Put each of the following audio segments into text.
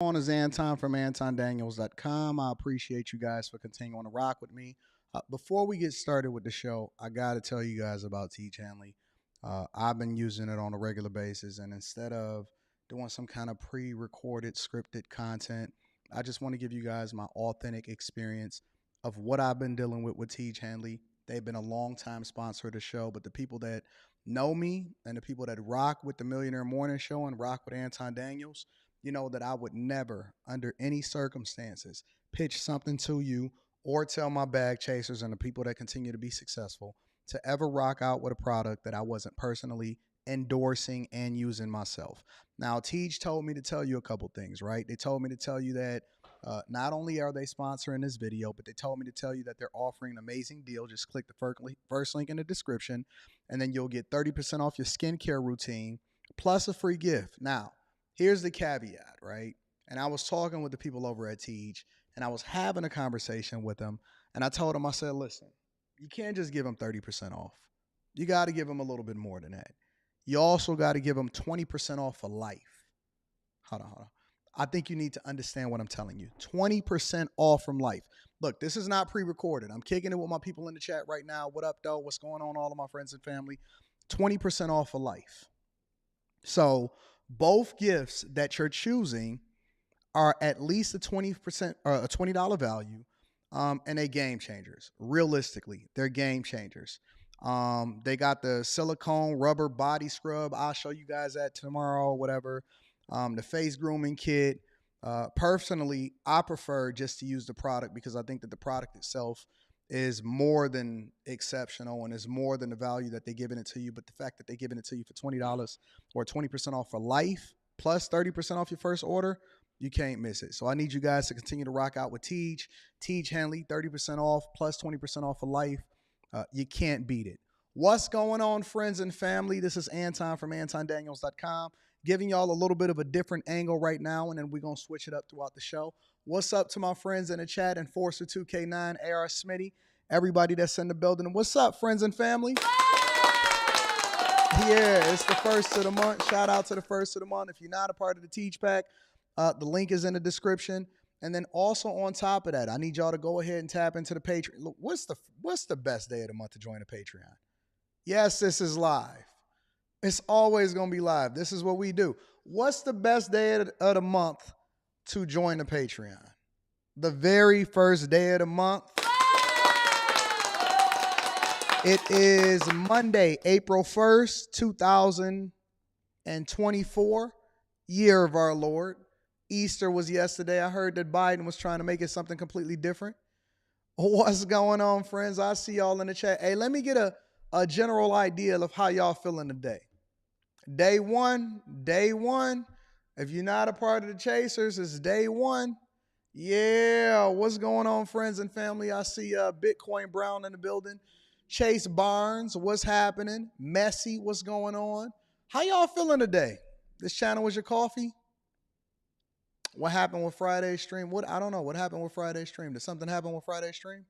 On is Anton from AntonDaniels.com. I appreciate you guys for continuing to rock with me. Before we get started with the show, I got to tell you guys about Tiege Hanley. I've been using it on a regular basis, and instead of doing some kind of pre recorded, scripted content, I just want to give you guys my authentic experience of what I've been dealing with Tiege Hanley. They've been a long time sponsor of the show, but the people that know me and the people that rock with the Millionaire Morning Show and rock with Anton Daniels, you know that I would never, under any circumstances, pitch something to you or tell my bag chasers and the people that continue to be successful to ever rock out with a product that I wasn't personally endorsing and using myself. Now, Teej told me to tell you a couple things, right? They told me to tell you that not only are they sponsoring this video, but they told me to tell you that they're offering an amazing deal. Just click the first link in the description, and then you'll get 30% off your skincare routine plus a free gift. Now, here's the caveat, right? And I was talking with the people over at Teej, and I was having a conversation with them, and I told them, I said, listen, you can't just give them 30% off. You got to give them a little bit more than that. You also got to give them 20% off for life. Hold on. I think you need to understand what I'm telling you. 20% off from life. Look, this is not pre-recorded. I'm kicking it with my people in the chat right now. What up, though? What's going on, all of my friends and family? 20% off for life. So both gifts that you're choosing are at least a 20% or a $20 value, and they game changers. Realistically, they're game changers. They got the silicone rubber body scrub. I'll show you guys that tomorrow or whatever. The face grooming kit. Personally, I prefer just to use the product because I think that the product itself is more than exceptional and is more than the value that they're giving it to you. But the fact that they're giving it to you for $20 or 20% off for life plus 30% off your first order, you can't miss it. So I need you guys to continue to rock out with Tiege Hanley, 30% off plus 20% off for life. You can't beat it. What's going on, friends and family? This is Anton from AntonDaniels.com, giving y'all a little bit of a different angle right now, and then we're going to switch it up throughout the show. What's up to my friends in the chat, Enforcer 2K9, AR Smitty, everybody that's in the building. What's up, friends and family? Yeah, it's the first of the month. Shout out to the first of the month. If you're not a part of the Teach Pack, the link is in the description. And then also on top of that, I need y'all to go ahead and tap into the Patreon. Look, what's the best day of the month to join the Patreon? Yes, this is live. It's always going to be live. This is what we do. What's the best day of the month to join the Patreon? The very first day of the month. It is Monday, April 1st, 2024, year of our Lord. Easter was yesterday. I heard that Biden was trying to make it something completely different. What's going on, friends? I see y'all in the chat. Hey, let me get a general idea of how y'all feeling today. Day one. If you're not a part of the Chasers, it's day one. Yeah, what's going on, friends and family? I see Bitcoin Brown in the building. Chase Barnes, what's happening? Messy, what's going on? How y'all feeling today? This channel was your coffee? What happened with Friday's stream? I don't know. What happened with Friday's stream? Did something happen with Friday's stream?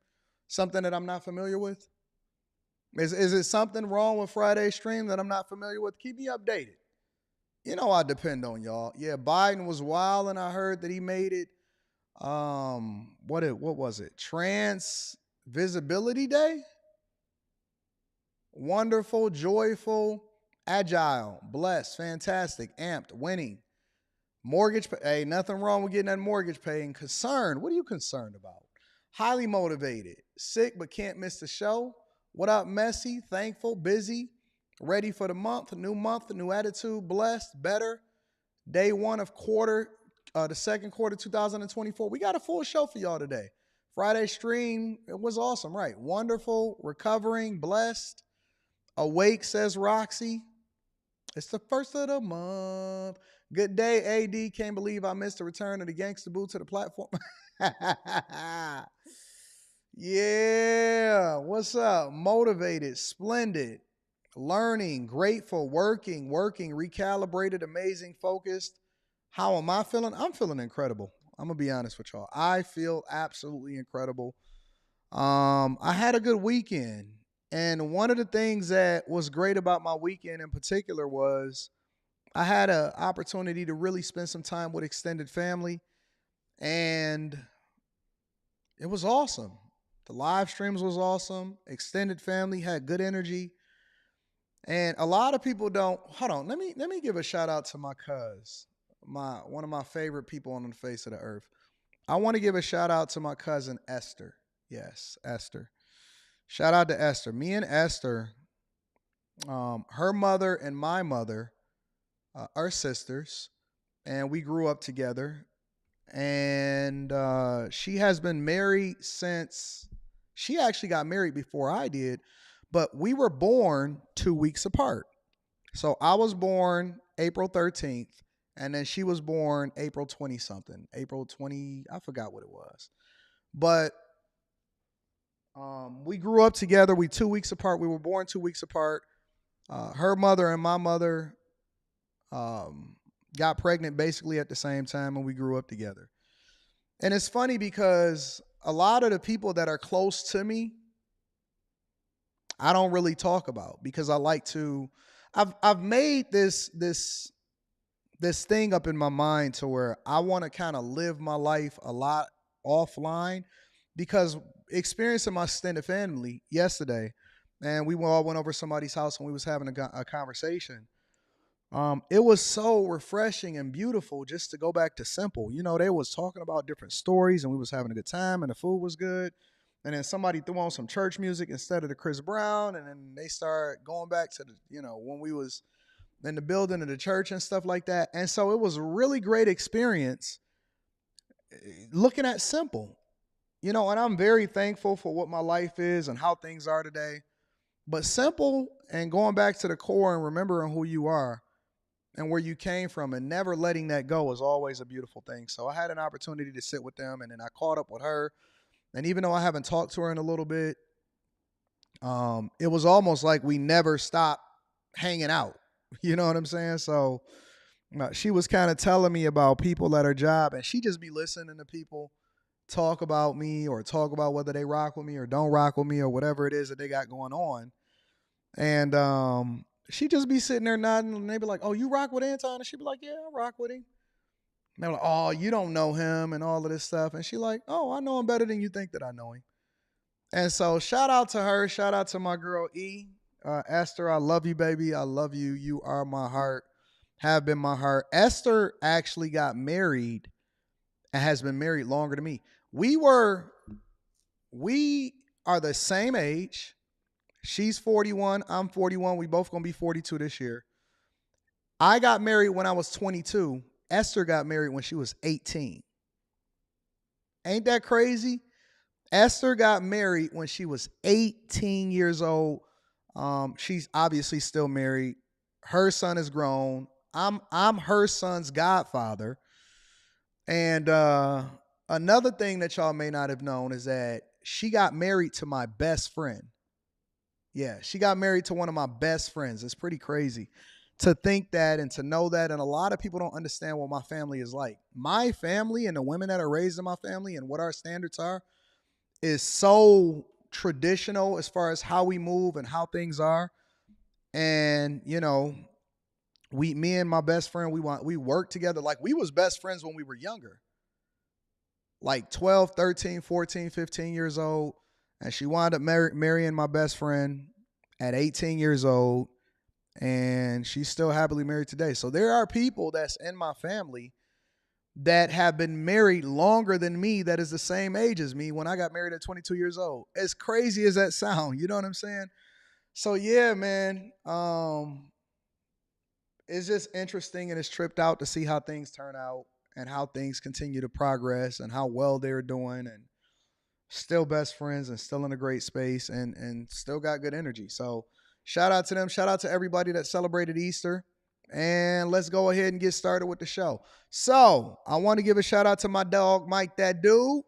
Something that I'm not familiar with? Is it something wrong with Friday's stream that I'm not familiar with? Keep me updated. You know I depend on y'all. Yeah, Biden was wild, and I heard that he made it. What was it? Trans Visibility Day. Wonderful, joyful, agile, blessed, fantastic, amped, winning. Mortgage pay. Hey, nothing wrong with getting that mortgage paid. And concerned. What are you concerned about? Highly motivated. Sick but can't miss the show. What up, messy, thankful, busy, ready for the month, a new attitude, blessed, better. Day one of the second quarter 2024. We got a full show for y'all today. Friday stream, it was awesome, right? Wonderful, recovering, blessed. Awake, says Roxy. It's the first of the month. Good day, AD. Can't believe I missed the return of the Gangsta Boo to the platform. Yeah, what's up? Motivated, splendid, learning, grateful, working, recalibrated, amazing, focused. How am I feeling? I'm feeling incredible. I'm going to be honest with y'all. I feel absolutely incredible. I had a good weekend. And one of the things that was great about my weekend in particular was I had an opportunity to really spend some time with extended family, and it was awesome. The live streams was awesome. Extended family had good energy. And a lot of people don't. Hold on, let me give a shout out to my cuz, my one of my favorite people on the face of the earth. I want to give a shout out to my cousin Esther. Yes, Esther. Shout out to Esther. Me and Esther, her mother and my mother are sisters, and we grew up together. And she has been married since she actually got married before I did, but we were born 2 weeks apart. So I was born April 13th, and then she was born April 20 something, April 20, I forgot what it was. But we grew up together. We 2 weeks apart. We were born 2 weeks apart. Her mother and my mother um, got pregnant basically at the same time, and we grew up together. And it's funny because a lot of the people that are close to me, I don't really talk about because I like to. I've made this thing up in my mind to where I want to kind of live my life a lot offline, because experiencing my extended family yesterday, and we all went over somebody's house and we was having a conversation. It was so refreshing and beautiful just to go back to simple. You know, they was talking about different stories and we was having a good time and the food was good. And then somebody threw on some church music instead of the Chris Brown, and then they start going back to the, when we was in the building of the church and stuff like that. And so it was a really great experience looking at simple. And I'm very thankful for what my life is and how things are today. But simple and going back to the core and remembering who you are and where you came from and never letting that go is always a beautiful thing. So I had an opportunity to sit with them, and then I caught up with her. And even though I haven't talked to her in a little bit, it was almost like we never stopped hanging out. You know what I'm saying? So she was kind of telling me about people at her job, and she just be listening to people talk about me or talk about whether they rock with me or don't rock with me or whatever it is that they got going on. And she just be sitting there nodding, and they be like, "Oh, you rock with Anton?" And she be like, "Yeah, I rock with him." And they're like, "Oh, you don't know him," and all of this stuff. And she like, "Oh, I know him better than you think that I know him." And so shout out to her. Shout out to my girl E. Esther, I love you, baby. I love you. You are my heart. Have been my heart. Esther actually got married and has been married longer than me. We are the same age. She's 41. I'm 41. We both gonna be 42 this year. I got married when I was 22. Esther got married when she was 18. Ain't that crazy? Esther got married when she was 18 years old. She's obviously still married. Her son is grown. I'm her son's godfather. And another thing that y'all may not have known is that she got married to my best friend. Yeah, she got married to one of my best friends. It's pretty crazy to think that and to know that. And a lot of people don't understand what my family is like. My family and the women that are raised in my family and what our standards are is so traditional as far as how we move and how things are. And, me and my best friend, we worked together. Like, we was best friends when we were younger, like 12, 13, 14, 15 years old. And she wound up marrying my best friend at 18 years old. And she's still happily married today. So there are people that's in my family that have been married longer than me that is the same age as me when I got married at 22 years old. As crazy as that sound, you know what I'm saying? So yeah, man, it's just interesting, and it's tripped out to see how things turn out and how things continue to progress and how well they're doing, and still best friends and still in a great space and still got good energy. So shout out to them. Shout out to everybody that celebrated Easter. And let's go ahead and get started with the show. So I want to give a shout out to my dog, Mike That Dude.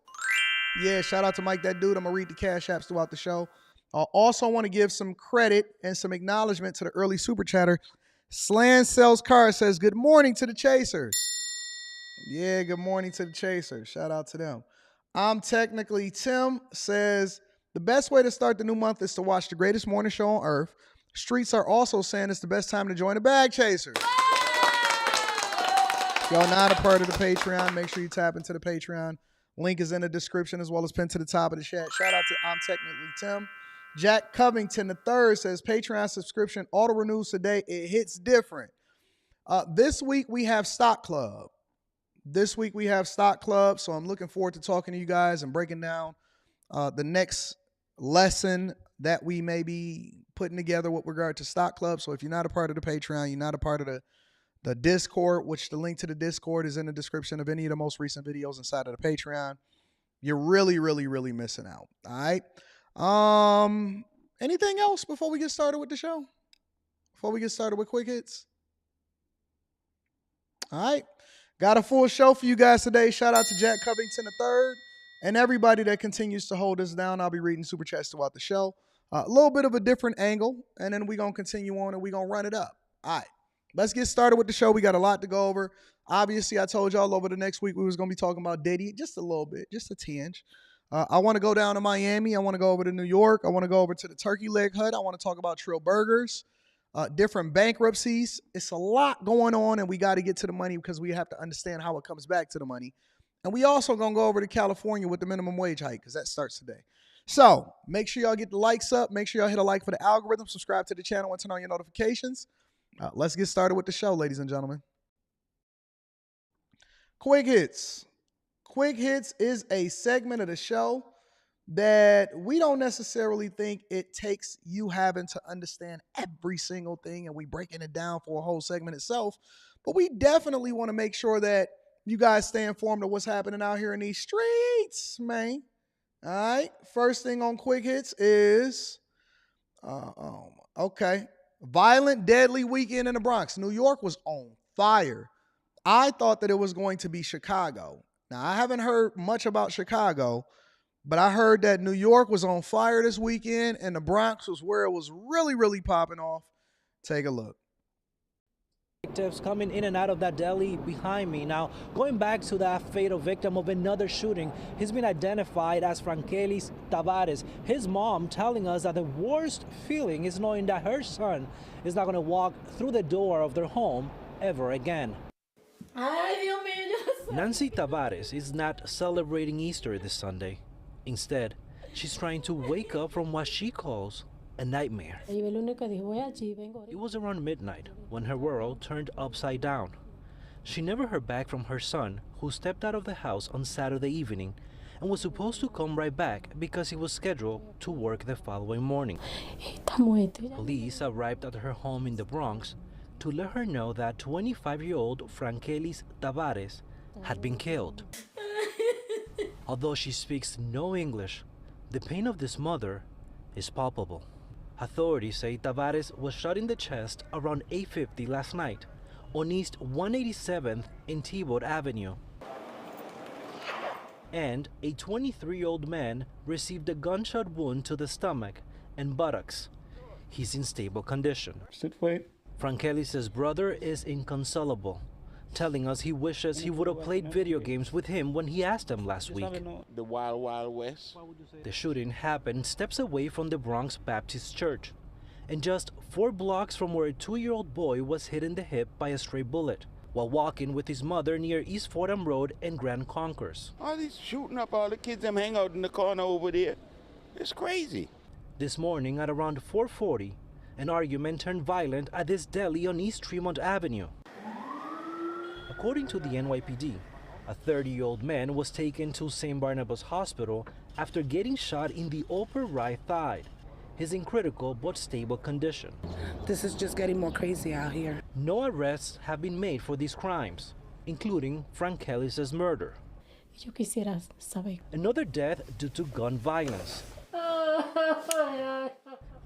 Yeah, shout out to Mike That Dude. I'm going to read the cash apps throughout the show. I also want to give some credit and some acknowledgement to the early super chatter. Slan Sells Car says, good morning to the Chasers. Yeah, good morning to the Chasers. Shout out to them. I'm technically Tim says, the best way to start the new month is to watch the greatest morning show on earth. Streets are also saying it's the best time to join the Bag Chasers. If y'all not a part of the Patreon, make sure you tap into the Patreon. Link is in the description as well as pinned to the top of the chat. Shout out to I'm Technically Tim. Jack Covington III says Patreon subscription auto renews today. It hits different. This week we have Stock Club. So I'm looking forward to talking to you guys and breaking down the next lesson that we may be putting together with regard to Stock Club. So if you're not a part of the Patreon, you're not a part of the Discord, which the link to the Discord is in the description of any of the most recent videos inside of the Patreon, you're really, really, really missing out. All right. Anything else before we get started with the show? Before we get started with quick hits? All right. Got a full show for you guys today. Shout out to Jack Covington III and everybody that continues to hold us down. I'll be reading super chats throughout the show. A little bit of a different angle, and then we're going to continue on and we're going to run it up. All right. Let's get started with the show. We got a lot to go over. Obviously, I told y'all over the next week we was going to be talking about Diddy just a little bit, just a tinge. I want to go down to Miami. I want to go over to New York. I want to go over to the Turkey Leg Hut. I want to talk about Trill Burgers. Different bankruptcies. It's a lot going on, and we got to get to the money because we have to understand how it comes back to the money. And we also going to go over to California with the minimum wage hike because that starts today. So make sure y'all get the likes up. Make sure y'all hit a like for the algorithm. Subscribe to the channel and turn on your notifications. Let's get started with the show, ladies and gentlemen. Quick Hits. Quick Hits is a segment of the show that we don't necessarily think it takes you having to understand every single thing and we breaking it down for a whole segment itself. But we definitely want to make sure that you guys stay informed of what's happening out here in these streets, man. All right. First thing on Quick Hits is, okay. Violent, deadly weekend in the Bronx. New York was on fire. I thought that it was going to be Chicago. Now, I haven't heard much about Chicago, but I heard that New York was on fire this weekend and the Bronx was where it was really, really popping off. Take a look. Detectives coming in and out of that deli behind me. Now, going back to that fatal victim of another shooting, he's been identified as Frankelis Tavares. His mom telling us that the worst feeling is knowing that her son is not going to walk through the door of their home ever again. Nancy Tavares is not celebrating Easter this Sunday. Instead, she's trying to wake up from what she calls a nightmare. It was around midnight when her world turned upside down. She never heard back from her son, who stepped out of the house on Saturday evening and was supposed to come right back because he was scheduled to work the following morning. Police arrived at her home in the Bronx to let her know that 25-year-old Frankelis Tavares had been killed. Although she speaks no English, the pain of this mother is palpable. Authorities say Tavares was shot in the chest around 8:50 last night on East 187th in T-Boat Avenue. And a 23-year-old man received a gunshot wound to the stomach and buttocks. He's in stable condition. Frankelis' brother is inconsolable, telling us he wishes he would have played video games with him when he asked him last week. The Wild Wild West. The shooting happened steps away from the Bronx Baptist Church, and just 4 blocks from where a 2-year-old boy was hit in the hip by a stray bullet while walking with his mother near East Fordham Road and Grand Concourse. All these shooting up all the kids them hang out in the corner over there. It's crazy. This morning at around 4:40, an argument turned violent at this deli on East Tremont Avenue. According to the NYPD, a 30-year-old man was taken to St. Barnabas Hospital after getting shot in the upper right thigh. He's in critical but stable condition. This is just getting more crazy out here. No arrests have been made for these crimes, including Frankelis' murder. Another death due to gun violence,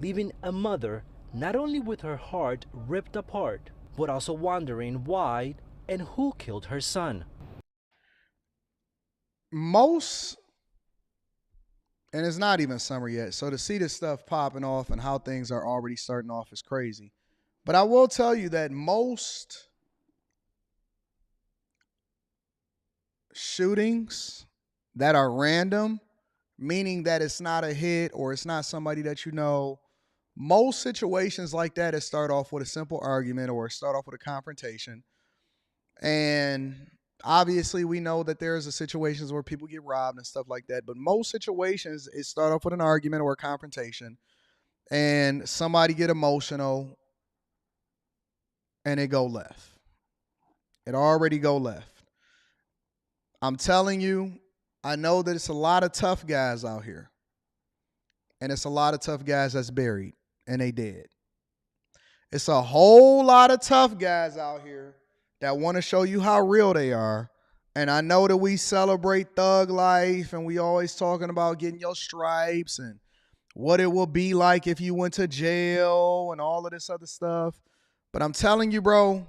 leaving a mother not only with her heart ripped apart, but also wondering why and who killed her son. Most, and it's not even summer yet, so to see this stuff popping off and how things are already starting off is crazy. But I will tell you that most shootings that are random, meaning that it's not a hit or it's not somebody that you know, most situations like that start off with a simple argument or start off with a confrontation. And obviously we know that there's situations where people get robbed and stuff like that. But most situations, it start off with an argument or a confrontation and somebody get emotional and it go left. It already go left. I'm telling you, I know that it's a lot of tough guys out here. And it's a lot of tough guys that's buried and they dead. It's a whole lot of tough guys out here that want to show you how real they are. And I know that we celebrate thug life and we always talking about getting your stripes and what it will be like if you went to jail and all of this other stuff. But I'm telling you, bro,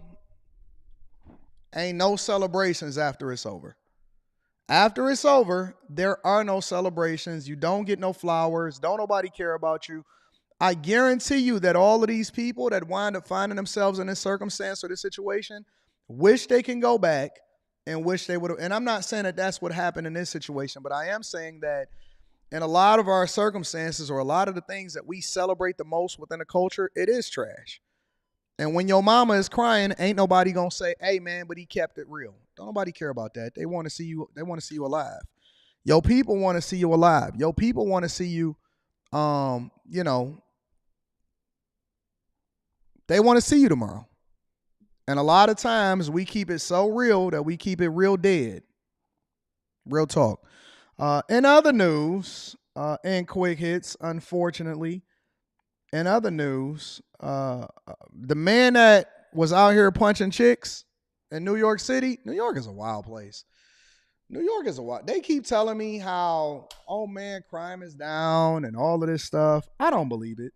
ain't no celebrations after it's over. After it's over, there are no celebrations. You don't get no flowers. Don't nobody care about you. I guarantee you that all of these people that wind up finding themselves in this circumstance or this situation wish they can go back and wish they would have. And I'm not saying that that's what happened in this situation, but I am saying that in a lot of our circumstances or a lot of the things that we celebrate the most within the culture, it is trash. And when your mama is crying, ain't nobody gonna say, "Hey man, but he kept it real." Don't nobody care about that. They want to see you. They want to see you alive. Your people want to see you alive. Your people want to see you. You know, they want to see you tomorrow. And a lot of times we keep it so real that we keep it real dead. Real talk. In other news, and quick hits, unfortunately. In other news, the man that was out here punching chicks in New York City, New York is a wild place. New York is a wild. They keep telling me how, oh man, crime is down and all of this stuff. I don't believe it.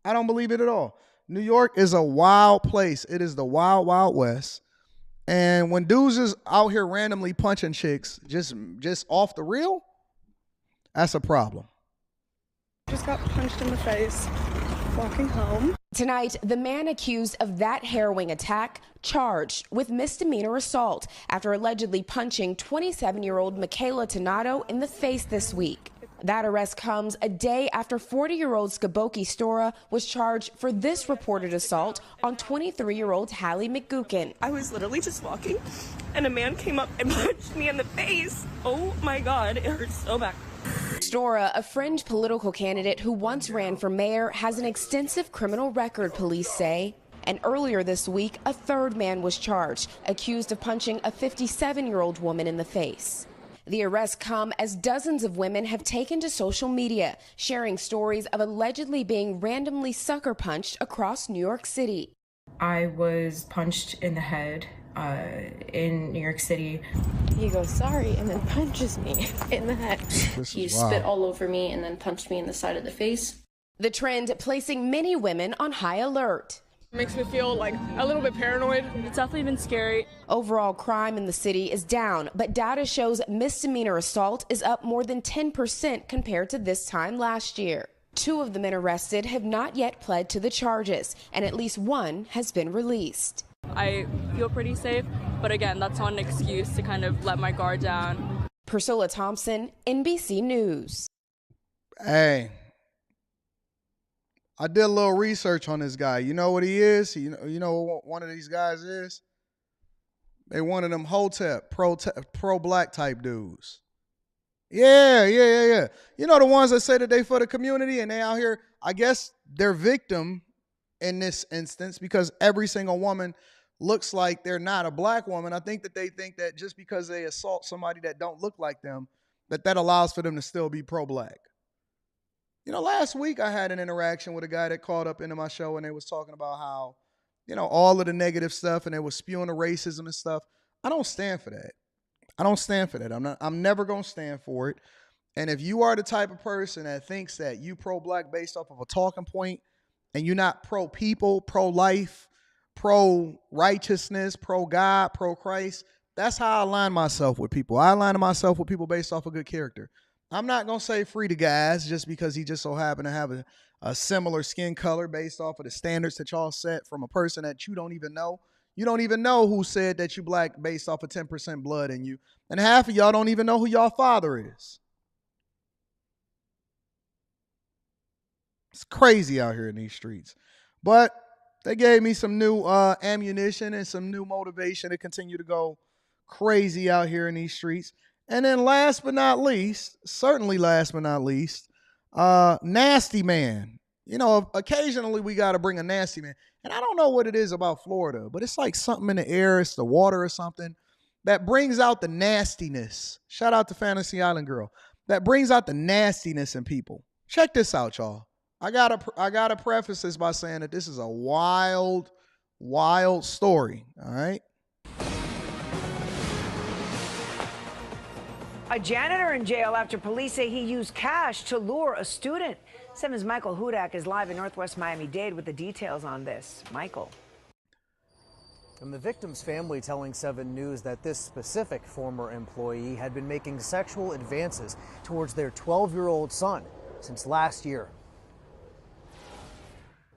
I don't believe it at all. New York is a wild place. It is the wild, wild west. And when dudes is out here randomly punching chicks, just off the reel, that's a problem. Just got punched in the face walking home. Tonight, the man accused of that harrowing attack charged with misdemeanor assault after allegedly punching 27-year-old Michaela Tonato in the face this week. That arrest comes a day after 40-year-old Skaboki Stora was charged for this reported assault on 23-year-old Hallie McGuckin. I was literally just walking and a man came up and punched me in the face. Oh my God, it hurts so bad. Stora, a fringe political candidate who once ran for mayor, has an extensive criminal record, police say. And earlier this week, a third man was charged, accused of punching a 57-year-old woman in the face. The arrests come as dozens of women have taken to social media, sharing stories of allegedly being randomly sucker punched across New York City. I was punched in the head in New York City. He goes, sorry, and then punches me in the head. He spit all over me and then punched me in the side of the face. The trend placing many women on high alert. Makes me feel like a little bit paranoid. It's definitely been scary. Overall crime in the city is down, but data shows misdemeanor assault is up more than 10% compared to this time last year. 2 of the men arrested have not yet pled to the charges, and at least 1 has been released. I feel pretty safe, but again, that's not an excuse to kind of let my guard down. Priscilla Thompson, NBC News. Hey, I did a little research on this guy. You know what he is? You know what one of these guys is? They one of them Hotep, pro-black type dudes. Yeah. You know the ones that say that they for the community and they out here, I guess they're victim in this instance because every single woman looks like they're not a black woman. I think that they think that just because they assault somebody that don't look like them, that allows for them to still be pro-black. You know, last week I had an interaction with a guy that called up into my show and they was talking about how, you know, all of the negative stuff and they was spewing the racism and stuff. I don't stand for that. I don't stand for that. I'm never going to stand for it. And if you are the type of person that thinks that you pro-black based off of a talking point and you're not pro-people, pro-life, pro-righteousness, pro-God, pro-Christ, that's how I align myself with people. I align myself with people based off of good character. I'm not going to say free the guys just because he just so happened to have a similar skin color based off of the standards that y'all set from a person that you don't even know. You don't even know who said that you black based off of 10% blood in you. And half of y'all don't even know who y'all father is. It's crazy out here in these streets. But They gave me some new ammunition and some new motivation to continue to go crazy out here in these streets. And then last but not least, certainly last but not least, Nasty Man. You know, occasionally we got to bring a nasty man. And I don't know what it is about Florida, but it's like something in the air, it's the water or something that brings out the nastiness. Shout out to Fantasy Island Girl. That brings out the nastiness in people. Check this out, y'all. I gotta preface this by saying that this is a wild, wild story. All right. A janitor in jail after police say he used cash to lure a student. 7's Michael Hudak is live in Northwest Miami-Dade with the details on this. Michael. And the victim's family telling 7 News that this specific former employee had been making sexual advances towards their 12-year-old son since last year.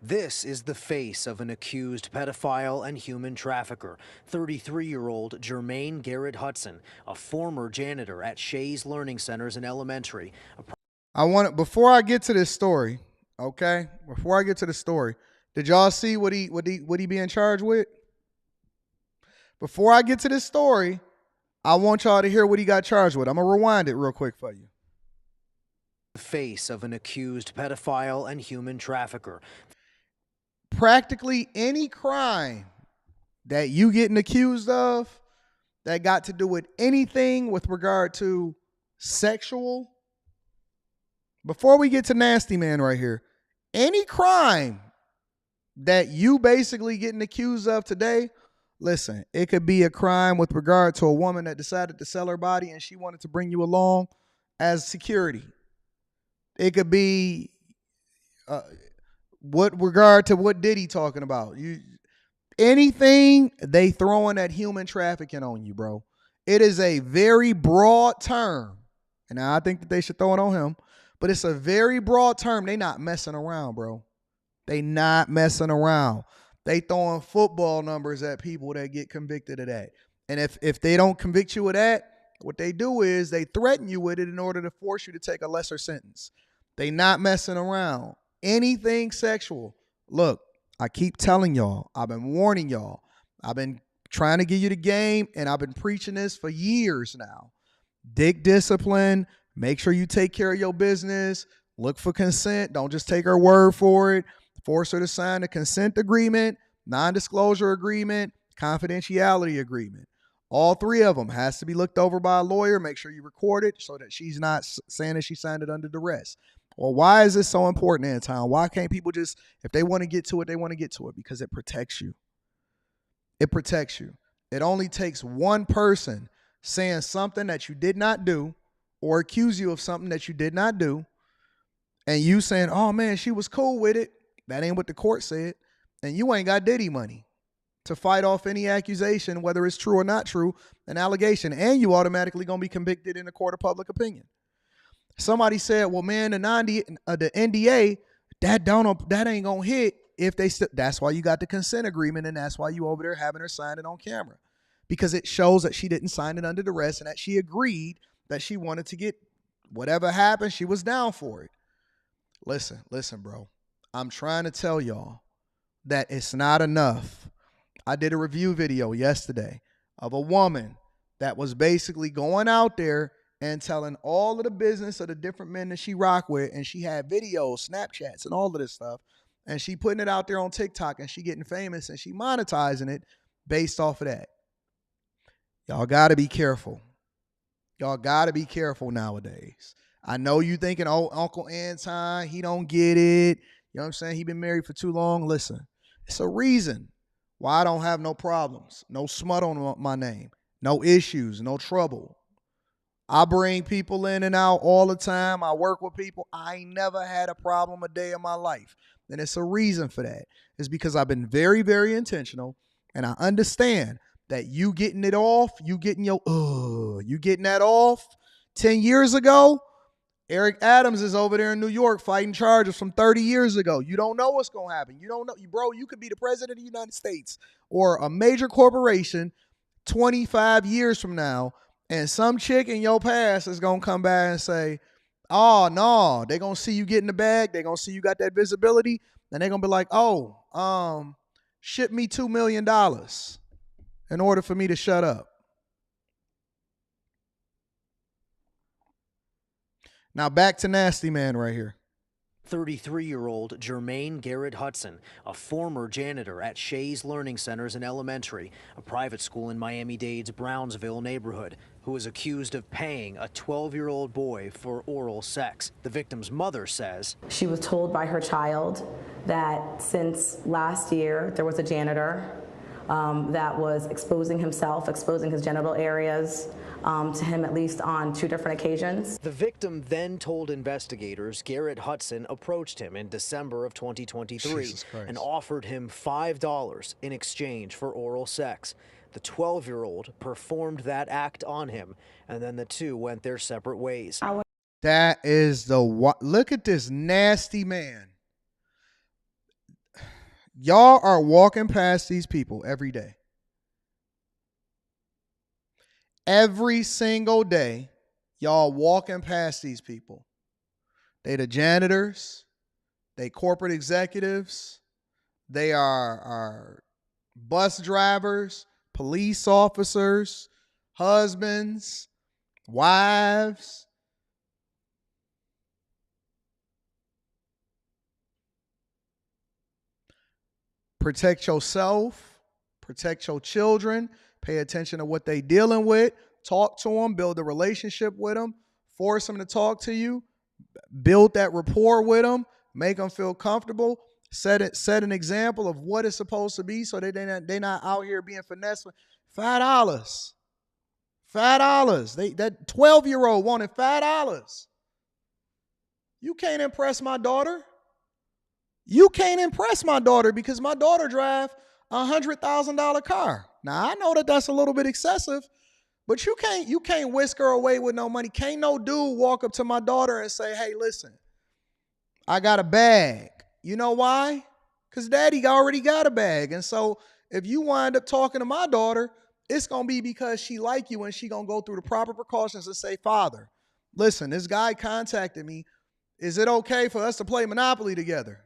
This is the face of an accused pedophile and human trafficker, 33-year-old Jermaine Garrett Hudson, a former janitor at Shays Learning Centers in elementary. Before I get to this story, okay? Before I get to the story, did y'all see what he being charged with? Before I get to this story, I want y'all to hear what he got charged with. I'm gonna rewind it real quick for you. The face of an accused pedophile and human trafficker. Practically any crime that you getting accused of that got to do with anything with regard to sexual, before we get to Nasty Man right here, any crime that you basically getting accused of today, listen, it could be a crime with regard to a woman that decided to sell her body and she wanted to bring you along as security. It could be what regard to what Diddy talking about. Anything they throwing that human trafficking on you, bro. It is a very broad term. And I think that they should throw it on him. But it's a very broad term. They not messing around, bro. They not messing around. They throwing football numbers at people that get convicted of that. And if they don't convict you of that, what they do is they threaten you with it in order to force you to take a lesser sentence. They not messing around. Anything sexual. Look, I keep telling y'all. I've been warning y'all. I've been trying to give you the game, and I've been preaching this for years now. Dick discipline. Make sure you take care of your business. Look for consent. Don't just take her word for it. Force her to sign a consent agreement, non-disclosure agreement, confidentiality agreement. All 3 of them has to be looked over by a lawyer. Make sure you record it so that she's not saying that she signed it under duress. Well, why is this so important, Anton? Why can't people just, if they want to get to it, they want to get to it? Because it protects you. It protects you. It only takes one person saying something that you did not do or accuse you of something that you did not do, and you saying, oh, man, she was cool with it. That ain't what the court said. And you ain't got Diddy money to fight off any accusation, whether it's true or not true, an allegation, and you automatically going to be convicted in the court of public opinion. Somebody said, well, man, the NDA, that ain't going to hit if they still. That's why you got the consent agreement, and that's why you over there having her sign it on camera, because it shows that she didn't sign it under duress and that she agreed that she wanted to get whatever happened, she was down for it. Listen, bro. I'm trying to tell y'all that it's not enough. I did a review video yesterday of a woman that was basically going out there and telling all of the business of the different men that she rock with, and she had videos, Snapchats, and all of this stuff, and she putting it out there on TikTok, and she getting famous, and she monetizing it based off of that. Y'all got to be careful. Y'all got to be careful nowadays. I know you thinking, oh, Uncle Anton, he don't get it. You know what I'm saying? He been married for too long. Listen, it's a reason why I don't have no problems, no smut on my name, no issues, no trouble. I bring people in and out all the time. I work with people. I ain't never had a problem a day in my life. And it's a reason for that. It's because I've been very, very intentional, and I understand that you getting it off, you getting that off 10 years ago. Eric Adams is over there in New York fighting charges from 30 years ago. You don't know what's going to happen. You don't know. Bro, you could be the president of the United States or a major corporation 25 years from now, and some chick in your past is going to come back and say, oh, they're going to see you get in the bag. They're going to see you got that visibility, and they're going to be like, oh, Ship me $2 million in order for me to shut up. Now back to Nasty Man right here. 33-year-old Jermaine Garrett Hudson, a former janitor at Shays Learning Centers in Elementary, a private school in Miami-Dade's Brownsville neighborhood, who was accused of paying a 12-year-old boy for oral sex. The victim's mother says she was told by her child that since last year there was a janitor that was exposing himself, exposing his genital areas to him at least on 2 different occasions. The victim then told investigators Garrett Hudson approached him in December of 2023 and offered him $5 in exchange for oral sex. The 12-year-old performed that act on him, and then the two went their separate ways. That is look at this nasty man. Y'all are walking past these people every day. Every single day, y'all walking past these people. They the janitors, they corporate executives, they are bus drivers, police officers, husbands, wives. Protect yourself, protect your children, pay attention to what they dealing with, talk to them, build a relationship with them, force them to talk to you, build that rapport with them, make them feel comfortable, set an example of what it's supposed to be so they're not out here being finessed with $5. $5. That 12-year-old wanted $5. You can't impress my daughter. You can't impress my daughter because my daughter drive a $100,000 car. Now, I know that that's a little bit excessive, but you can't whisk her away with no money. Can't no dude walk up to my daughter and say, hey, listen, I got a bag. You know why? Because daddy already got a bag. And so if you wind up talking to my daughter, it's going to be because she like you and she going to go through the proper precautions and say, Father, listen, this guy contacted me. Is it okay for us to play Monopoly together?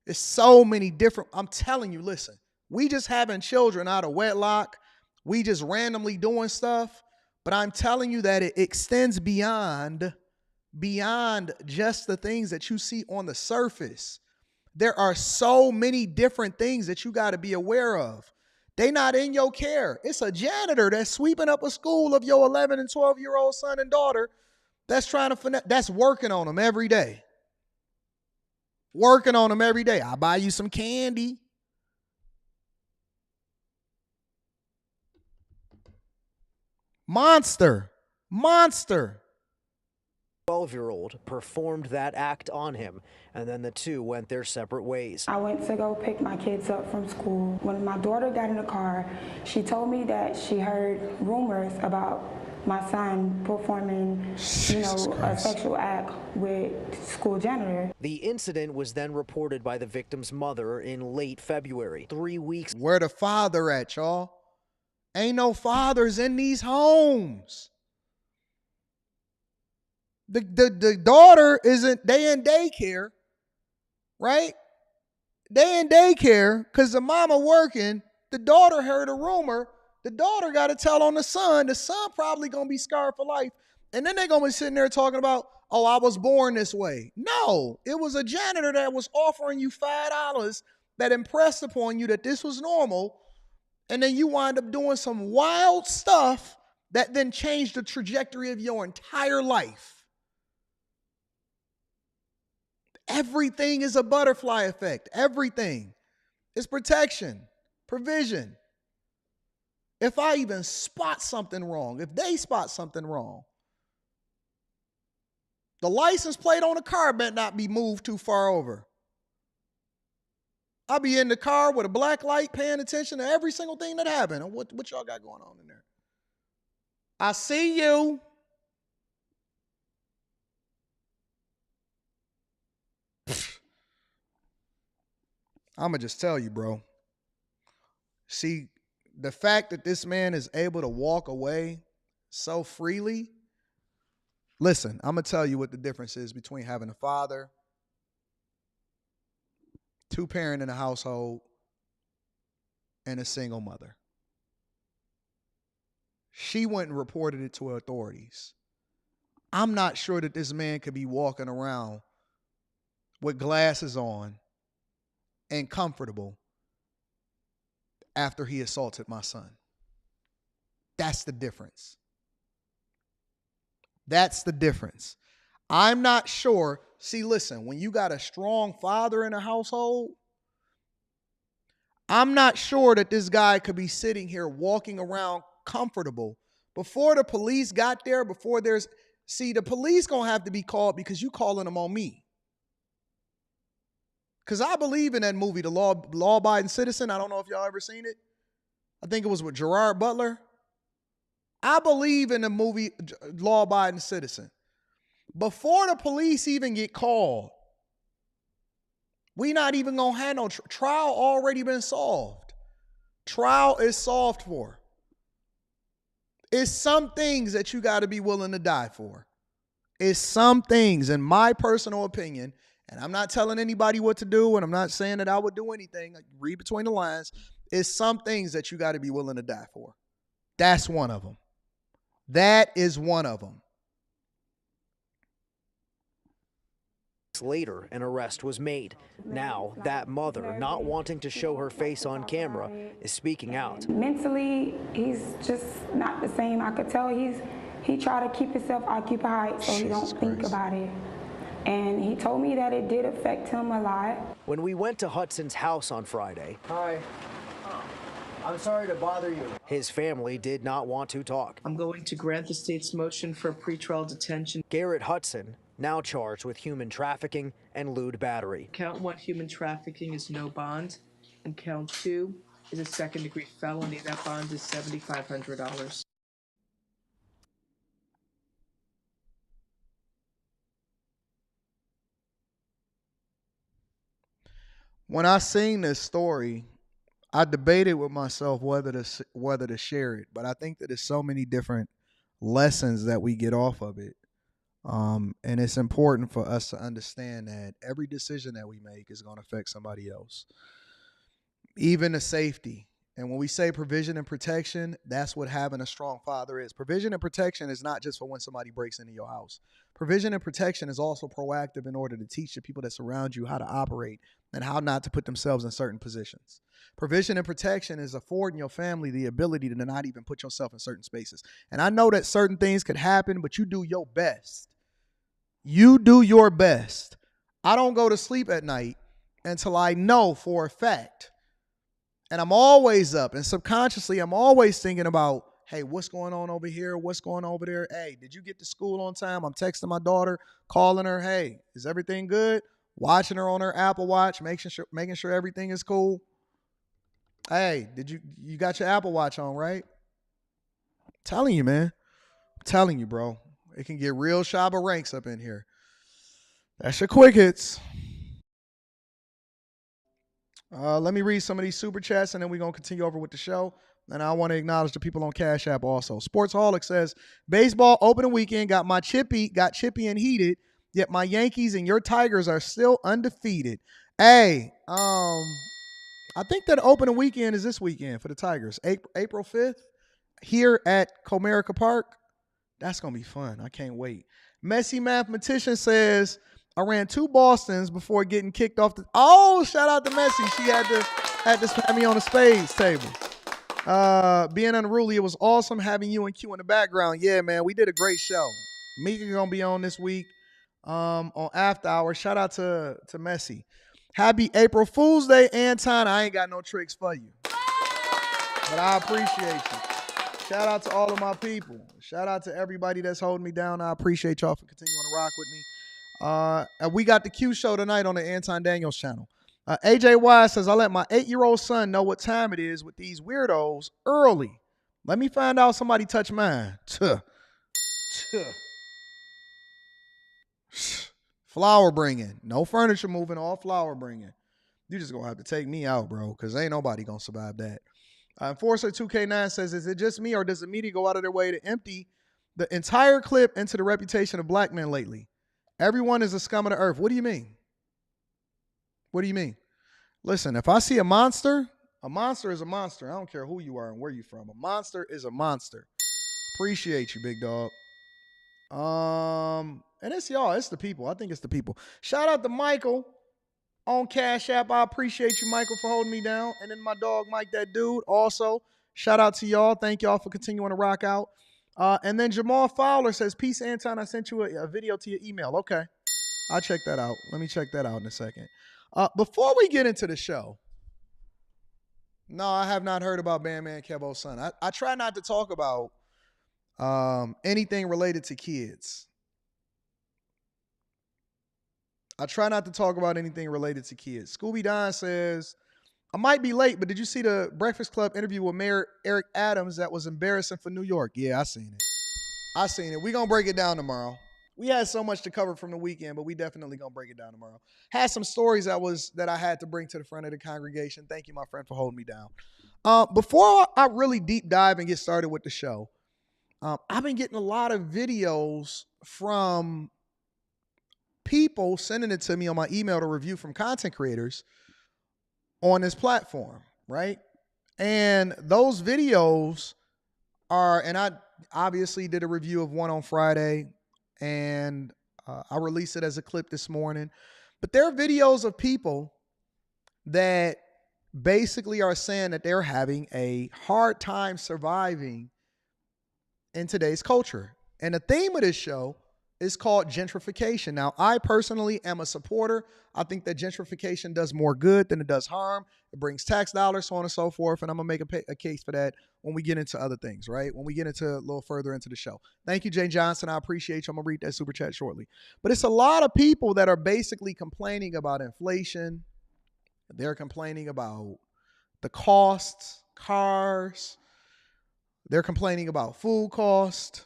It's so many different, I'm telling you, listen, we just having children out of wedlock. We just randomly doing stuff. But I'm telling you that it extends beyond just the things that you see on the surface. There are so many different things that you got to be aware of. They not in your care. It's a janitor that's sweeping up a school of your 11 and 12-year-old son and daughter that's trying to that's working on them every day. Working on them every day. I'll buy you some candy. Monster. 12-year-old performed that act on him, and then the two went their separate ways. I went to go pick my kids up from school. When my daughter got in the car, she told me that she heard rumors about my son performing, a sexual act with school janitor. The incident was then reported by the victim's mother in late February, 3 weeks. Where the father at, y'all? Ain't no fathers in these homes. The daughter isn't, they in daycare, right? They in daycare because the mama working. The daughter heard a rumor. The daughter got to tell on the son. The son probably going to be scarred for life. And then they're going to be sitting there talking about, oh, I was born this way. No, it was a janitor that was offering you $5 that impressed upon you that this was normal. And then you wind up doing some wild stuff that then changed the trajectory of your entire life. Everything is a butterfly effect. Everything is protection, provision. If I even spot something wrong, if they spot something wrong, the license plate on the car better not be moved too far over. I'll be in the car with a black light paying attention to every single thing that happened. What y'all got going on in there? I see you. I'm going to just tell you, bro. See, the fact that this man is able to walk away so freely, listen, I'm going to tell you what the difference is between having a father two-parent in a household, and a single mother. She went and reported it to authorities. I'm not sure that this man could be walking around with glasses on and comfortable after he assaulted my son. That's the difference. That's the difference. I'm not sure. See, listen, when you got a strong father in a household, I'm not sure that this guy could be sitting here walking around comfortable. Before the police got there, the police gonna have to be called because you calling them on me. Because I believe in that movie, The Law-Abiding Citizen. I don't know if y'all ever seen it. I think it was with Gerard Butler. I believe in the movie Law-Abiding Citizen. Before the police even get called, we not even gonna have no trial already been solved. Trial is solved for. It's some things that you got to be willing to die for. It's some things, in my personal opinion, and I'm not telling anybody what to do, and I'm not saying that I would do anything. Read between the lines. It's some things that you got to be willing to die for. That's one of them. That is one of them. Later, an arrest was made. Now, that mother, not wanting to show her face on camera, is speaking out. Mentally, he's just not the same. I could tell he tried to keep himself occupied so he don't think about it. And he told me that it did affect him a lot. When we went to Hudson's house on Friday, hi, I'm sorry to bother you. His family did not want to talk. I'm going to grant the state's motion for pretrial detention. Garrett Hudson, now charged with human trafficking and lewd battery. Count 1, human trafficking, is no bond, and count 2 is a second-degree felony. That bond is $7,500. When I seen this story, I debated with myself whether to share it, but I think that there's so many different lessons that we get off of it. And it's important for us to understand that every decision that we make is going to affect somebody else, even the safety. And when we say provision and protection, that's what having a strong father is. Provision and protection is not just for when somebody breaks into your house. Provision and protection is also proactive in order to teach the people that surround you how to operate and how not to put themselves in certain positions. Provision and protection is affording your family the ability to not even put yourself in certain spaces. And I know that certain things could happen, but you do your best. You do your best. I don't go to sleep at night until I know for a fact. And I'm always up, and subconsciously I'm always thinking about, hey, what's going on over here? What's going on over there? Hey, did you get to school on time? I'm texting my daughter, calling her, hey, is everything good? Watching her on her Apple Watch, making sure everything is cool. Hey, you got your Apple Watch on, right? I'm telling you, man. I'm telling you, bro. It can get real Shabba ranks up in here. That's your quick hits. Let me read some of these super chats, and then we're going to continue over with the show. And I want to acknowledge the people on Cash App also. Sportsaholic says, baseball opening weekend got chippy and heated, yet my Yankees and your Tigers are still undefeated. Hey, I think that opening weekend is this weekend for the Tigers. April 5th here at Comerica Park. That's going to be fun. I can't wait. Messy Mathematician says, I ran 2 Bostons before getting kicked off the... Oh, shout out to Messy. She had to spam me on the spades table. Being unruly, it was awesome having you and Q in the background. Yeah, man, we did a great show. Mika going to be on this week on After Hours. Shout out to Messy. Happy April Fool's Day, Anton. I ain't got no tricks for you, but I appreciate you. Shout out to all of my people. Shout out to everybody that's holding me down. I appreciate y'all for continuing to rock with me. And we got the Q show tonight on the Anton Daniels channel. AJ Wise says, I let my 8-year-old son know what time it is with these weirdos early. Let me find out somebody touched mine. Flower bringing. No furniture moving, all flower bringing. You just going to have to take me out, bro, because ain't nobody going to survive that. Enforcer 2K9 says, is it just me or does the media go out of their way to empty the entire clip into the reputation of black men lately? Everyone is a scum of the earth. What do you mean? What do you mean? Listen, if I see a monster is a monster. I don't care who you are and where you from. A monster is a monster. Appreciate you, big dog. And it's y'all. It's the people. I think it's the people. Shout out to Michael on Cash App. I appreciate you, Michael, for holding me down. And then my dog, Mike, that dude. Also, shout out to y'all. Thank y'all for continuing to rock out. And then Jamal Fowler says, peace, Anton. I sent you a video to your email. Okay. I'll check that out. Let me check that out in a second. Before we get into the show, no, I have not heard about Bandman Kevo's son. I try not to talk about anything related to kids. I try not to talk about anything related to kids. Scooby Don says, I might be late, but did you see the Breakfast Club interview with Mayor Eric Adams that was embarrassing for New York? Yeah, I seen it. We're going to break it down tomorrow. We had so much to cover from the weekend, but we definitely going to break it down tomorrow. Had some stories that I had to bring to the front of the congregation. Thank you, my friend, for holding me down. Before I really deep dive and get started with the show, I've been getting a lot of videos from people sending it to me on my email to review from content creators on this platform, right? And those videos are, and I obviously did a review of one on Friday, and I released it as a clip this morning. But there are videos of people that basically are saying that they're having a hard time surviving in today's culture. And the theme of this show is called Gentrification. Now, I personally am a supporter. I think that gentrification does more good than it does harm. It brings tax dollars, so on and so forth. And I'm going to make a case for that when we get into other things, right? When we get into a little further into the show. Thank you, Jay Johnson. I appreciate you. I'm going to read that super chat shortly. But it's a lot of people that are basically complaining about inflation. They're complaining about the costs, cars. They're complaining about food costs,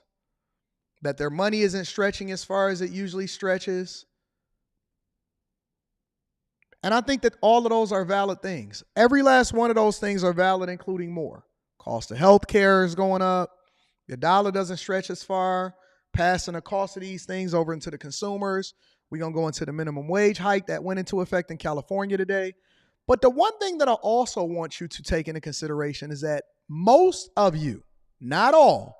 that their money isn't stretching as far as it usually stretches. And I think that all of those are valid things. Every last one of those things are valid, including more. Cost of healthcare is going up. The dollar doesn't stretch as far, passing the cost of these things over into the consumers. We're going to go into the minimum wage hike that went into effect in California today. But the one thing that I also want you to take into consideration is that most of you, not all,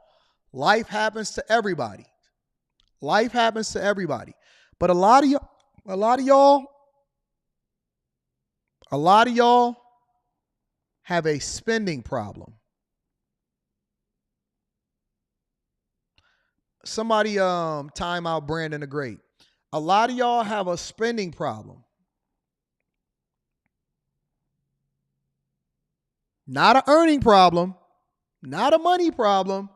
life happens to everybody. Life happens to everybody. But a lot of y'all have a spending problem. Somebody time out Brandon the Great. A lot of y'all have a spending problem. Not an earning problem, not a money problem.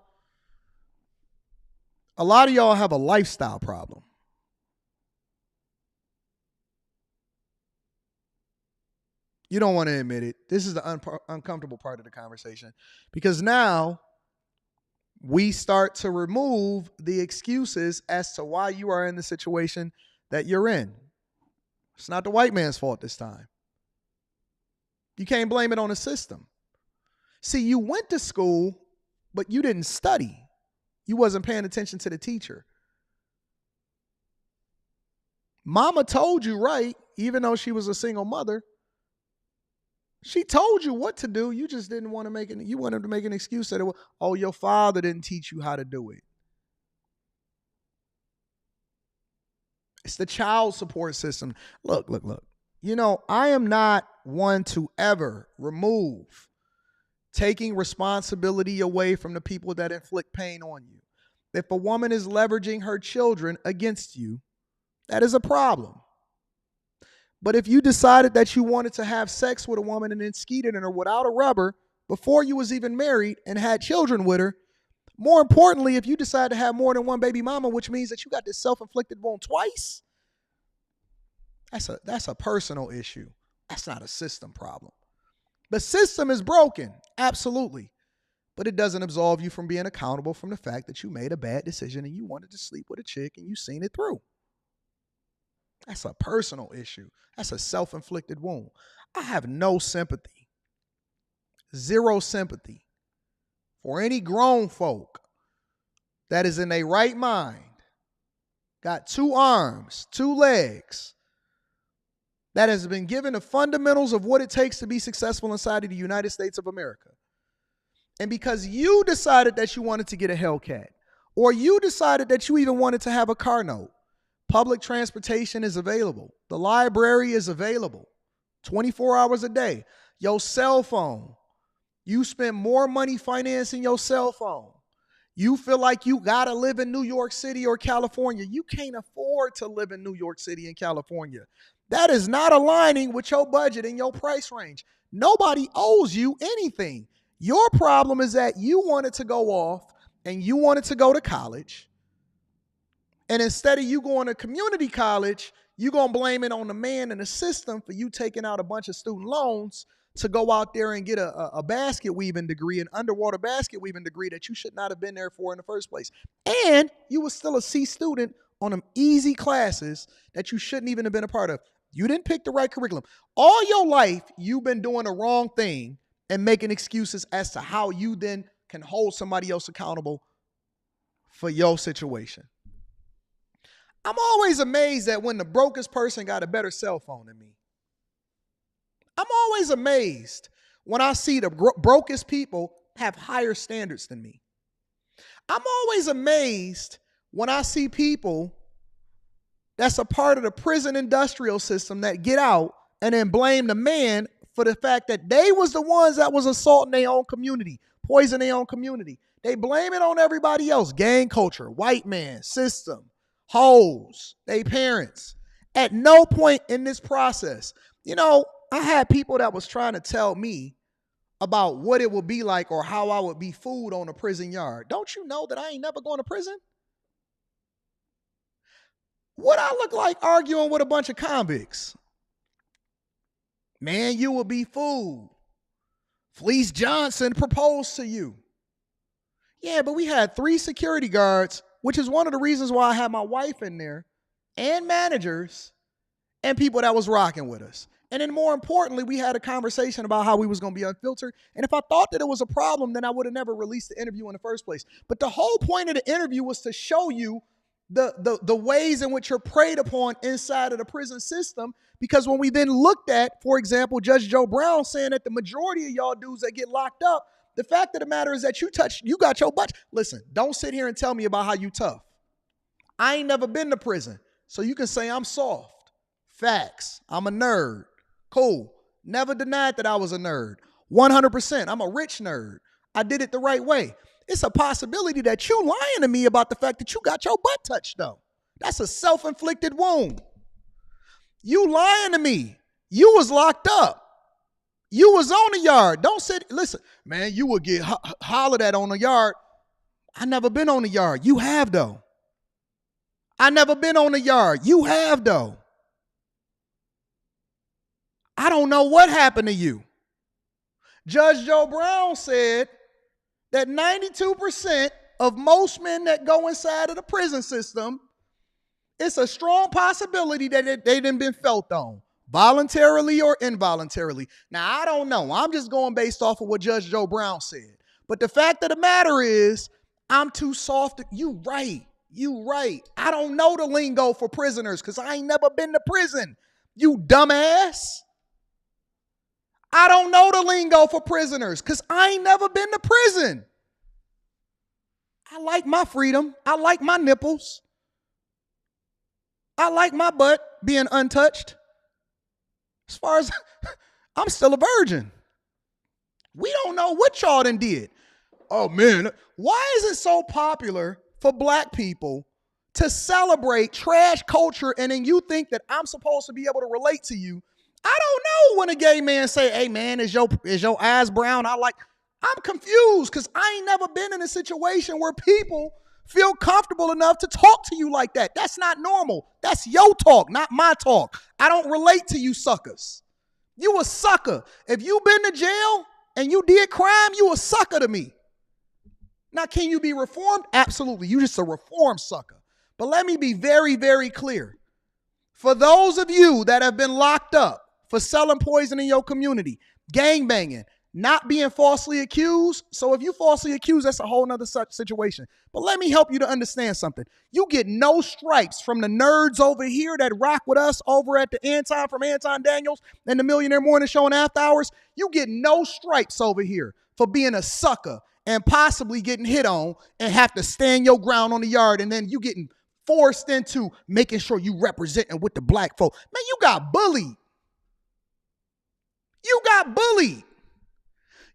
A lot of y'all have a lifestyle problem. You don't want to admit it. This is the uncomfortable part of the conversation, because now we start to remove the excuses as to why you are in the situation that you're in. It's not the white man's fault this time. You can't blame it on the system. See, you went to school, but you didn't study. You wasn't paying attention to the teacher. Mama told you right, even though she was a single mother. She told you what to do. You just didn't want to make it. You wanted to make an excuse that, oh, your father didn't teach you how to do it. It's the child support system. Look. You know, I am not one to ever remove taking responsibility away from the people that inflict pain on you. If a woman is leveraging her children against you, that is a problem. But if you decided that you wanted to have sex with a woman and then skeeted in her without a rubber before you was even married and had children with her, more importantly, if you decide to have more than one baby mama, which means that you got this self-inflicted wound twice, that's a personal issue. That's not a system problem. The system is broken, absolutely. But it doesn't absolve you from being accountable from the fact that you made a bad decision and you wanted to sleep with a chick and you seen it through. That's a personal issue. That's a self-inflicted wound. I have no sympathy, zero sympathy for any grown folk that is in their right mind, got two arms, two legs, that has been given the fundamentals of what it takes to be successful inside of the United States of America. And because you decided that you wanted to get a Hellcat, or you decided that you even wanted to have a car note, public transportation is available. The library is available 24 hours a day. Your cell phone, you spend more money financing your cell phone. You feel like you got to live in New York City or California. You can't afford to live in New York City and California. That is not aligning with your budget and your price range. Nobody owes you anything. Your problem is that you wanted to go off and you wanted to go to college. And instead of you going to community college, you're going to blame it on the man and the system for you taking out a bunch of student loans to go out there and get a basket weaving degree, an underwater basket weaving degree that you should not have been there for in the first place. And you were still a C student on them easy classes that you shouldn't even have been a part of. You didn't pick the right curriculum. All your life, you've been doing the wrong thing and making excuses as to how you then can hold somebody else accountable for your situation. I'm always amazed that when the brokest person got a better cell phone than me. I'm always amazed when I see the brokest people have higher standards than me. I'm always amazed when I see people that's a part of the prison industrial system that get out and then blame the man for the fact that they was the ones that was assaulting their own community, poisoning their own community. They blame it on everybody else. Gang culture, white man, system, hoes, they parents. At no point in this process, I had people that was trying to tell me about what it would be like or how I would be fooled on a prison yard. Don't you know that I ain't never going to prison? What I look like arguing with a bunch of convicts? Man, you will be fooled. Fleece Johnson proposed to you. Yeah, but we had 3 security guards, which is one of the reasons why I had my wife in there, and managers, and people that was rocking with us. And then more importantly, we had a conversation about how we was going to be unfiltered. And if I thought that it was a problem, then I would have never released the interview in the first place. But the whole point of the interview was to show you the ways in which you're preyed upon inside of the prison system. Because when we then looked at, for example, Judge Joe Brown saying that the majority of y'all dudes that get locked up, the fact of the matter is that you got your butt. Listen, don't sit here and tell me about how you tough. I ain't never been to prison. So you can say I'm soft. Facts. I'm a nerd. Cool. Never denied that I was a nerd. 100%. I'm a rich nerd. I did it the right way. It's a possibility that you lying to me about the fact that you got your butt touched, though. That's a self-inflicted wound. You lying to me. You was locked up. You was on the yard. Don't sit. Listen, man, you would get hollered at on the yard. I never been on the yard. You have, though. I never been on the yard. You have, though. I don't know what happened to you. Judge Joe Brown said that 92% of most men that go inside of the prison system, it's a strong possibility that they done been felt on, voluntarily or involuntarily. Now, I don't know. I'm just going based off of what Judge Joe Brown said. But the fact of the matter is, I'm too soft. You right. I don't know the lingo for prisoners because I ain't never been to prison. You dumbass. I don't know the lingo for prisoners because I ain't never been to prison. I like my freedom. I like my nipples. I like my butt being untouched. As far as I'm still a virgin. We don't know what y'all done did. Oh man, why is it so popular for black people to celebrate trash culture and then you think that I'm supposed to be able to relate to you? I don't know when a gay man say, hey man, is your eyes brown? I'm confused because I ain't never been in a situation where people feel comfortable enough to talk to you like that. That's not normal. That's your talk, not my talk. I don't relate to you suckers. You a sucker. If you been to jail and you did crime, you a sucker to me. Now, can you be reformed? Absolutely. You just a reformed sucker. But let me be very, very clear. For those of you that have been locked up for selling poison in your community, gangbanging, not being falsely accused. So if you falsely accused, that's a whole nother situation. But let me help you to understand something. You get no stripes from the nerds over here that rock with us over at the Anton from Anton Daniels and the Millionaire Morning Show and After Hours. You get no stripes over here for being a sucker and possibly getting hit on and have to stand your ground on the yard, and then you getting forced into making sure you representing with the black folk. Man, you got bullied. You got bullied.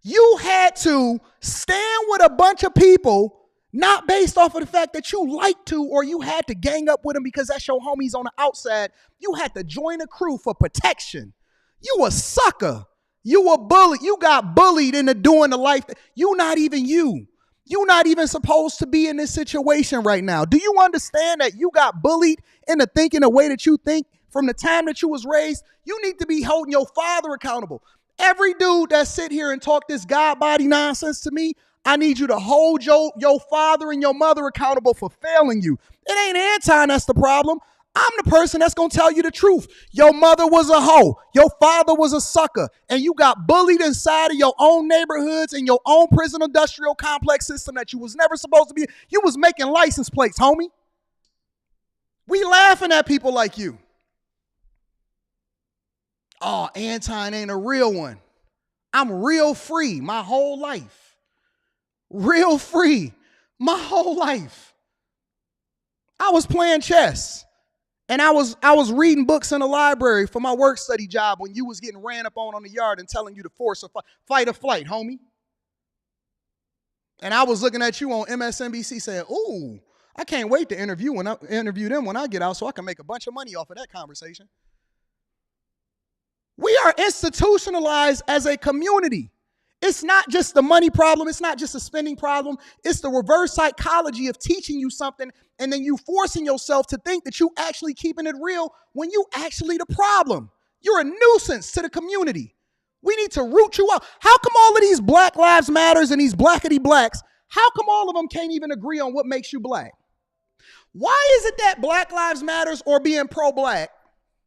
You had to stand with a bunch of people, not based off of the fact that you like to, or you had to gang up with them because that's your homies on the outside. You had to join a crew for protection. You a sucker. You a bully. You got bullied into doing the life. You not even you. You not even supposed to be in this situation right now. Do you understand that you got bullied into thinking the way that you think from the time that you was raised? You need to be holding your father accountable. Every dude that sit here and talk this God body nonsense to me, I need you to hold your father and your mother accountable for failing you. It ain't Anton that's the problem. I'm the person that's going to tell you the truth. Your mother was a hoe. Your father was a sucker. And you got bullied inside of your own neighborhoods and your own prison industrial complex system that you was never supposed to be. You was making license plates, homie. We laughing at people like you. Oh, Anton ain't a real one. I'm real free my whole life. Real free my whole life. I was playing chess. And I was reading books in the library for my work study job when you was getting ran up on the yard and telling you to force a fight or flight, homie. And I was looking at you on MSNBC saying, ooh, I can't wait to interview them when I get out so I can make a bunch of money off of that conversation. We are institutionalized as a community. It's not just the money problem. It's not just a spending problem. It's the reverse psychology of teaching you something and then you forcing yourself to think that you actually keeping it real when you actually the problem. You're a nuisance to the community. We need to root you out. How come all of these Black Lives Matters and these blackity blacks, how come all of them can't even agree on what makes you black? Why is it that Black Lives Matters or being pro-black?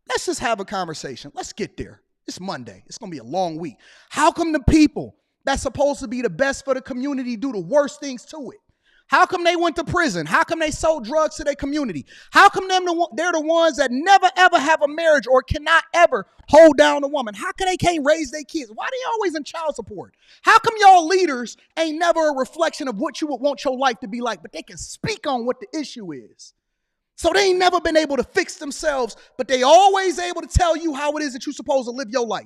Let's just have a conversation. Let's get there. It's Monday. It's going to be a long week. How come the people that's supposed to be the best for the community do the worst things to it? How come they went to prison? How come they sold drugs to their community? How come they're the ones that never, ever have a marriage or cannot ever hold down a woman? How come they can't raise their kids? Why they always in child support? How come y'all leaders ain't never a reflection of what you would want your life to be like, but they can speak on what the issue is? So they ain't never been able to fix themselves, but they always able to tell you how it is that you're supposed to live your life.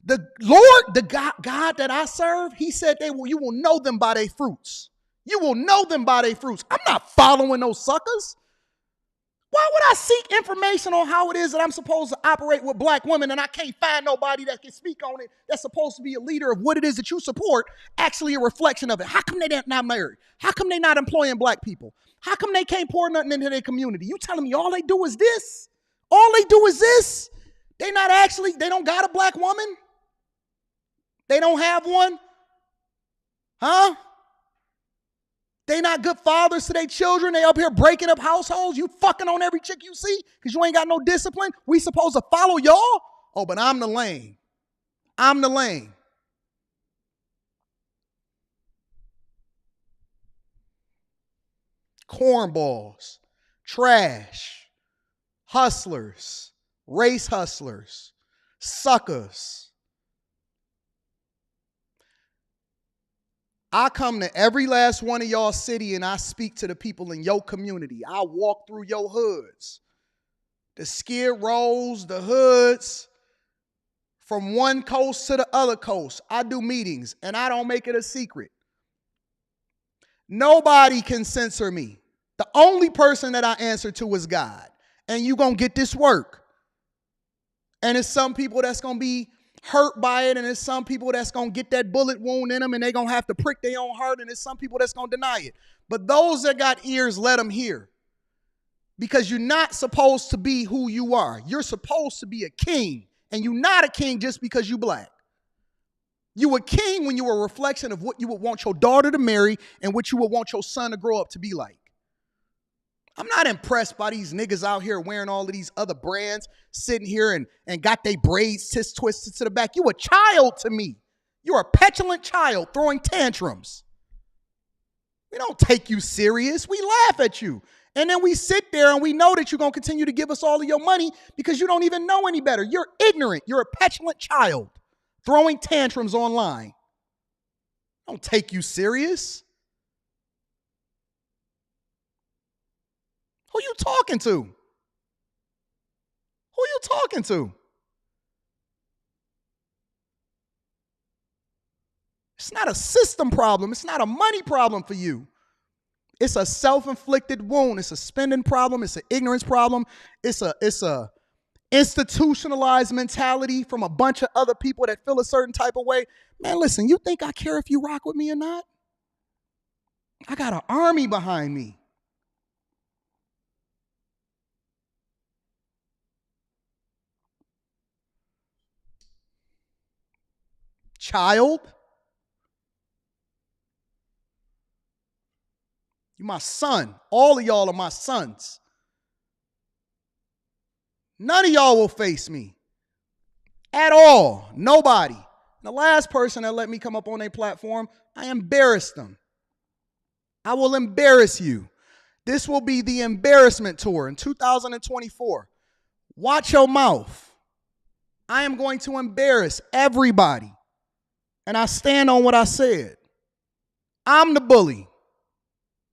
The Lord, the God that I serve, he said you will know them by their fruits. You will know them by their fruits. I'm not following those suckers. Why would I seek information on how it is that I'm supposed to operate with black women and I can't find nobody that can speak on it that's supposed to be a leader of what it is that you support, actually a reflection of it? How come they not married? How come they not employing black people? How come they can't pour nothing into their community? You telling me all they do is this? All they do is this? They don't got a black woman? They don't have one? Huh? They not good fathers to their children. They up here breaking up households. You fucking on every chick you see because you ain't got no discipline. We supposed to follow y'all? Oh, but I'm the lame. I'm the lame. Cornballs, trash, hustlers, race hustlers, suckers. I come to every last one of y'all city and I speak to the people in your community. I walk through your hoods, the Skid Rows, the hoods, from one coast to the other coast. I do meetings and I don't make it a secret. Nobody can censor me. The only person that I answer to is God. And you gonna get this work. And it's some people that's gonna be hurt by it, and there's some people that's going to get that bullet wound in them and they're going to have to prick their own heart, and there's some people that's going to deny it. But those that got ears, let them hear. Because you're not supposed to be who you are. You're supposed to be a king, and you're not a king just because you black. You a king when you're a reflection of what you would want your daughter to marry and what you would want your son to grow up to be like. I'm not impressed by these niggas out here wearing all of these other brands, sitting here and got their braids twisted to the back. You a child to me. You're a petulant child throwing tantrums. We don't take you serious. We laugh at you. And then we sit there and we know that you're going to continue to give us all of your money because you don't even know any better. You're ignorant. You're a petulant child throwing tantrums online. Don't take you serious. Who you talking to? Who you talking to? It's not a system problem. It's not a money problem for you. It's a self-inflicted wound. It's a spending problem. It's an ignorance problem. It's a institutionalized mentality from a bunch of other people that feel a certain type of way. Man, listen, you think I care if you rock with me or not? I got an army behind me. Child, you my son. All of y'all are my sons. None of y'all will face me at all. Nobody. The last person that let me come up on a platform, I embarrassed them. I will embarrass you. This will be the embarrassment tour in 2024. Watch your mouth. I am going to embarrass everybody. And I stand on what I said. I'm the bully.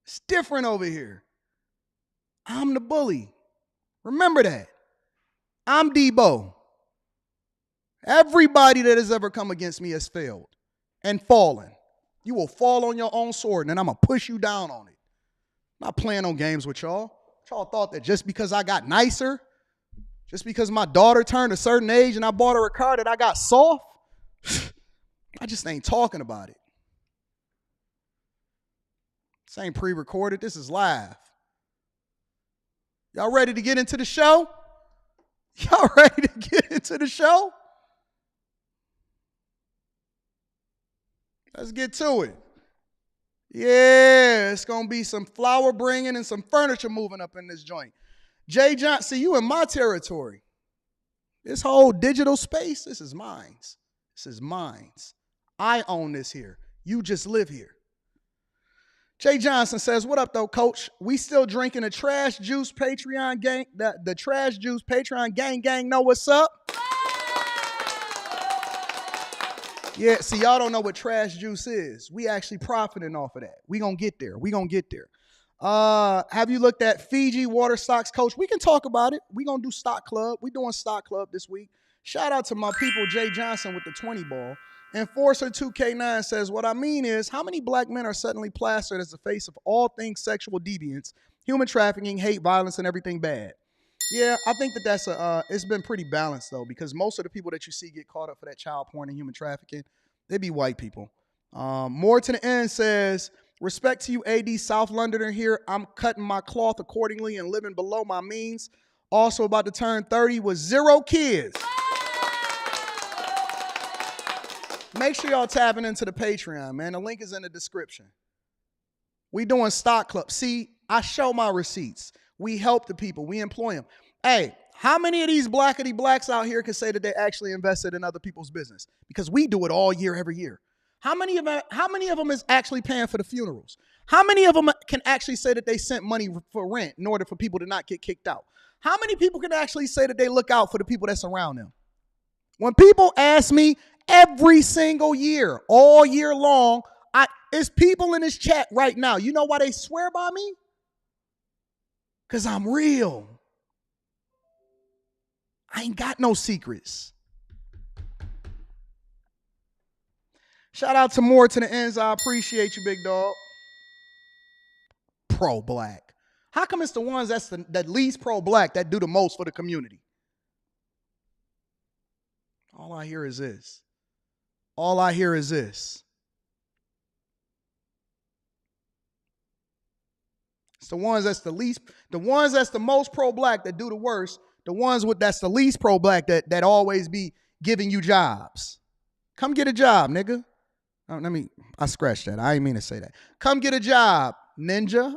It's different over here. I'm the bully. Remember that. I'm Debo. Everybody that has ever come against me has failed and fallen. You will fall on your own sword, and then I'm going to push you down on it. I'm not playing on games with y'all. Y'all thought that just because I got nicer, just because my daughter turned a certain age and I bought her a car that I got soft, I just ain't talking about it. This ain't pre-recorded. This is live. Y'all ready to get into the show? Y'all ready to get into the show? Let's get to it. Yeah, it's going to be some flower bringing and some furniture moving up in this joint. Jay Johnson, see, you in my territory. This whole digital space, this is mine. This is mine. I own this here. You just live here. Jay Johnson says, what up, though, coach? We still drinking the Trash Juice Patreon gang. The Trash Juice Patreon gang know what's up? Yeah, see, y'all don't know what Trash Juice is. We actually profiting off of that. We gonna get there. Have you looked at Fiji water stocks, coach? We can talk about it. We gonna do stock club. We doing stock club this week. Shout out to my people, Jay Johnson with the 20 ball. Enforcer 2K9 says, what I mean is, how many black men are suddenly plastered as the face of all things sexual deviance, human trafficking, hate, violence, and everything bad? Yeah, I think that's it's been pretty balanced, though, because most of the people that you see get caught up for that child porn and human trafficking, they be white people. More to the end says, respect to you, AD South Londoner here. I'm cutting my cloth accordingly and living below my means. Also about to turn 30 with 0 kids. Make sure y'all tapping into the Patreon, man. The link is in the description. We doing stock club. See, I show my receipts. We help the people. We employ them. Hey, how many of these blackity blacks out here can say that they actually invested in other people's business? Because we do it all year, every year. How many of them is actually paying for the funerals? How many of them can actually say that they sent money for rent in order for people to not get kicked out? How many people can actually say that they look out for the people that's around them? When people ask me every single year, all year long, it's people in this chat right now. You know why they swear by me? Because I'm real. I ain't got no secrets. Shout out to More to the Ends. I appreciate you, big dog. Pro-black. How come it's the ones that least pro-black that do the most for the community? All I hear is this. All I hear is this. It's the ones that's the most pro-black that do the worst. The ones that's the least pro-black that always be giving you jobs. Come get a job, nigga. Oh, I scratched that. I didn't mean to say that. Come get a job, ninja.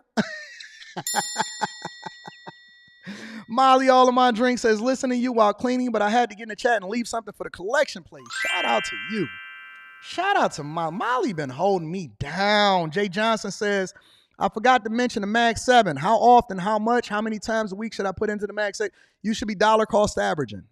Molly, all of my drinks says, listen to you while cleaning, but I had to get in the chat and leave something for the collection plate. Shout out to you. Shout out to Molly been holding me down. Jay Johnson says, I forgot to mention the Mag 7. How often, how much, how many times a week should I put into the Mag 7? You should be dollar cost averaging.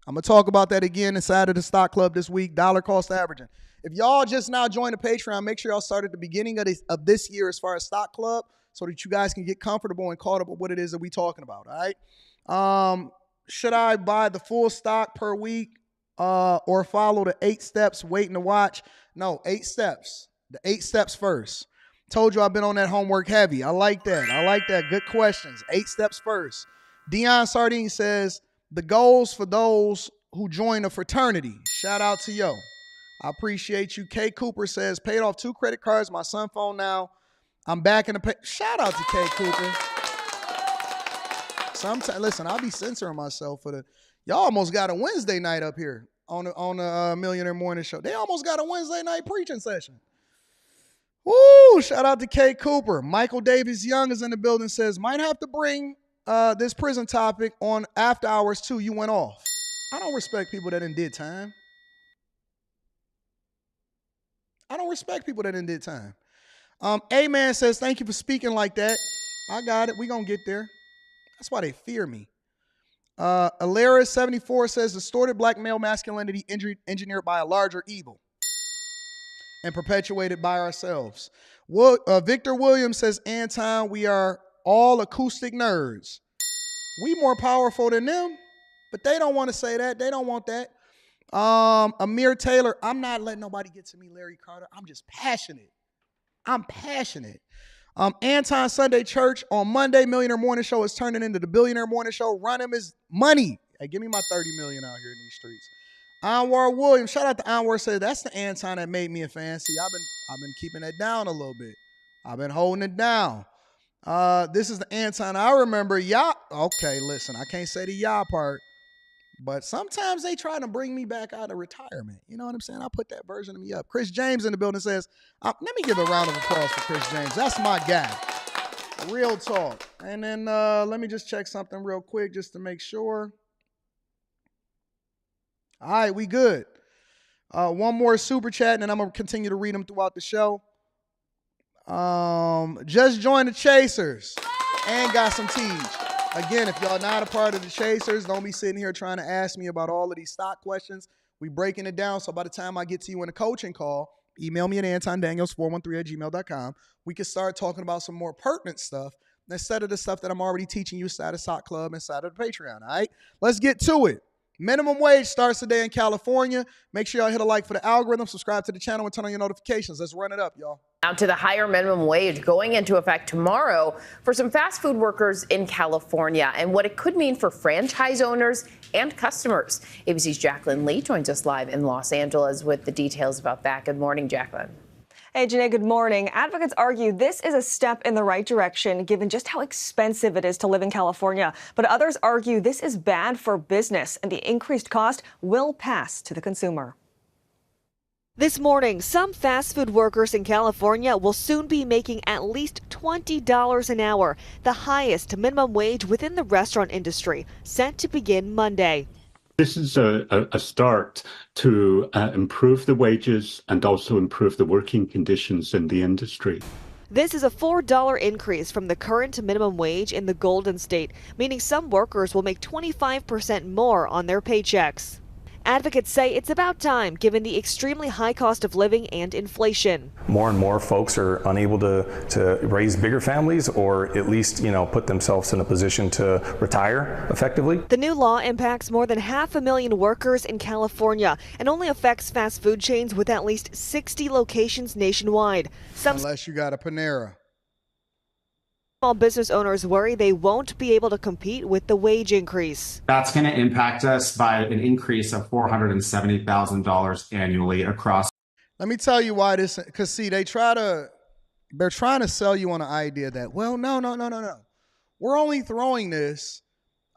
I'm going to talk about that again inside of the Stock Club this week, dollar cost averaging. If y'all just now joined the Patreon, make sure y'all start at the beginning of this year as far as Stock Club so that you guys can get comfortable and caught up with what it is that we're talking about, all right? Should I buy the full stock per week or follow the 8 steps waiting to watch? No, 8 steps. The 8 steps first. Told you I've been on that homework heavy. I like that. Good questions. 8 steps first. Dion Sardine says, the goals for those who join a fraternity. Shout out to yo. I appreciate you. Kay Cooper says, paid off 2 credit cards, my son phone now. I'm back in the pay. Shout out to Kay Cooper. Sometimes, listen, I'll be censoring myself for y'all almost got a Wednesday night up here on the Millionaire Morning Show. They almost got a Wednesday night preaching session. Woo! Shout out to Kay Cooper. Michael Davis Young is in the building, says, might have to bring this prison topic on after hours too. You went off. I don't respect people that did time. A-Man says, thank you for speaking like that. I got it. We gonna get there. That's why they fear me. Alaris74 says, distorted black male masculinity engineered by a larger evil and perpetuated by ourselves. Victor Williams says, Anton, we are all acoustic nerds. We more powerful than them, but they don't want to say that. They don't want that. Amir Taylor, I'm not letting nobody get to me, Larry Carter. I'm just passionate. Anton Sunday Church on Monday, Millionaire Morning Show is turning into the Billionaire Morning Show. Run him his money. Hey, give me my 30 million out here in these streets. Anwar Williams, shout out to Anwar, said that's the Anton that made me a fan. See, I've been keeping that down a little bit. I've been holding it down. This is the Anton I remember. Okay, listen, I can't say the y'all part, but sometimes they try to bring me back out of retirement. You know what I'm saying? I put that version of me up. Chris James in the building says, let me give a round of applause for Chris James. That's my guy. Real talk. And then let me just check something real quick just to make sure. All right, we good. One more super chat, and then I'm going to continue to read them throughout the show. Just joined the Chasers and got some Tiege. Again, if y'all not a part of the Chasers, don't be sitting here trying to ask me about all of these stock questions. We breaking it down, so by the time I get to you in a coaching call, email me at antondaniels413@gmail.com. We can start talking about some more pertinent stuff instead of the stuff that I'm already teaching you inside of Stock Club, inside of the Patreon, all right? Let's get to it. Minimum wage starts today in California. Make sure y'all hit a like for the algorithm, subscribe to the channel, and turn on your notifications. Let's run it up, y'all. Now to the higher minimum wage going into effect tomorrow for some fast food workers in California and what it could mean for franchise owners and customers. ABC's Jacqueline Lee joins us live in Los Angeles with the details about that. Good morning, Jacqueline. Hey, Janae, good morning. Advocates argue this is a step in the right direction, given just how expensive it is to live in California. But others argue this is bad for business, and the increased cost will pass to the consumer. This morning, some fast food workers in California will soon be making at least $20 an hour, the highest minimum wage within the restaurant industry, set to begin Monday. This is a start to improve the wages and also improve the working conditions in the industry. This is a $4 increase from the current minimum wage in the Golden State, meaning some workers will make 25% more on their paychecks. Advocates say it's about time, given the extremely high cost of living and inflation. More and more folks are unable to raise bigger families or at least, put themselves in a position to retire effectively. The new law impacts more than 500,000 workers in California and only affects fast food chains with at least 60 locations nationwide. Unless you got a Panera. Small business owners worry they won't be able to compete with the wage increase. That's going to impact us by an increase of $470,000 annually across. Let me tell you why this, because see, they're trying to sell you on the idea that, well, no. We're only throwing this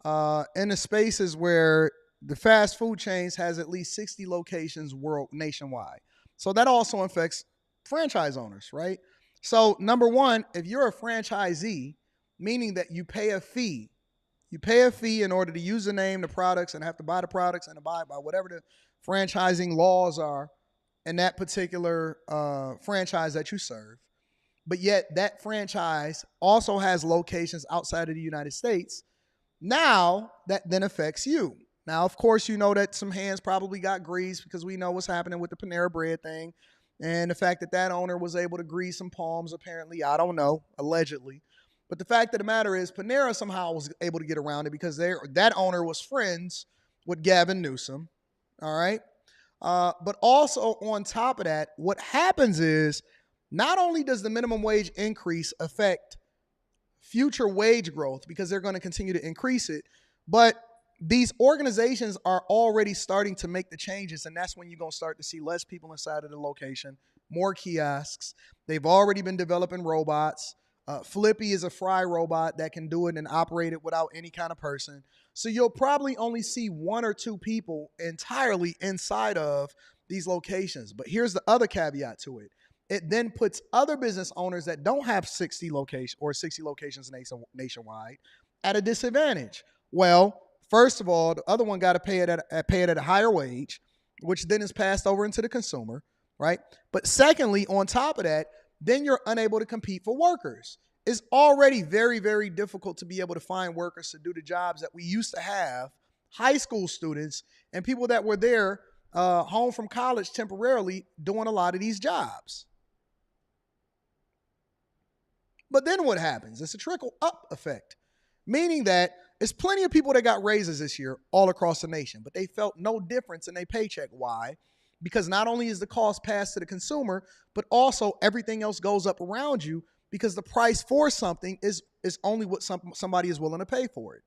in the spaces where the fast food chains has at least 60 locations nationwide. So that also affects franchise owners, right? So number one, if you're a franchisee, meaning that you pay a fee in order to use the name, the products, and have to buy the products and abide by whatever the franchising laws are, in that particular franchise that you serve, but yet that franchise also has locations outside of the United States, now that then affects you. Now, of course, you know that some hands probably got greased because we know what's happening with the Panera Bread thing and the fact that that owner was able to grease some palms, apparently. I don't know, allegedly. But the fact of the matter is Panera somehow was able to get around it because that owner was friends with Gavin Newsom, all right? But also on top of that, what happens is not only does the minimum wage increase affect future wage growth because they're going to continue to increase it, but these organizations are already starting to make the changes, and that's when you're going to start to see less people inside of the location, more kiosks. They've already been developing robots. Flippy is a fry robot that can do it and operate it without any kind of person. So you'll probably only see 1 or 2 people entirely inside of these locations. But here's the other caveat to it. It then puts other business owners that don't have 60 locations nationwide at a disadvantage. Well, first of all, the other one got to pay it at a higher wage, which then is passed over into the consumer, right? But secondly, on top of that, then you're unable to compete for workers. It's already very, very difficult to be able to find workers to do the jobs that we used to have, high school students and people that were there home from college temporarily doing a lot of these jobs. But then what happens? It's a trickle-up effect, meaning that there's plenty of people that got raises this year all across the nation, but they felt no difference in their paycheck. Why? Because not only is the cost passed to the consumer, but also everything else goes up around you because the price for something is only what somebody is willing to pay for it.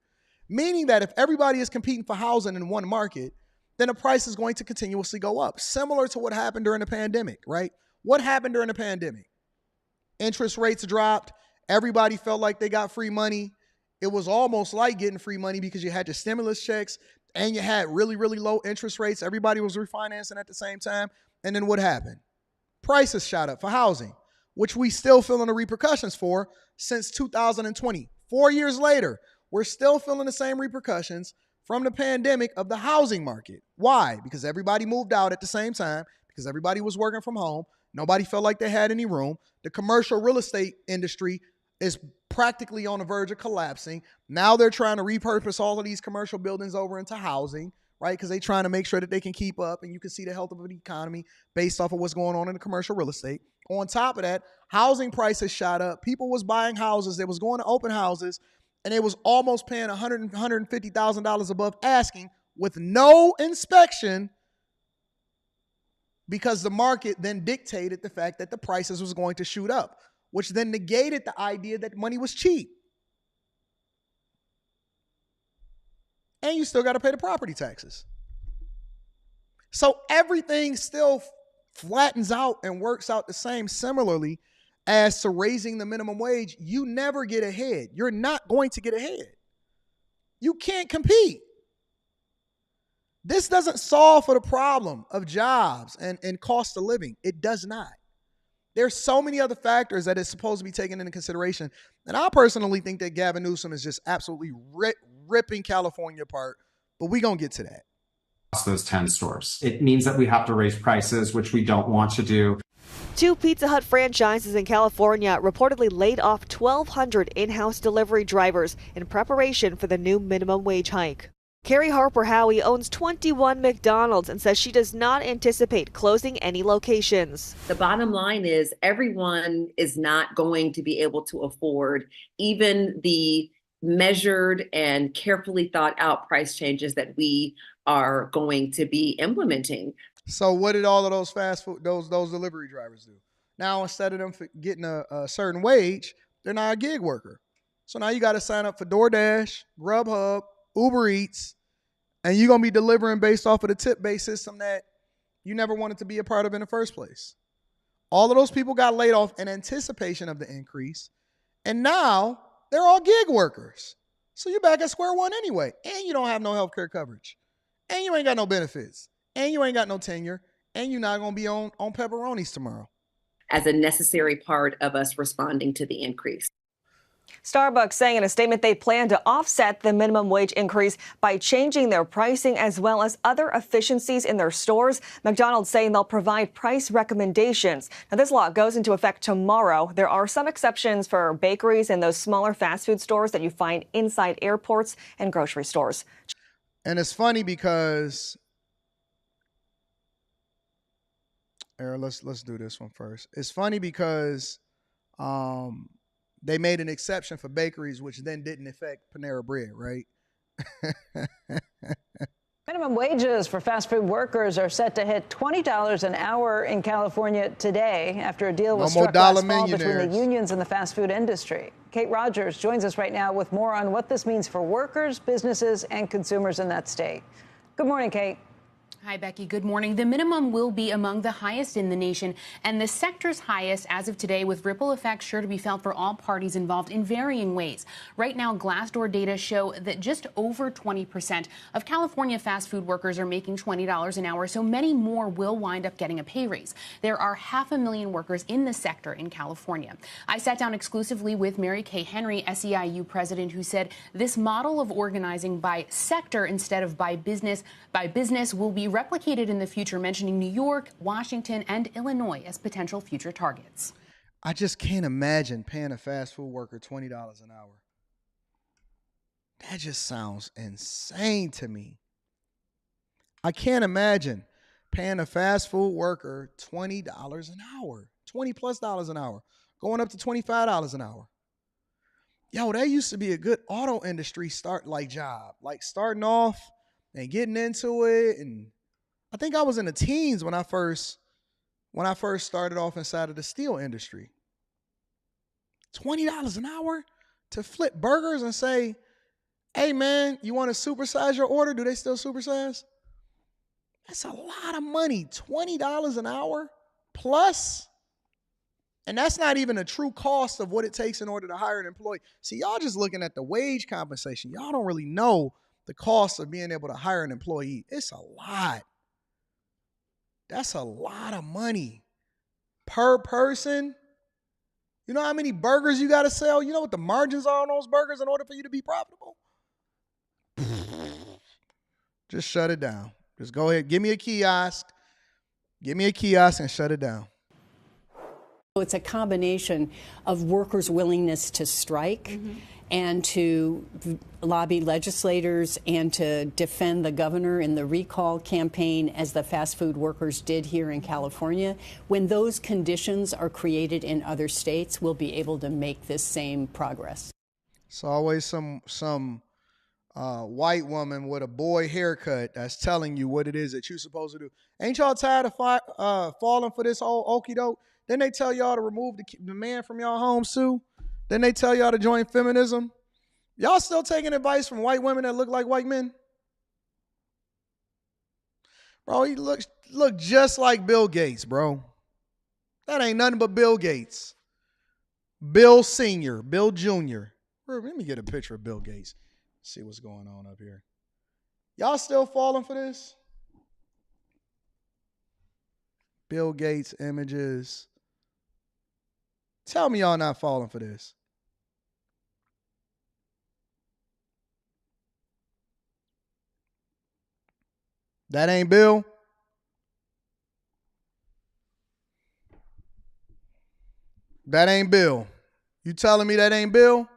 Meaning that if everybody is competing for housing in one market, then the price is going to continuously go up. Similar to what happened during the pandemic, right? What happened during the pandemic? Interest rates dropped. Everybody felt like they got free money. It was almost like getting free money because you had your stimulus checks and you had really, really low interest rates. Everybody was refinancing at the same time. And then what happened? Prices shot up for housing, which we still feeling the repercussions for since 2020. 4 years later, we're still feeling the same repercussions from the pandemic of the housing market. Why? Because everybody moved out at the same time, because everybody was working from home. Nobody felt like they had any room. The commercial real estate industry is practically on the verge of collapsing. Now they're trying to repurpose all of these commercial buildings over into housing, right? Because they're trying to make sure that they can keep up, and you can see the health of the economy based off of what's going on in the commercial real estate. On top of that, housing prices shot up. People was buying houses. They was going to open houses, and they was almost paying $150,000 above asking with no inspection because the market then dictated the fact that the prices was going to shoot up, which then negated the idea that money was cheap. And you still got to pay the property taxes. So everything still flattens out and works out the same. Similarly as to raising the minimum wage, you never get ahead. You're not going to get ahead. You can't compete. This doesn't solve for the problem of jobs and cost of living. It does not. There's so many other factors that is supposed to be taken into consideration. And I personally think that Gavin Newsom is just absolutely ripping California apart. But we're going to get to that. Those 10 stores. It means that we have to raise prices, which we don't want to do. 2 Pizza Hut franchises in California reportedly laid off 1,200 in-house delivery drivers in preparation for the new minimum wage hike. Carrie Harper Howie owns 21 McDonald's and says she does not anticipate closing any locations. The bottom line is everyone is not going to be able to afford even the measured and carefully thought out price changes that we are going to be implementing. So what did all of those fast food, those delivery drivers do? Now, instead of them getting a certain wage, they're not a gig worker. So now you got to sign up for DoorDash, Grubhub, Uber Eats, and you're going to be delivering based off of the tip-based system that you never wanted to be a part of in the first place. All of those people got laid off in anticipation of the increase, and now they're all gig workers. So you're back at square one anyway, and you don't have no health care coverage, and you ain't got no benefits, and you ain't got no tenure, and you're not going to be on pepperonis tomorrow. As a necessary part of us responding to the increase. Starbucks saying in a statement they plan to offset the minimum wage increase by changing their pricing as well as other efficiencies in their stores. McDonald's saying they'll provide price recommendations. Now, this law goes into effect tomorrow. There are some exceptions for bakeries and those smaller fast food stores that you find inside airports and grocery stores. And it's funny because let's do this one first. It's funny because they made an exception for bakeries, which then didn't affect Panera Bread, right? Minimum wages for fast food workers are set to hit $20 an hour in California today after a deal was struck last fall between the unions and the fast food industry. Kate Rogers joins us right now with more on what this means for workers, businesses, and consumers in that state. Good morning, Kate. Hi, Becky. Good morning. The minimum will be among the highest in the nation and the sector's highest as of today, with ripple effects sure to be felt for all parties involved in varying ways. Right now, Glassdoor data show that just over 20% of California fast food workers are making $20 an hour, so many more will wind up getting a pay raise. There are 500,000 workers in the sector in California. I sat down exclusively with Mary Kay Henry, SEIU president, who said this model of organizing by sector instead of by business will be replicated in the future, mentioning New York, Washington, and Illinois as potential future targets. I just can't imagine paying a fast food worker $20 an hour. That just sounds insane to me. I can't imagine paying a fast food worker $20 an hour, $20+ an hour, going up to $25 an hour. Yo, that used to be a good auto industry job, like starting off and getting into it. And I think I was in the teens when I first started off inside of the steel industry. $20 an hour to flip burgers and say, hey man, you want to supersize your order? Do they still supersize? That's a lot of money. $20 an hour plus. And that's not even a true cost of what it takes in order to hire an employee. See, y'all just looking at the wage compensation. Y'all don't really know the cost of being able to hire an employee. It's a lot. That's a lot of money per person. You know how many burgers you got to sell? You know what the margins are on those burgers in order for you to be profitable? Just shut it down. Just go ahead. Give me a kiosk. Give me a kiosk and shut it down. It's a combination of workers' willingness to strike and to lobby legislators and to defend the governor in the recall campaign, as the fast food workers did here in California. When those conditions are created in other states, we'll be able to make this same progress. It's always some white woman with a boy haircut that's telling you what it is that you're supposed to do. Ain't y'all tired of falling for this whole okie doke? Then they tell y'all to remove the man from y'all homes too. Then they tell y'all to join feminism. Y'all still taking advice from white women that look like white men? Bro, he look just like Bill Gates, bro. That ain't nothing but Bill Gates. Bill Sr., Bill Jr. Let me get a picture of Bill Gates. See what's going on up here. Y'all still falling for this? Bill Gates images. Tell me y'all not falling for this. That ain't Bill. That ain't Bill. You telling me that ain't Bill?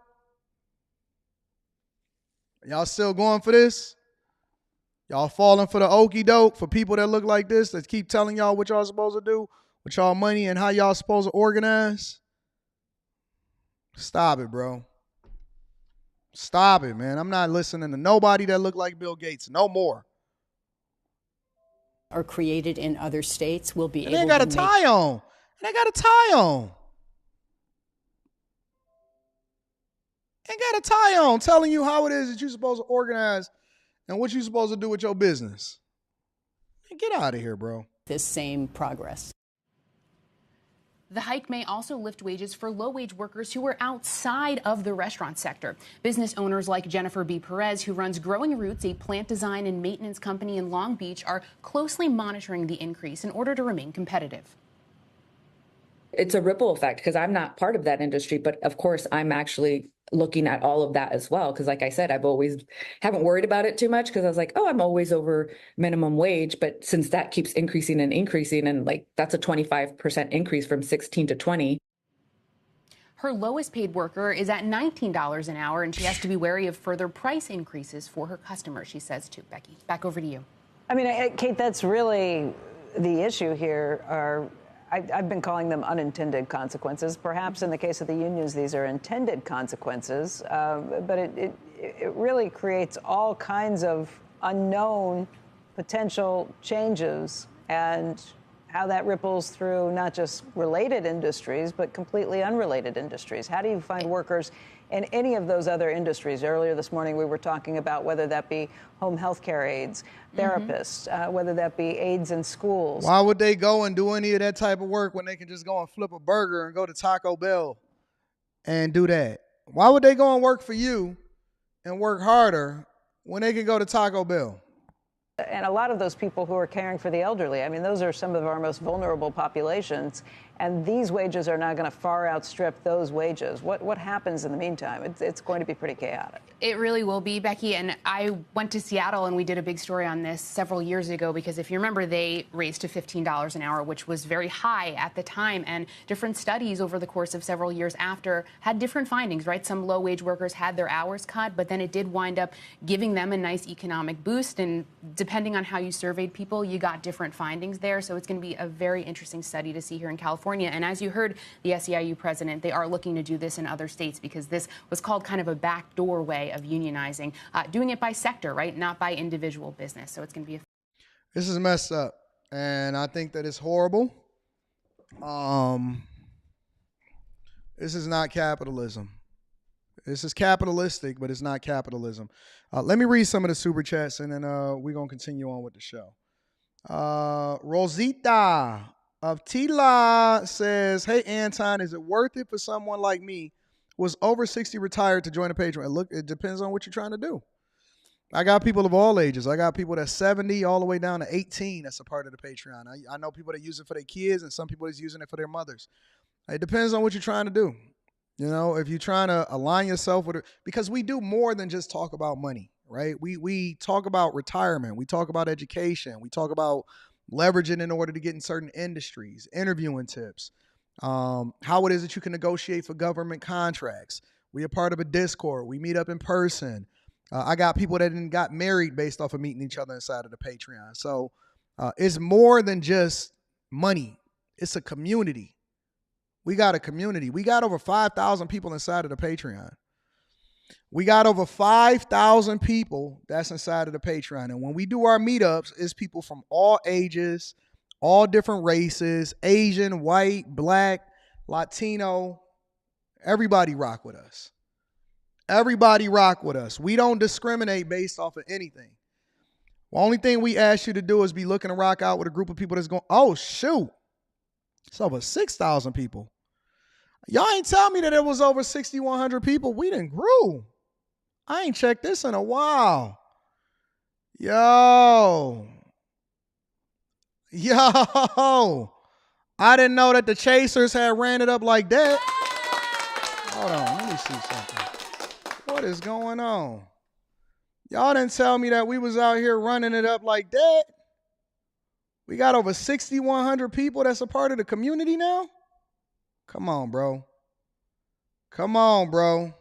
Y'all still going for this? Y'all falling for the okie doke for people that look like this, that keep telling y'all what y'all supposed to do with y'all money and how y'all supposed to organize? Stop it, bro. Stop it, man. I'm not listening to nobody that look like Bill Gates no more. Are created in other states, we'll be able to They got a tie on. They got a tie on. Ain't got a tie on telling you how it is that you're supposed to organize and what you're supposed to do with your business. Get out of here, bro. This same progress. The hike may also lift wages for low-wage workers who are outside of the restaurant sector. Business owners like Jennifer B. Perez, who runs Growing Roots, a plant design and maintenance company in Long Beach, are closely monitoring the increase in order to remain competitive. It's a ripple effect because I'm not part of that industry, but of course I'm actually looking at all of that as well. Because like I said, I've always haven't worried about it too much because I was like, oh, I'm always over minimum wage. But since that keeps increasing and like that's a 25% increase from 16 to 20. Her lowest paid worker is at $19 an hour, and she has to be wary of further price increases for her customers, she says too. Becky, back over to you. I mean, Kate, that's really the issue here. I've been calling them unintended consequences. Perhaps in the case of the unions, these are intended consequences. But it really creates all kinds of unknown potential changes and how that ripples through not just related industries, but completely unrelated industries. How do you find workers in any of those other industries? Earlier this morning, we were talking about whether that be home health care aides, therapists, whether that be aides in schools. Why would they go and do any of that type of work when they can just go and flip a burger and go to Taco Bell and do that? Why would they go and work for you and work harder when they can go to Taco Bell? And a lot of those people who are caring for the elderly, I mean, those are some of our most vulnerable populations. And these wages are now going to far outstrip those wages. What happens in the meantime? It's going to be pretty chaotic. It really will be, Becky. And I went to Seattle and we did a big story on this several years ago because if you remember, they raised to $15 an hour, which was very high at the time. And different studies over the course of several years after had different findings, right? Some low wage workers had their hours cut, but then it did wind up giving them a nice economic boost. And depending on how you surveyed people, you got different findings there. So it's going to be a very interesting study to see here in California. And as you heard the SEIU president, they are looking to do this in other states because this was called kind of a backdoor way of unionizing, doing it by sector, right? Not by individual business. So it's going to be This is messed up. And I think that it's horrible. This is not capitalism. This is capitalistic, but it's not capitalism. Let me read some of the super chats, and then we're going to continue on with the show. Rosita of Tila says, hey, Anton, is it worth it for someone like me who was over 60 retired to join a Patreon? Look, it depends on what you're trying to do. I got people of all ages. I got people that's 70 all the way down to 18 that's a part of the Patreon. I know people that use it for their kids and some people that's using it for their mothers. It depends on what you're trying to do. You know, if you're trying to align yourself with it, because we do more than just talk about money, right? We talk about retirement. We talk about education. We talk about leveraging in order to get in certain industries, interviewing tips, how it is that you can negotiate for government contracts. We are part of a Discord. We meet up in person. I got people that got married based off of meeting each other inside of the Patreon. So it's more than just money. It's a community. We got a community. We got over 5,000 people inside of the Patreon. We got over 5,000 people that's inside of the Patreon. And when we do our meetups, it's people from all ages, all different races, Asian, white, black, Latino. Everybody rock with us. Everybody rock with us. We don't discriminate based off of anything. The only thing we ask you to do is be looking to rock out with a group of people that's going, oh, shoot. It's over 6,000 people. Y'all ain't tell me that it was over 6,100 people. We done grew. I ain't checked this in a while. Yo. I didn't know that the Chasers had ran it up like that. Hold on, let me see something. What is going on? Y'all didn't tell me that we was out here running it up like that. We got over 6,100 people that's a part of the community now. Come on, bro. Come on, bro.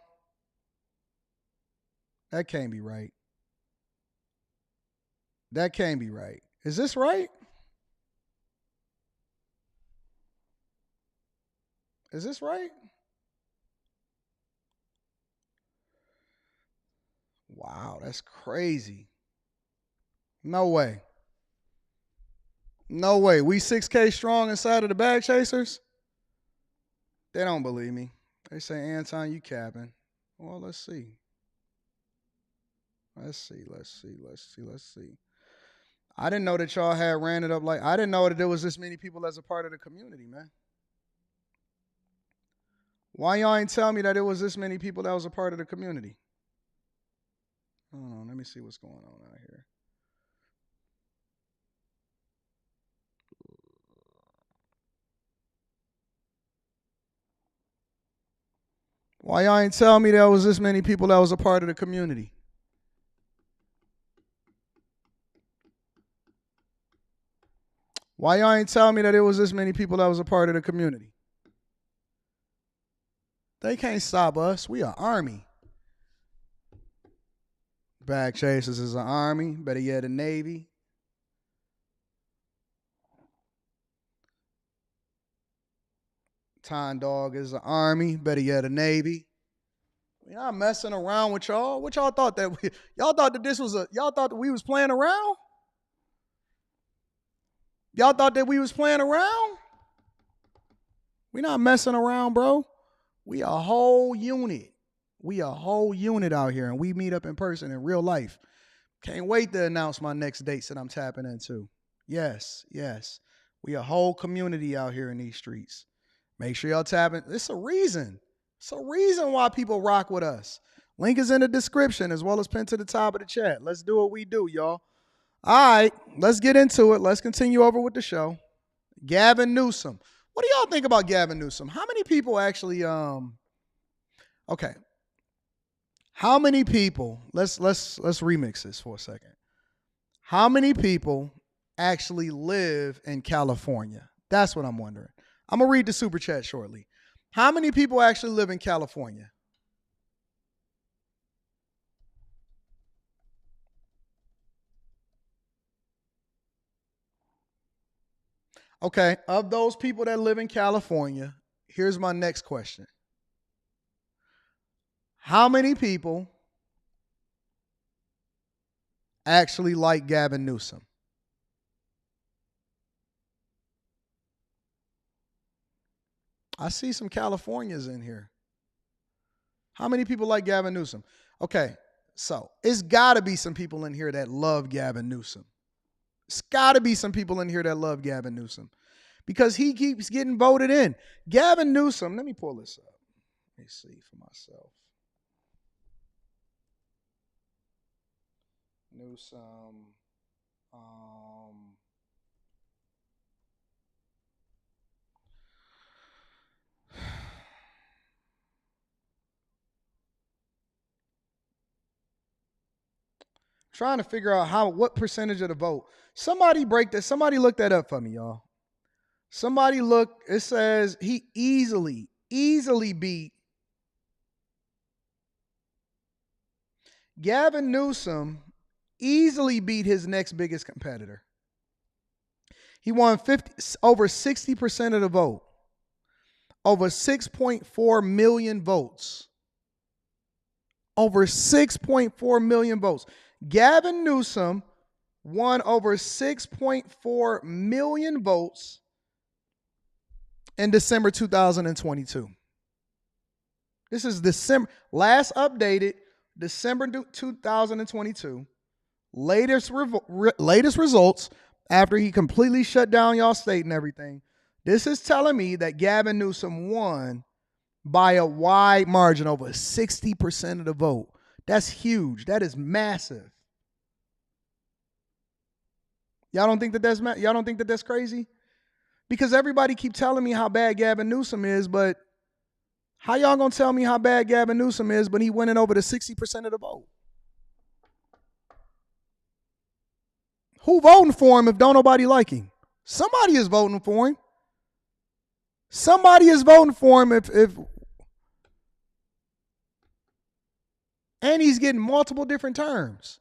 That can't be right. That can't be right. Is this right? Is this right? Wow, that's crazy. No way. No way. We 6K strong inside of the Bag Chasers? They don't believe me. They say, Anton, you capping. Well, let's see. Let's see. I didn't know that y'all had ran it up like, I didn't know that there was this many people as a part of the community, man. Why y'all ain't tell me that it was this many people that was a part of the community? Hold on, let me see what's going on out here. Why y'all ain't tell me there was this many people that was a part of the community? Why y'all ain't tell me that there was this many people that was a part of the community? They can't stop us. We are army. Bag chasers is an army. Better yet, a Navy. Time Dog is an army. Better yet, a Navy. We're not messing around with y'all. What y'all thought that y'all thought that this was y'all thought that we was playing around? Y'all thought that we was playing around? We not messing around, bro. We a whole unit. We a whole unit out here, and we meet up in person in real life. Can't wait to announce my next dates that I'm tapping into. Yes, yes. We a whole community out here in these streets. Make sure y'all tap in. It's a reason. It's a reason why people rock with us. Link is in the description as well as pinned to the top of the chat. Let's do what we do, y'all. All right, let's get into it. Let's continue over with the show. Gavin Newsom. What do y'all think about Gavin Newsom? How many people actually okay. How many people, let's remix this for a second. How many people actually live in California? That's what I'm wondering. I'm going to read the super chat shortly. How many people actually live in California? Okay, of those people that live in California, here's my next question. How many people actually like Gavin Newsom? I see some Californians in here. How many people like Gavin Newsom? Okay, so it's got to be some people in here that love Gavin Newsom. It's got to be some people in here that love Gavin Newsom because he keeps getting voted in. Gavin Newsom, let me pull this up. Let me see for myself. Newsom. Trying to figure out what percentage of the vote. Somebody break that. Somebody look that up for me, y'all. Somebody look. It says he easily beat Gavin Newsom. Easily beat his next biggest competitor. He won over 60% of the vote. Over 6.4 million votes. Over 6.4 million votes. Gavin Newsom won over 6.4 million votes in December 2022. This is December, last updated December 2022. Latest results after he completely shut down y'all state and everything. This is telling me that Gavin Newsom won by a wide margin, over 60% of the vote. That's huge. That is massive. Y'all don't think that that's crazy? Because everybody keep telling me how bad Gavin Newsom is, but how y'all gonna tell me how bad Gavin Newsom is, but he winning over the 60% of the vote? Who voting for him if don't nobody like him? Somebody is voting for him. Somebody is voting for him if and he's getting multiple different terms.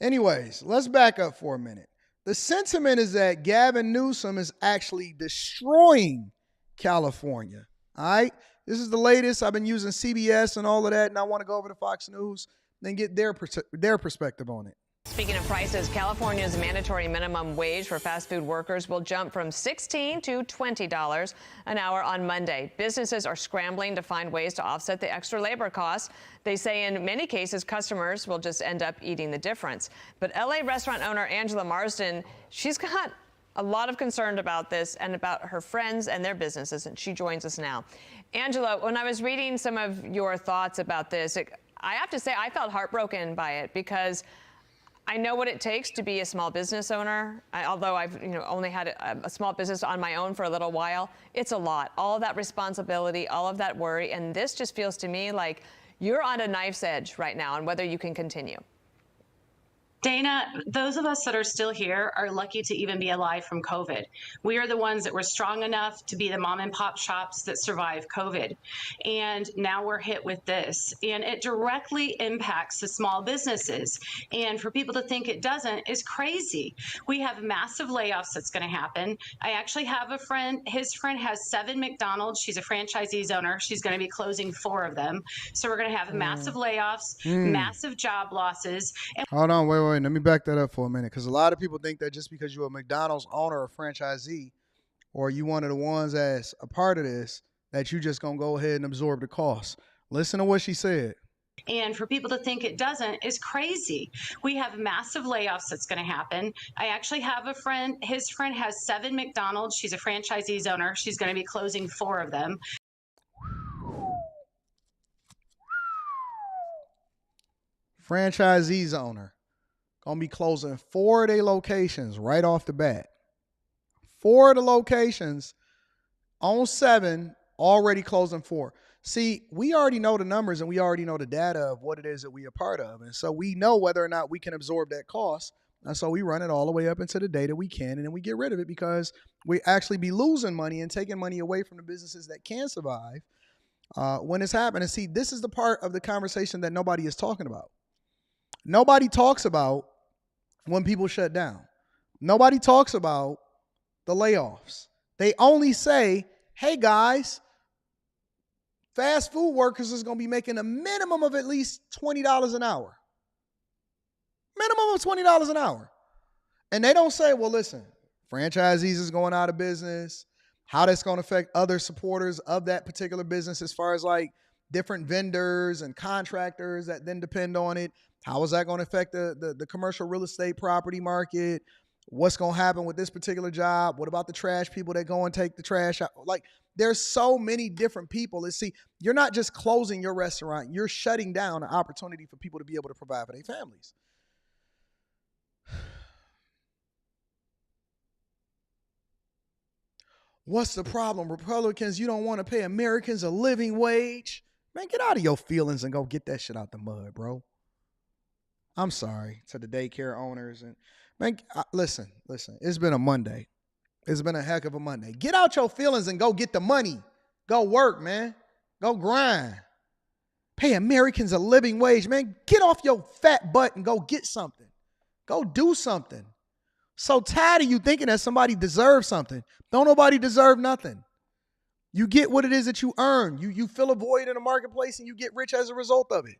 Anyways, let's back up for a minute. The sentiment is that Gavin Newsom is actually destroying California. All right? This is the latest. I've been using CBS and all of that, and I want to go over to Fox News and get their perspective on it. Speaking of prices, California's mandatory minimum wage for fast food workers will jump from $16 to $20 an hour on Monday. Businesses are scrambling to find ways to offset the extra labor costs. They say in many cases, customers will just end up eating the difference. But LA restaurant owner Angela Marsden, she's got a lot of concern about this and about her friends and their businesses, and she joins us now. Angela, when I was reading some of your thoughts about this, I have to say I felt heartbroken by it because I know what it takes to be a small business owner. Although I've only had a small business on my own for a little while, it's a lot. All of that responsibility, all of that worry, and this just feels to me like you're on a knife's edge right now on whether you can continue. Dana, those of us that are still here are lucky to even be alive from COVID. We are the ones that were strong enough to be the mom and pop shops that survived COVID. And now we're hit with this. And it directly impacts the small businesses. And for people to think it doesn't is crazy. We have massive layoffs that's going to happen. I actually have a friend, his friend has 7 McDonald's. She's a franchisee's owner. She's going to be closing 4 of them. So we're going to have massive layoffs, massive job losses. And Hold on, wait. Let me back that up for a minute, because a lot of people think that just because you're a McDonald's owner or franchisee, or you one of the ones that's a part of this, that you just gonna go ahead and absorb the cost. Listen to what she said. And for people to think it doesn't is crazy. We have massive layoffs that's going to happen. I actually have a friend, his friend has 7 McDonald's. She's a franchisee's owner. She's going to be closing 4 of them. Franchisee's owner gonna be closing 4 of their locations right off the bat. 4 of the locations on 7, already closing 4. See, we already know the numbers and we already know the data of what it is that we are part of. And so we know whether or not we can absorb that cost. And so we run it all the way up into the day that we can, and then we get rid of it, because we actually be losing money and taking money away from the businesses that can survive when it's happening. See, this is the part of the conversation that nobody is talking about. Nobody talks about when people shut down. Nobody talks about the layoffs. They only say, hey guys, fast food workers is going to be making a minimum of at least $20 an hour. Minimum of $20 an hour. And they don't say, well, listen, franchisees is going out of business, how that's going to affect other supporters of that particular business as far as like different vendors and contractors that then depend on it. How is that going to affect the commercial real estate property market? What's going to happen with this particular job? What about the trash people that go and take the trash out? Like, there's so many different people. Let's see, you're not just closing your restaurant. You're shutting down an opportunity for people to be able to provide for their families. What's the problem? Republicans, you don't want to pay Americans a living wage? Man, get out of your feelings and go get that shit out the mud, bro. I'm sorry to the daycare owners. And man, listen, it's been a Monday. It's been a heck of a Monday. Get out your feelings and go get the money. Go work, man. Go grind. Pay Americans a living wage, man. Get off your fat butt and go get something. Go do something. So tired of you thinking that somebody deserves something. Don't nobody deserve nothing. You get what it is that you earn. You fill a void in the marketplace and you get rich as a result of it.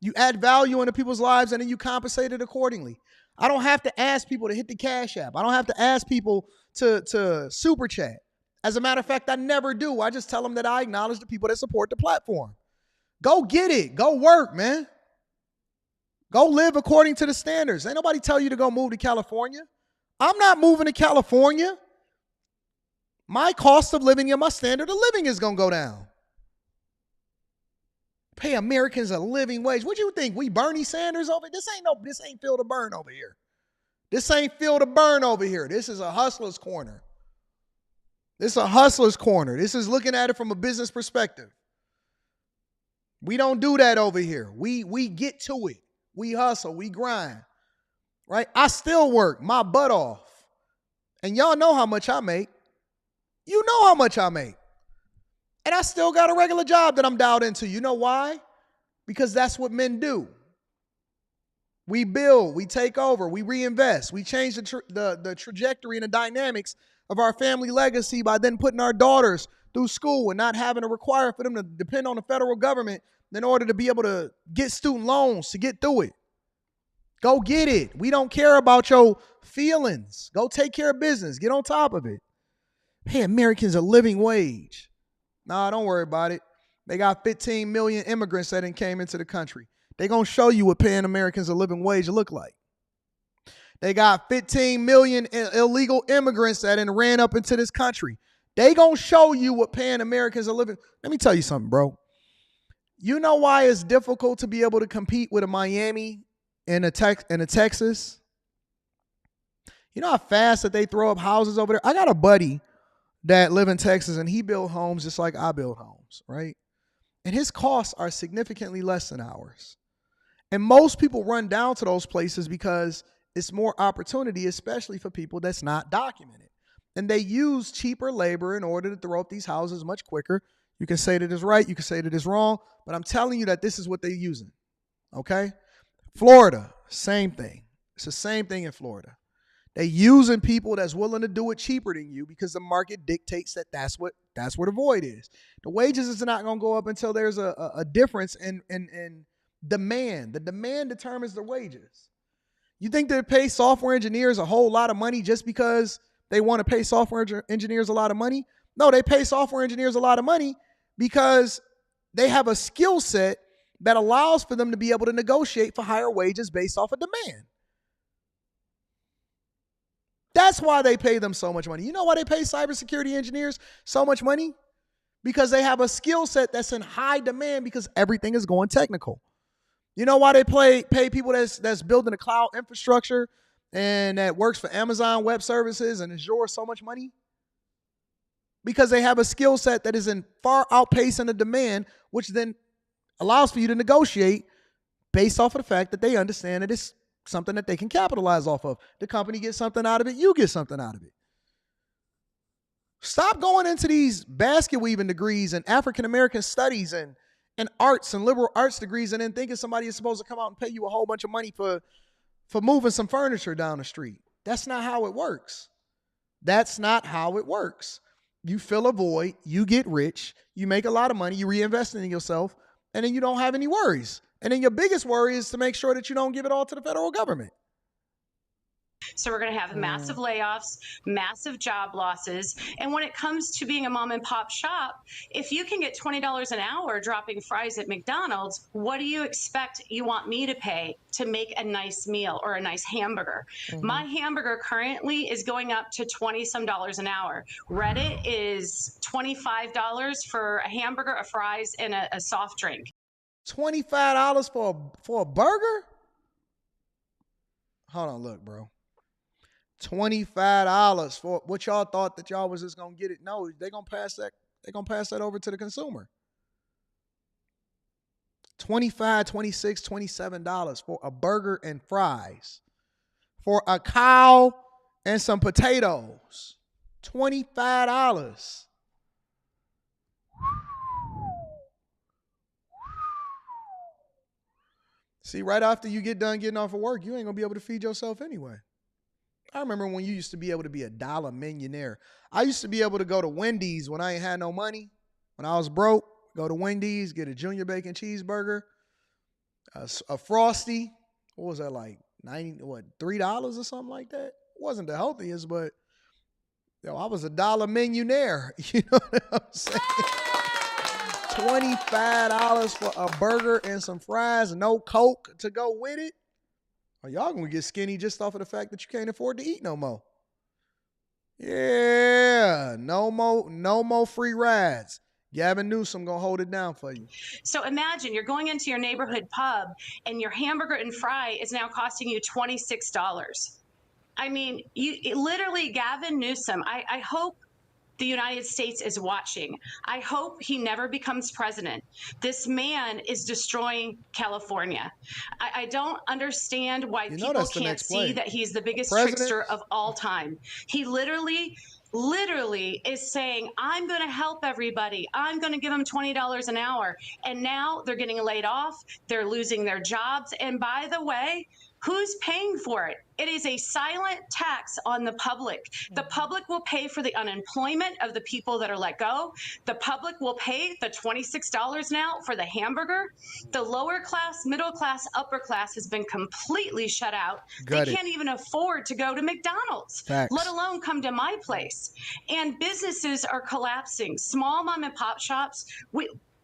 You add value into people's lives and then you compensate it accordingly. I don't have to ask people to hit the Cash App. I don't have to ask people to super chat. As a matter of fact, I never do. I just tell them that I acknowledge the people that support the platform. Go get it. Go work, man. Go live according to the standards. Ain't nobody tell you to go move to California. I'm not moving to California. My cost of living and my standard of living is going to go down. Pay Americans a living wage. What you think? We Bernie Sanders over? This ain't Phil to Burn over here. This ain't Phil to Burn over here. This is a hustler's corner. This is a hustler's corner. This is looking at it from a business perspective. We don't do that over here. We get to it. We hustle. We grind. Right? I still work my butt off. And y'all know how much I make. You know how much I make. And I still got a regular job that I'm dialed into. You know why? Because that's what men do. We build, we take over, we reinvest. We change the trajectory and the dynamics of our family legacy by then putting our daughters through school and not having to require for them to depend on the federal government in order to be able to get student loans to get through it. Go get it. We don't care about your feelings. Go take care of business. Get on top of it. Pay Americans a living wage. Nah, don't worry about it. They got 15 million immigrants that came into the country. They're going to show you what paying Americans a living wage look like. They got 15 million illegal immigrants that ran up into this country. They going to show you what paying Americans a living. Let me tell you something, bro. You know why it's difficult to be able to compete with a Miami in Texas, you know how fast that they throw up houses over there? I got a buddy that live in Texas, and he built homes just like I build homes, right? And his costs are significantly less than ours. And most people run down to those places because it's more opportunity, especially for people that's not documented. And they use cheaper labor in order to throw up these houses much quicker. You can say that it's right, you can say that it's wrong, but I'm telling you that this is what they're using, okay? Florida, same thing. It's the same thing in Florida. They're using people that's willing to do it cheaper than you because the market dictates that that's where the void is. The wages is not going to go up until there's a difference in demand. The demand determines the wages. You think they pay software engineers a whole lot of money just because they want to pay software engineers a lot of money? No, they pay software engineers a lot of money because they have a skill set that allows for them to be able to negotiate for higher wages based off of demand. That's why they pay them so much money. You know why they pay cybersecurity engineers so much money? Because they have a skill set that's in high demand because everything is going technical. You know why they pay people that's building a cloud infrastructure and that works for Amazon Web Services and Azure so much money? Because they have a skill set that is in far outpacing the demand, which then allows for you to negotiate based off of the fact that they understand that it's something that they can capitalize off of. The company gets something out of it, you get something out of it. Stop going into these basket weaving degrees and African American studies and arts and liberal arts degrees and then thinking somebody is supposed to come out and pay you a whole bunch of money for moving some furniture down the street. That's not how it works. That's not how it works. You fill a void, you get rich, you make a lot of money, you reinvest in yourself, and then you don't have any worries. And then your biggest worry is to make sure that you don't give it all to the federal government. So we're going to have massive layoffs, massive job losses. And when it comes to being a mom and pop shop, if you can get $20 an hour dropping fries at McDonald's, what do you expect you want me to pay to make a nice meal or a nice hamburger? Mm-hmm. My hamburger currently is going up to $20-some an hour. Reddit is $25 for a hamburger, a fries, and a soft drink. $25 for a burger? Hold on, look, bro. $25 for what y'all thought that y'all was just gonna get it. No, they're gonna pass that. They're gonna pass that over to the consumer. $25, $26, $27 for a burger and fries. For a cow and some potatoes. $25. See, right after you get done getting off of work, you ain't gonna be able to feed yourself anyway. I remember when you used to be able to be $1 millionaire. I used to be able to go to Wendy's when I ain't had no money. When I was broke, go to Wendy's, get a junior bacon cheeseburger, a Frosty. What was that like? $3 or something like that? It wasn't the healthiest, but I was $1 millionaire. You know what I'm saying? $25 for a burger and some fries, no Coke to go with it. Oh, y'all gonna get skinny just off of the fact that you can't afford to eat no more. Yeah, no more free rides. Gavin Newsom gonna hold it down for you. So imagine you're going into your neighborhood pub and your hamburger and fry is now costing you $26. I mean, literally, Gavin Newsom, I hope the United States is watching. I hope he never becomes president. This man is destroying California. I don't understand why people can't see that he's the biggest trickster of all time. He literally is saying, I'm going to help everybody. I'm going to give them $20 an hour. And now they're getting laid off. They're losing their jobs. And by the way, who's paying for it? It is a silent tax on the public. The public will pay for the unemployment of the people that are let go. The public will pay the $26 now for the hamburger. The lower class, middle class, upper class has been completely shut out. They can't even afford to go to McDonald's, let alone come to my place. And businesses are collapsing. Small mom and pop shops,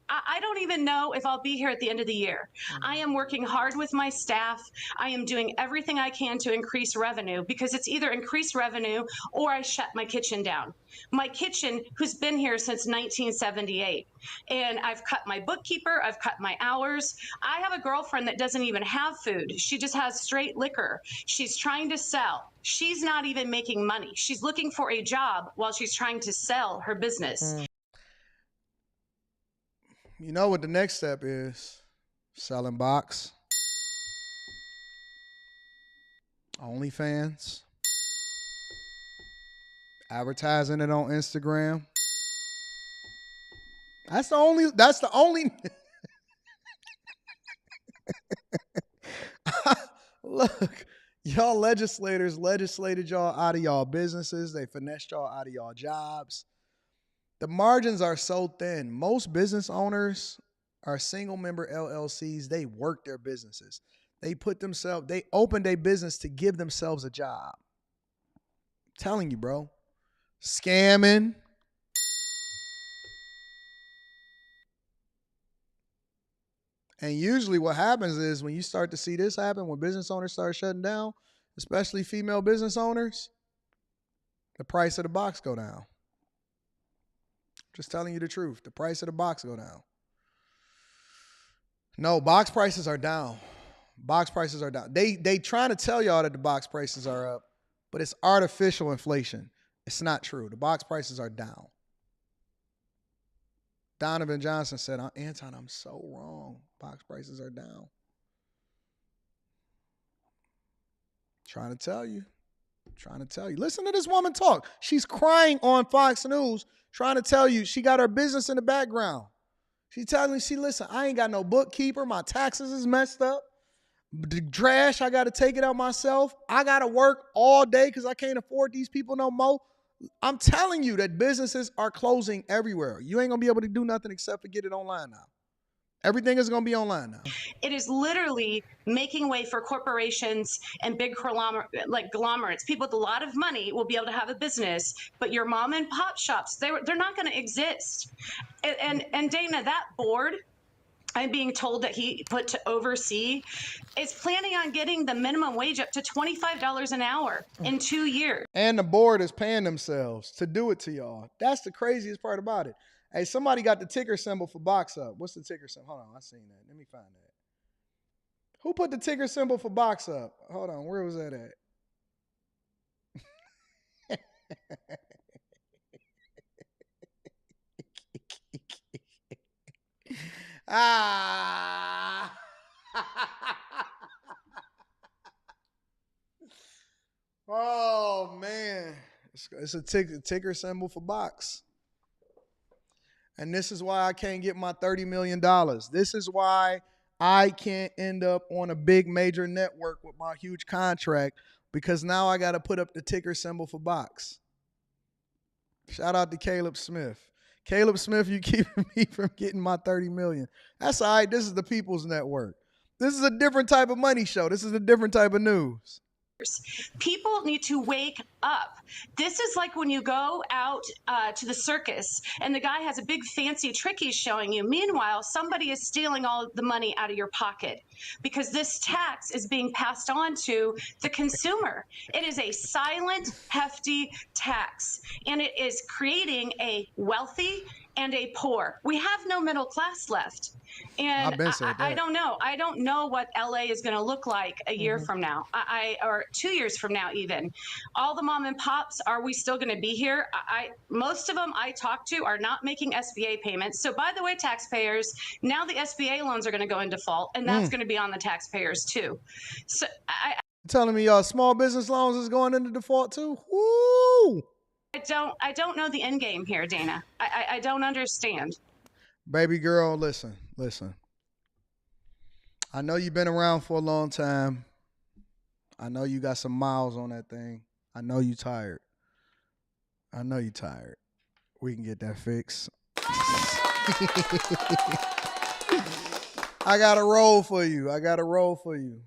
I don't even know if I'll be here at the end of the year. I am working hard with my staff. I am doing everything I can to increase revenue because it's either increase revenue or I shut my kitchen down. My kitchen, who's been here since 1978. And I've cut my bookkeeper, I've cut my hours. I have a girlfriend that doesn't even have food. She just has straight liquor. She's trying to sell. She's not even making money. She's looking for a job while she's trying to sell her business. You know what the next step is? Selling box. OnlyFans. Advertising it on Instagram. That's the only Look, y'all legislators legislated y'all out of y'all businesses. They finessed y'all out of y'all jobs. The margins are so thin. Most business owners are single member LLCs. They work their businesses. They opened a business to give themselves a job. I'm telling you, bro. Scamming. And usually what happens is when you start to see this happen, when business owners start shutting down, especially female business owners, the price of the box go down. Just telling you the truth. The price of the box go down. No, box prices are down. Box prices are down. They trying to tell y'all that the box prices are up, but it's artificial inflation. It's not true. The box prices are down. Donovan Johnson said, Anton, I'm so wrong. Box prices are down. Trying to tell you. Listen to this woman talk. She's crying on Fox News, trying to tell you she got her business in the background. She's telling me, listen, I ain't got no bookkeeper. My taxes is messed up. The trash, I got to take it out myself. I got to work all day because I can't afford these people no more. I'm telling you that businesses are closing everywhere. You ain't going to be able to do nothing except for get it online now. Everything is going to be online now. It is literally making way for corporations and big conglomerates. People with a lot of money will be able to have a business, but your mom and pop shops, they're not going to exist. And Dana, that board, I'm being told that he put to oversee, is planning on getting the minimum wage up to $25 an hour in 2 years. And the board is paying themselves to do it to y'all. That's the craziest part about it. Hey, somebody got the ticker symbol for box up. What's the ticker symbol? Hold on, I seen that. Let me find that. Who put the ticker symbol for box up? Hold on, where was that at? Oh, man. It's a ticker symbol for box. And this is why I can't get my $30 million. This is why I can't end up on a big major network with my huge contract, because now I got to put up the ticker symbol for box. Shout out to Caleb Smith. Caleb Smith, you keeping me from getting my $30 million. That's all right. This is the People's Network. This is a different type of money show. This is a different type of news. People need to wake up. This is like when you go out to the circus and the guy has a big fancy trick he's showing you. Meanwhile, somebody is stealing all the money out of your pocket because this tax is being passed on to the consumer. It is a silent, hefty tax, and it is creating a wealthy and a poor. We have no middle class left. And I don't know. I don't know what LA is going to look like a year from now, or 2 years from now even. All the mom and pops, are we still going to be here? Most of them I talk to are not making SBA payments. So by the way, taxpayers, now the SBA loans are going to go in default, and that's going to be on the taxpayers too. So telling me y'all small business loans is going into default too? Woo! I don't know the end game here, Dana. I don't understand. Baby girl, listen. I know you've been around for a long time. I know you got some miles on that thing. I know you tired. We can get that fixed. I got a role for you.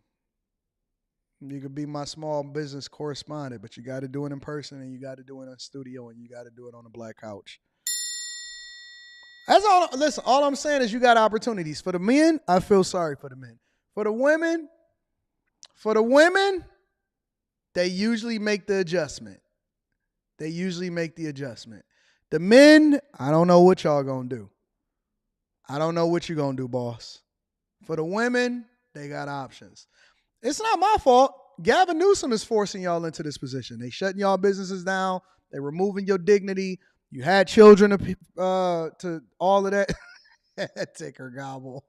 You could be my small business correspondent, but you got to do it in person, and you got to do it in a studio, and you got to do it on a black couch. That's all. Listen, all I'm saying is you got opportunities. For the men, I feel sorry for the men. For the women, they usually make the adjustment. The men, I don't know what y'all gonna do. I don't know what you're gonna do, boss. For the women, they got options. It's not my fault. Gavin Newsom is forcing y'all into this position. They shutting y'all businesses down. They removing your dignity. You had children to all of that. Ticker gobble.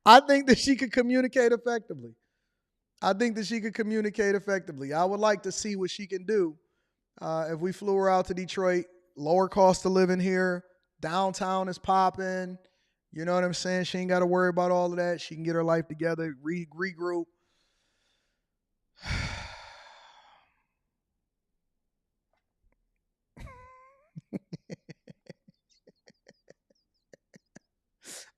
I think that she could communicate effectively. I would like to see what she can do. If we flew her out to Detroit, lower cost of living here, downtown is popping. You know what I'm saying? She ain't got to worry about all of that. She can get her life together, regroup.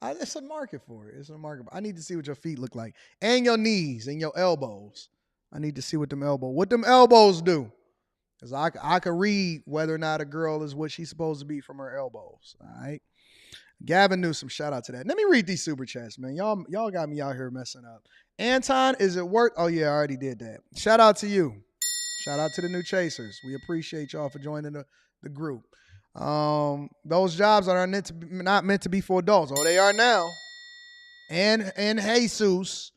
It's a market for it. I need to see what your feet look like. And your knees and your elbows. I need to see what them elbows do. Because I can read whether or not a girl is what she's supposed to be from her elbows. All right. Gavin Newsom, shout out to that. Let me read these super chats, man. Y'all got me out here messing up. Anton, is it worth? Oh, yeah, I already did that. Shout out to you. Shout out to the new chasers. We appreciate y'all for joining the group. Those jobs are not meant to be for adults. Oh, they are now. And Jesus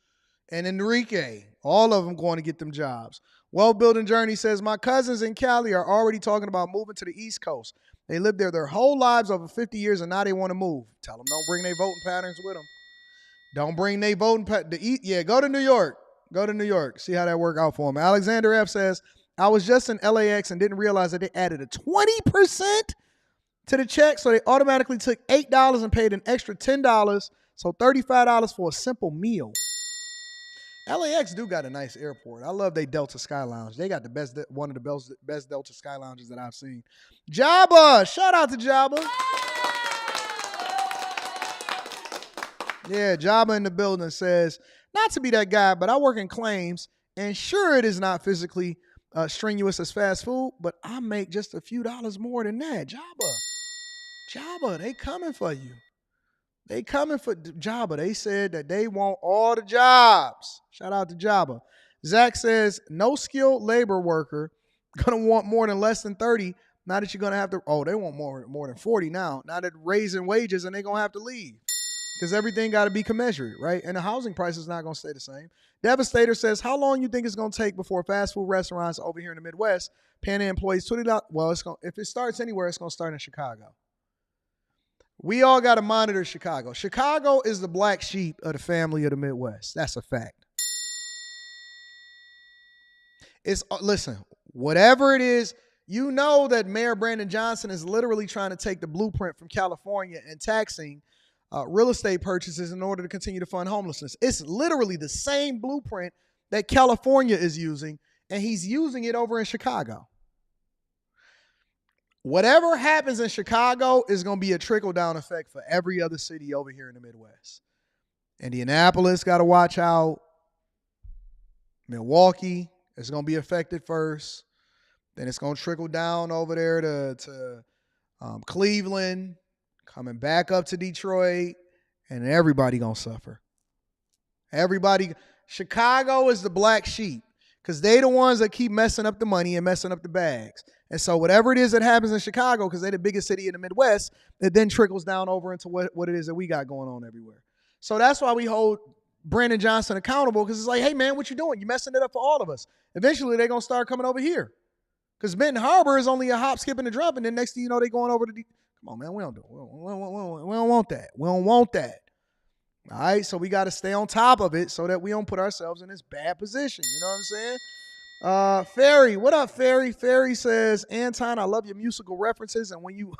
and Enrique, all of them going to get them jobs. Well Building Journey says, my cousins in Cali are already talking about moving to the East Coast. They lived there their whole lives, over 50 years, and now they want to move. Tell them don't bring their voting patterns with them. Don't bring their voting patterns. Yeah, go to New York. See how that work out for them. Alexander F. says, I was just in LAX and didn't realize that they added a 20% to the check, so they automatically took $8 and paid an extra $10, so $35 for a simple meal. LAX do got a nice airport. I love they Delta Sky Lounge. They got one of the best Delta Sky Lounges that I've seen. Jabba, shout out to Jabba. Yeah, Jabba in the building says, not to be that guy, but I work in claims, and sure it is not physically strenuous as fast food, but I make just a few dollars more than that. Jabba, they coming for you. They coming for Jabba. They said that they want all the jobs. Shout out to Jabba. Zach says, no skilled labor worker going to want more than less than 30. Now that you're going to have to, they want more than 40 now. Now that raising wages and they're going to have to leave. Because everything got to be commensurate, right? And the housing price is not going to stay the same. Devastator says, how long you think it's going to take before fast food restaurants over here in the Midwest paying their employees $20? Well, if it starts anywhere, it's going to start in Chicago. We all got to monitor Chicago. Chicago is the black sheep of the family of the Midwest. That's a fact. Listen, whatever it is, you know that Mayor Brandon Johnson is literally trying to take the blueprint from California and taxing real estate purchases in order to continue to fund homelessness. It's literally the same blueprint that California is using, and he's using it over in Chicago. Whatever happens in Chicago is going to be a trickle-down effect for every other city over here in the Midwest. Indianapolis got to watch out. Milwaukee is going to be affected first. Then it's going to trickle down over there to Cleveland, coming back up to Detroit, and everybody going to suffer. Chicago is the black sheep because they the ones that keep messing up the money and messing up the bags. And so whatever it is that happens in Chicago, because they're the biggest city in the Midwest, it then trickles down over into what it is that we got going on everywhere. So that's why we hold Brandon Johnson accountable, because it's like, hey, man, what you doing? You messing it up for all of us. Eventually, they're going to start coming over here. Because Benton Harbor is only a hop, skip, and a drop, and then next thing you know, they're going over to come on, man, we don't want that. We don't want that. All right, so we got to stay on top of it so that we don't put ourselves in this bad position. You know what I'm saying? Ferry, what up, Ferry? Ferry says, Anton, I love your musical references, and when you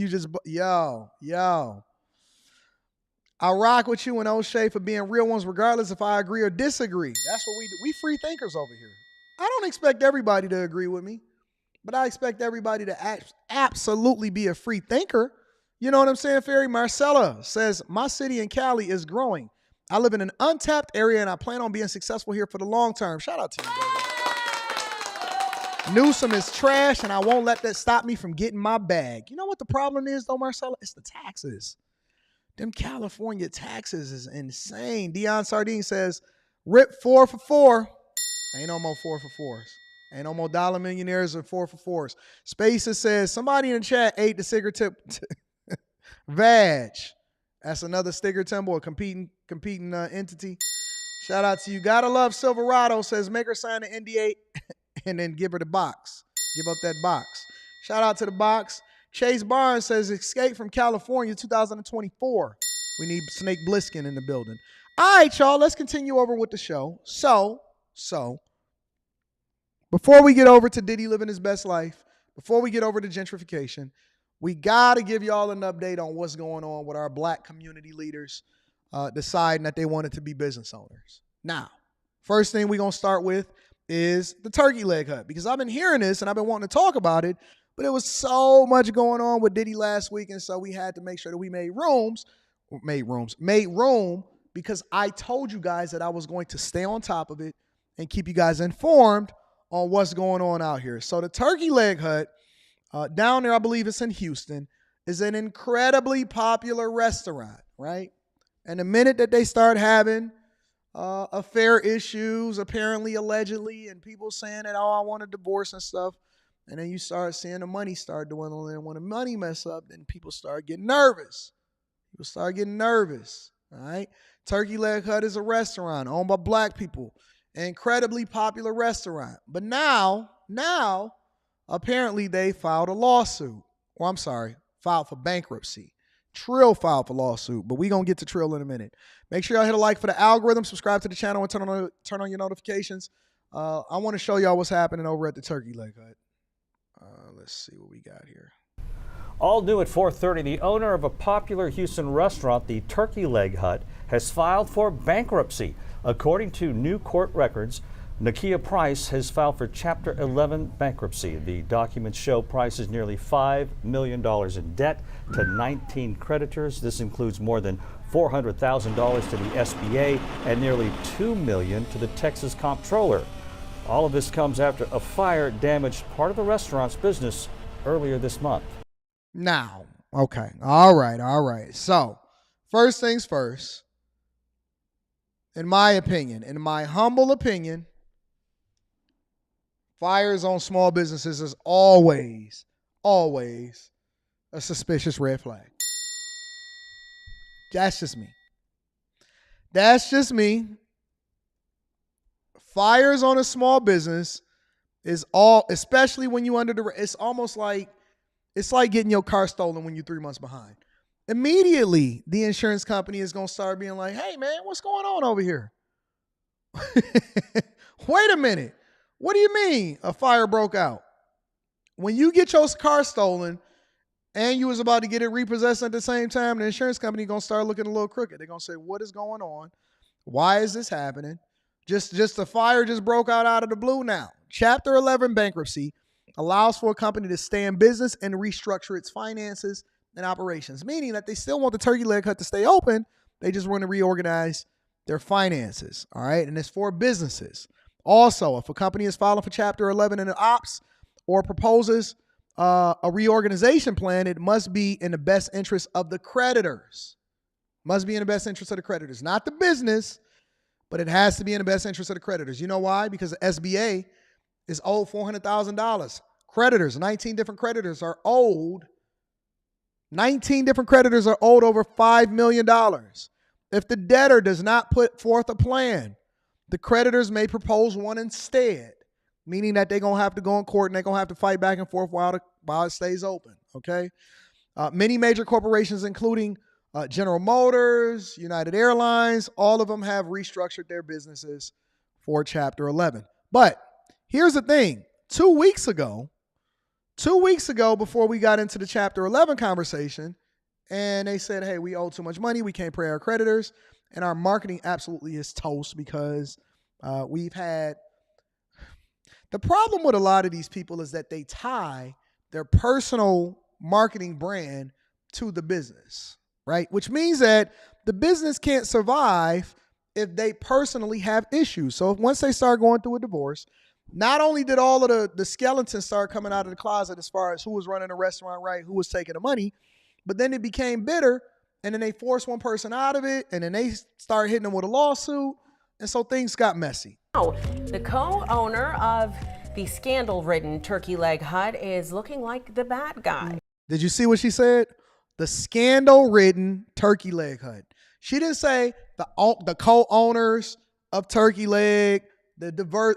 just yo, I rock with you and O'Shea for being real ones, regardless if I agree or disagree. That's what we do. We free thinkers over here. I don't expect everybody to agree with me, but I expect everybody to absolutely be a free thinker. You know what I'm saying, Ferry? Marcella says, my city in Cali is growing. I live in an untapped area, and I plan on being successful here for the long term. Shout out to you, baby. Newsom is trash, and I won't let that stop me from getting my bag. You know what the problem is, though, Marcella? It's the taxes. Them California taxes is insane. Dion Sardine says, rip 4 for 4. Ain't no more 4 for 4s. Ain't no more dollar millionaires and 4 for 4s. Spacer says, somebody in the chat ate the sticker tip. Vag. That's another sticker temple, a competing entity. Shout out to you. Gotta love Silverado says, make her sign an NDA and then give her the box. Give up that box. Shout out to the box. Chase Barnes says, escape from California 2024. We need Snake Bliskin in the building. All right, y'all, let's continue over with the show. So, before we get over to Diddy living his best life, before we get over to gentrification, we got to give y'all an update on what's going on with our black community leaders deciding that they wanted to be business owners. Now, first thing we're going to start with is the turkey leg hut, because I've been hearing this and I've been wanting to talk about it, but there was so much going on with Diddy last week, and so we had to make sure that we made room, because I told you guys that I was going to stay on top of it and keep you guys informed on what's going on out here. So the turkey leg hut down there, I believe it's in Houston, is an incredibly popular restaurant, right? And the minute that they start having affair issues, apparently, allegedly, and people saying that, oh, I want a divorce and stuff, and then you start seeing the money start dwindling, and when the money mess up, then people start getting nervous. All right? Turkey Leg Hut is a restaurant owned by black people, an incredibly popular restaurant. But now, apparently they filed a lawsuit. Or I'm sorry, filed for bankruptcy. Trill filed for lawsuit, but we're going to get to Trill in a minute. Make sure y'all hit a like for the algorithm, subscribe to the channel, and turn on your notifications. I want to show y'all what's happening over at the Turkey Leg Hut. Let's see what we got here. All new at 4:30, the owner of a popular Houston restaurant, the Turkey Leg Hut, has filed for bankruptcy. According to new court records, Nakia Price has filed for Chapter 11 bankruptcy. The documents show Price is nearly $5 million in debt to 19 creditors. This includes more than $400,000 to the SBA and nearly $2 million to the Texas Comptroller. All of this comes after a fire damaged part of the restaurant's business earlier this month. Now, okay, all right. So, first things first, in my humble opinion, fires on small businesses is always a suspicious red flag. That's just me. Fires on a small business is especially when you it's almost like, it's like getting your car stolen when you're 3 months behind. Immediately, the insurance company is going to start being like, hey, man, what's going on over here? Wait a minute. What do you mean a fire broke out? When you get your car stolen and you was about to get it repossessed at the same time, the insurance company going to start looking a little crooked. They're going to say, what is going on? Why is this happening? Just the fire just broke out of the blue now. Chapter 11 bankruptcy allows for a company to stay in business and restructure its finances and operations, meaning that they still want the Turkey Leg Hut to stay open. They just want to reorganize their finances, all right? And it's for businesses. Also, if a company is filing for Chapter 11 in the ops or proposes a reorganization plan, it must be in the best interest of the creditors. Not the business, but it has to be in the best interest of the creditors. You know why? Because the SBA is owed $400,000. Creditors, 19 different creditors are owed. 19 different creditors are owed over $5 million. If the debtor does not put forth a plan, the creditors may propose one instead, meaning that they're going to have to go in court and they're going to have to fight back and forth while it stays open, okay? Many major corporations, including General Motors, United Airlines, all of them have restructured their businesses for Chapter 11. But here's the thing. 2 weeks ago, before we got into the Chapter 11 conversation, and they said, hey, we owe too much money, we can't pay our creditors, and our marketing absolutely is toast because we've had... The problem with a lot of these people is that they tie their personal marketing brand to the business, right? Which means that the business can't survive if they personally have issues. So once they start going through a divorce, Not only did all of the skeletons start coming out of the closet as far as who was running the restaurant right, who was taking the money, but then it became bitter, and then they forced one person out of it, and then they started hitting them with a lawsuit, and so things got messy. The co-owner of the scandal-ridden Turkey Leg Hut is looking like the bad guy. Did you see what she said? The scandal-ridden Turkey Leg Hut. She didn't say the co-owners of Turkey Leg.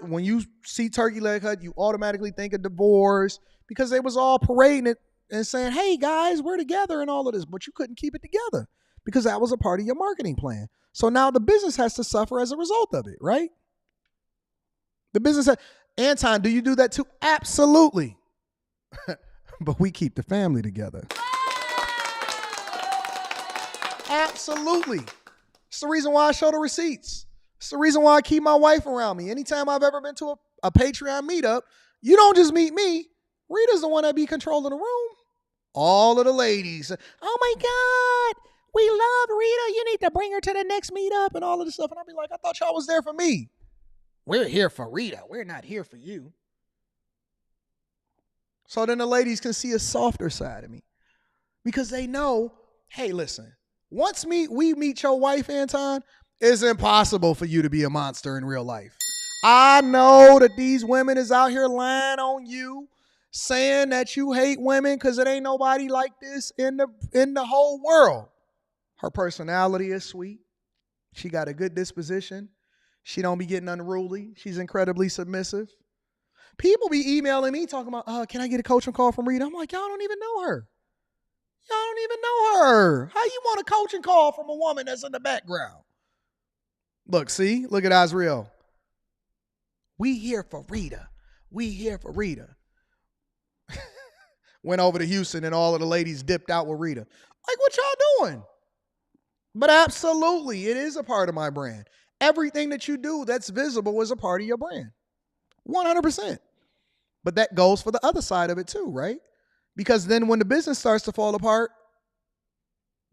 When you see Turkey Leg Hut, you automatically think of divorce because they was all parading it and saying, hey guys, we're together and all of this, but you couldn't keep it together because that was a part of your marketing plan. So now the business has to suffer as a result of it, right? The business, Anton, do you do that too? Absolutely. But we keep the family together. Absolutely. It's the reason why I show the receipts. It's the reason why I keep my wife around me. Anytime I've ever been to a Patreon meetup, you don't just meet me. Rita's the one that be controlling the room. All of the ladies. Oh my God, we love Rita. You need to bring her to the next meetup and all of this stuff. And I'll be like, I thought y'all was there for me. We're here for Rita. We're not here for you. So then the ladies can see a softer side of me because they know, hey, listen, once we meet your wife, Anton, it's impossible for you to be a monster in real life. I know that these women is out here lying on you, saying that you hate women because it ain't nobody like this in the whole world. Her personality is sweet. She got a good disposition. She don't be getting unruly. She's incredibly submissive. People be emailing me talking about, can I get a coaching call from Rita? I'm like, y'all don't even know her. Y'all don't even know her. How you want a coaching call from a woman that's in the background? Look at Azriel. We here for Rita. We here for Rita. Went over to Houston and all of the ladies dipped out with Rita. Like, what y'all doing? But absolutely, it is a part of my brand. Everything that you do that's visible is a part of your brand. 100%. But that goes for the other side of it too, right? Because then when the business starts to fall apart,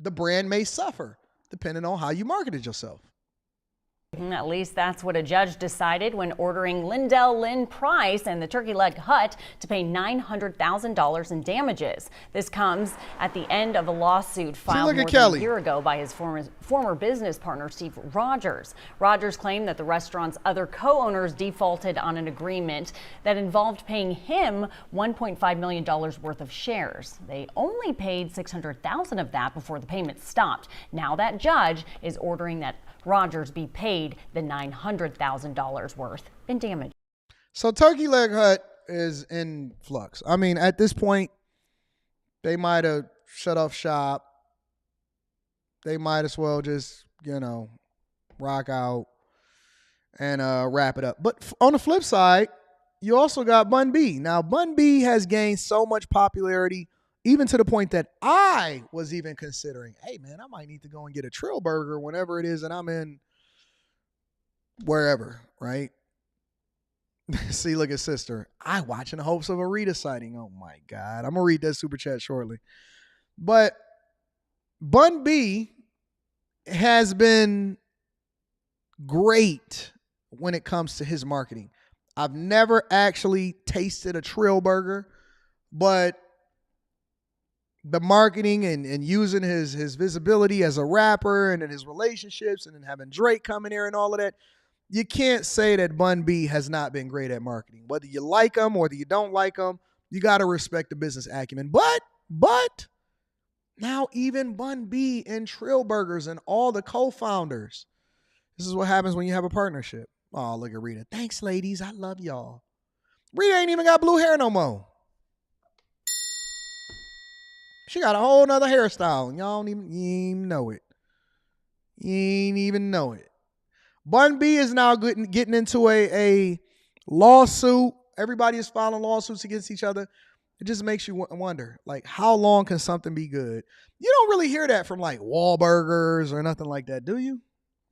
the brand may suffer depending on how you marketed yourself. At least that's what a judge decided when ordering Lindell Lynn Price and the Turkey Leg Hut to pay $900,000 in damages. This comes at the end of a lawsuit filed more than a year ago by his former business partner, Steve Rogers. Rogers claimed that the restaurant's other co-owners defaulted on an agreement that involved paying him $1.5 million worth of shares. They only paid $600,000 of that before the payment stopped. Now that judge is ordering that Rogers be paid the $900,000 worth in damage. So Turkey Leg Hut is in flux. I mean, at this point, they might have shut off shop. They might as well just, rock out and wrap it up. But on the flip side, you also got Bun B. Now, Bun B has gained so much popularity, even to the point that I was even considering, hey, man, I might need to go and get a Trill Burger whenever it is that I'm in wherever, right? See, look at sister. I watch in the hopes of a Rita sighting. Oh, my God. I'm going to read that super chat shortly. But Bun B has been great when it comes to his marketing. I've never actually tasted a Trill Burger, but the marketing and using his visibility as a rapper and in his relationships and then having Drake come in here and all of that, you can't say that Bun B has not been great at marketing. Whether you like him or whether you don't like him, you got to respect the business acumen. But now even Bun B and Trill Burgers and all the co-founders, this is what happens when you have a partnership. Oh, look at Rita. Thanks, ladies. I love y'all. Rita ain't even got blue hair no more. She got a whole nother hairstyle, and you ain't even know it. You ain't even know it. Bun B is now getting into a lawsuit. Everybody is filing lawsuits against each other. It just makes you wonder, like, how long can something be good? You don't really hear that from, like, Wahlburgers or nothing like that, do you?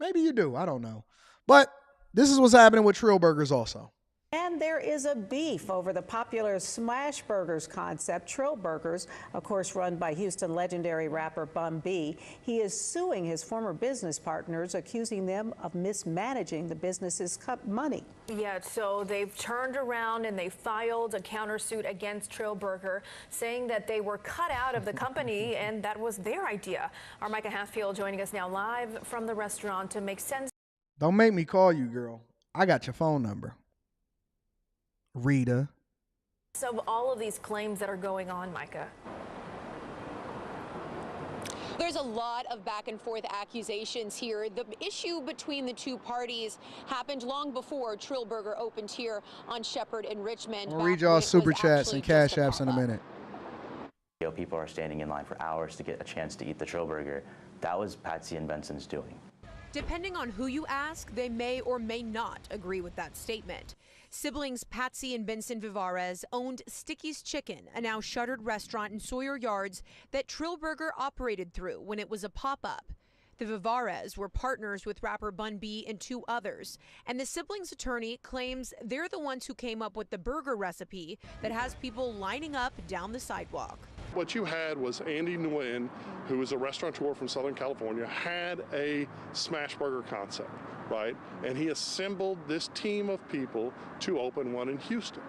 Maybe you do. I don't know. But this is what's happening with Trill Burgers also. And there is a beef over the popular Smash Burgers concept. Trill Burgers, of course, run by Houston legendary rapper Bun B. He is suing his former business partners, accusing them of mismanaging the business's money. Yeah, so they've turned around and they filed a countersuit against Trill Burger, saying that they were cut out of the company and that was their idea. Our Micah Hatfield joining us now live from the restaurant to make sense. Don't make me call you, girl. I got your phone number. Rita. Of all of these claims that are going on, Micah. There's a lot of back and forth accusations here. The issue between the two parties happened long before Trill Burger opened here on Shepherd and Richmond. I'll read y'all super chats and cash apps in a minute. People are standing in line for hours to get a chance to eat the Trill Burger. That was Patsy and Benson's doing. Depending on who you ask, they may or may not agree with that statement. Siblings Patsy and Benson Vivarez owned Sticky's Chicken, a now shuttered restaurant in Sawyer Yards that Trill Burger operated through when it was a pop-up. The Vivarez were partners with rapper Bun B and two others, and the siblings' attorney claims they're the ones who came up with the burger recipe that has people lining up down the sidewalk. What you had was Andy Nguyen, who is a restaurateur from Southern California, had a smash burger concept, right? And he assembled this team of people to open one in Houston.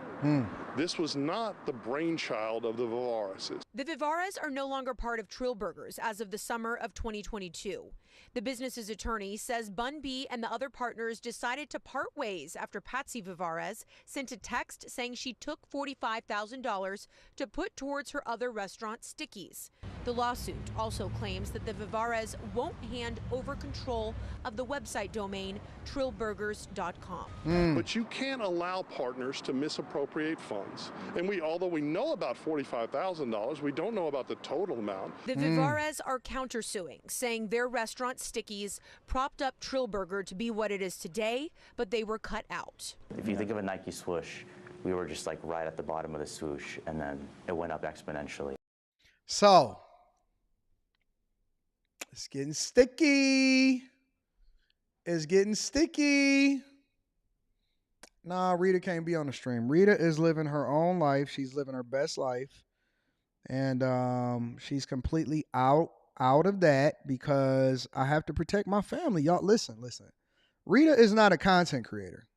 This was not the brainchild of the Vivarezes. The Vivarez are no longer part of Trill Burgers as of the summer of 2022. The business's attorney says Bun B and the other partners decided to part ways after Patsy Vivarez sent a text saying she took $45,000 to put towards her other restaurant, Sticky's. The lawsuit also claims that the Vivarez won't hand over control of the website domain trillburgers.com. But you can't allow partners to misappropriate funds. And although we know about $45,000, we don't know about the total amount. The Vivarez are countersuing, saying their restaurant Sticky's propped up Trill Burger to be what it is today, but they were cut out. If you think of a Nike swoosh, we were just like right at the bottom of the swoosh, and then it went up exponentially. So, it's getting sticky. It's getting sticky. Nah, Rita can't be on the stream. Rita is living her own life. She's living her best life. And she's completely out of that because I have to protect my family. Y'all, listen. Rita is not a content creator.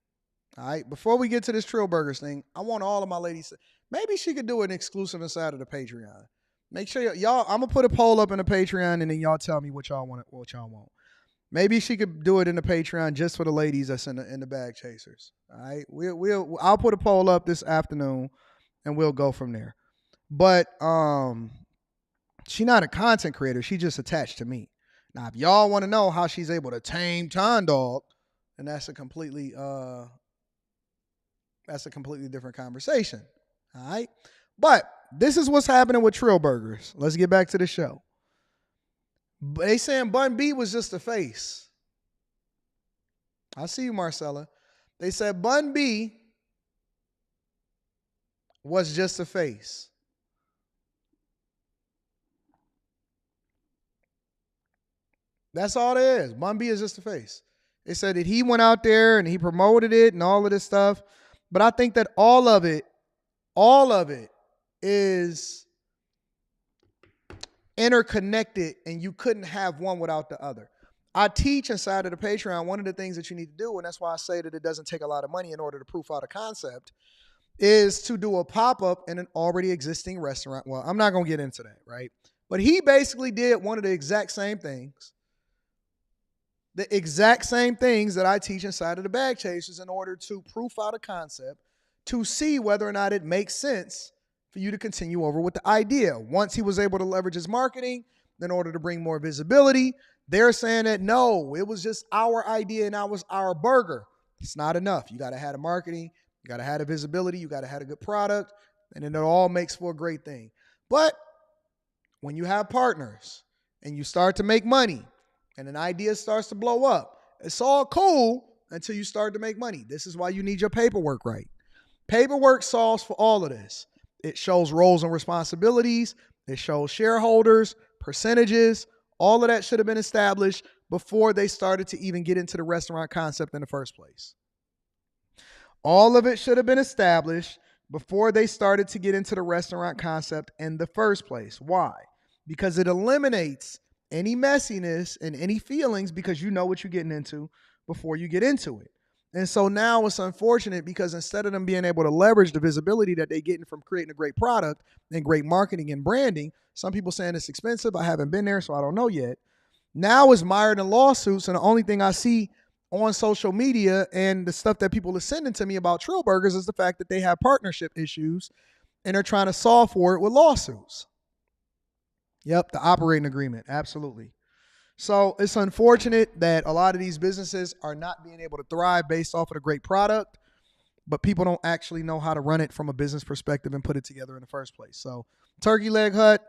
All right? Before we get to this Trill Burgers thing, I want all of my ladies, maybe she could do an exclusive inside of the Patreon. Make sure y'all, I'm going to put a poll up in the Patreon and then y'all tell me what y'all want. Maybe she could do it in the Patreon just for the ladies that's in the bag chasers. All right, I'll put a poll up this afternoon, and we'll go from there. But she's not a content creator; she just attached to me. Now, if y'all want to know how she's able to tame Ton Dog, then that's a completely different conversation. All right, but this is what's happening with Trill Burgers. Let's get back to the show. They saying Bun B was just a face. I see you, Marcella. They said Bun B was just a face. That's all it is. Bun B is just a face. They said that he went out there and he promoted it and all of this stuff. But I think that all of it is interconnected, and you couldn't have one without the other. I teach inside of the Patreon, one of the things that you need to do, and that's why I say that it doesn't take a lot of money in order to proof out a concept, is to do a pop-up in an already existing restaurant. Well, I'm not going to get into that, right? But he basically did one of the exact same things that I teach inside of the Bag Chasers in order to proof out a concept to see whether or not it makes sense for you to continue over with the idea. Once he was able to leverage his marketing in order to bring more visibility, they're saying that no, it was just our idea and that was our burger. It's not enough. You got to have the marketing, you got to have the visibility, you got to have a good product, and then it all makes for a great thing. But when you have partners and you start to make money and an idea starts to blow up, it's all cool until you start to make money. This is why you need your paperwork right. Paperwork solves for all of this. It shows roles and responsibilities. It shows shareholders, percentages. All of that should have been established before they started to even get into the restaurant concept in the first place. All of it should have been established before they started to get into the restaurant concept in the first place. Why? Because it eliminates any messiness and any feelings because you know what you're getting into before you get into it. And so now it's unfortunate because instead of them being able to leverage the visibility that they're getting from creating a great product and great marketing and branding, some people saying it's expensive. I haven't been there, so I don't know yet. Now it's mired in lawsuits, and the only thing I see on social media and the stuff that people are sending to me about Trill Burgers is the fact that they have partnership issues and they're trying to solve for it with lawsuits. Yep, the operating agreement, absolutely. So it's unfortunate that a lot of these businesses are not being able to thrive based off of a great product, but people don't actually know how to run it from a business perspective and put it together in the first place. So Turkey Leg Hut,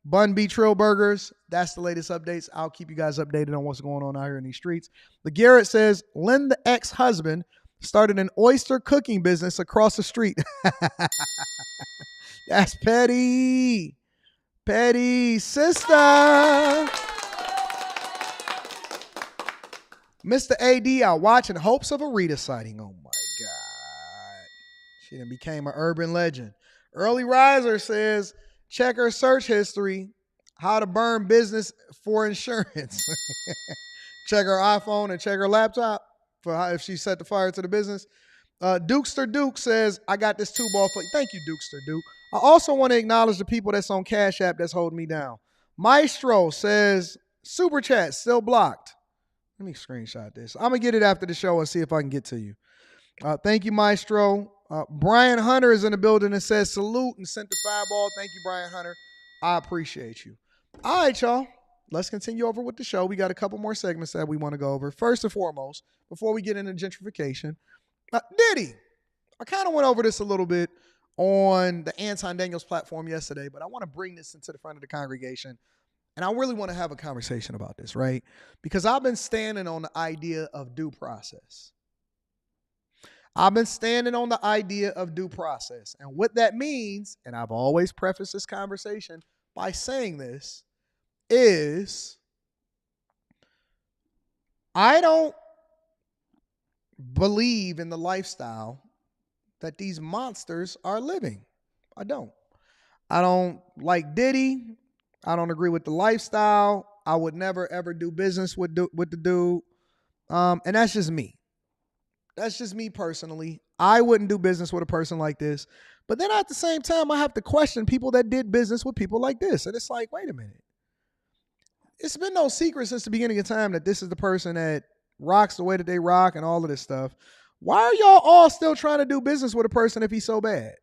Bun B Trill Burgers, that's the latest updates. I'll keep you guys updated on what's going on out here in these streets. The Garrett says, Lynn, the ex-husband, started an oyster cooking business across the street. That's petty. Petty sister. Mr. AD out watching hopes of a Rita sighting. Oh my God. She done became an urban legend. Early Riser says, check her search history, how to burn business for insurance. Check her iPhone and check her laptop for how, if she set the fire to the business. Dukester Duke says, I got this 2-ball for you. Thank you, Dukester Duke. I also want to acknowledge the people that's on Cash App that's holding me down. Maestro says, Super Chat still blocked. Let me screenshot this. I'm going to get it after the show and see if I can get to you. Thank you, Maestro. Brian Hunter is in the building and says salute and sent the fireball. Thank you, Brian Hunter. I appreciate you. All right, y'all. Let's continue over with the show. We got a couple more segments that we want to go over. First and foremost, before we get into gentrification, Diddy. I kind of went over this a little bit on the Anton Daniels platform yesterday, but I want to bring this into the front of the congregation. And I really want to have a conversation about this, right? Because I've been standing on the idea of due process. I've been standing on the idea of due process. And what that means, and I've always prefaced this conversation by saying this, is I don't believe in the lifestyle that these monsters are living. I don't. I don't like Diddy. I don't agree with the lifestyle. I would never, ever do business with the dude. And that's just me. That's just me personally. I wouldn't do business with a person like this. But then at the same time, I have to question people that did business with people like this. And it's like, wait a minute. It's been no secret since the beginning of time that this is the person that rocks the way that they rock and all of this stuff. Why are y'all all still trying to do business with a person if he's so bad?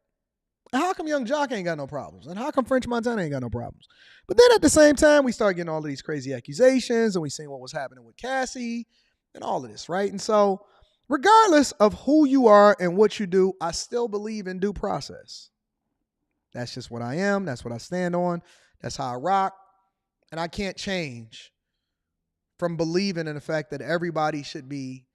And how come Young Jock ain't got no problems? And how come French Montana ain't got no problems? But then at the same time, we start getting all of these crazy accusations and we seen what was happening with Cassie and all of this, right? And so regardless of who you are and what you do, I still believe in due process. That's just what I am. That's what I stand on. That's how I rock. And I can't change from believing in the fact that everybody should be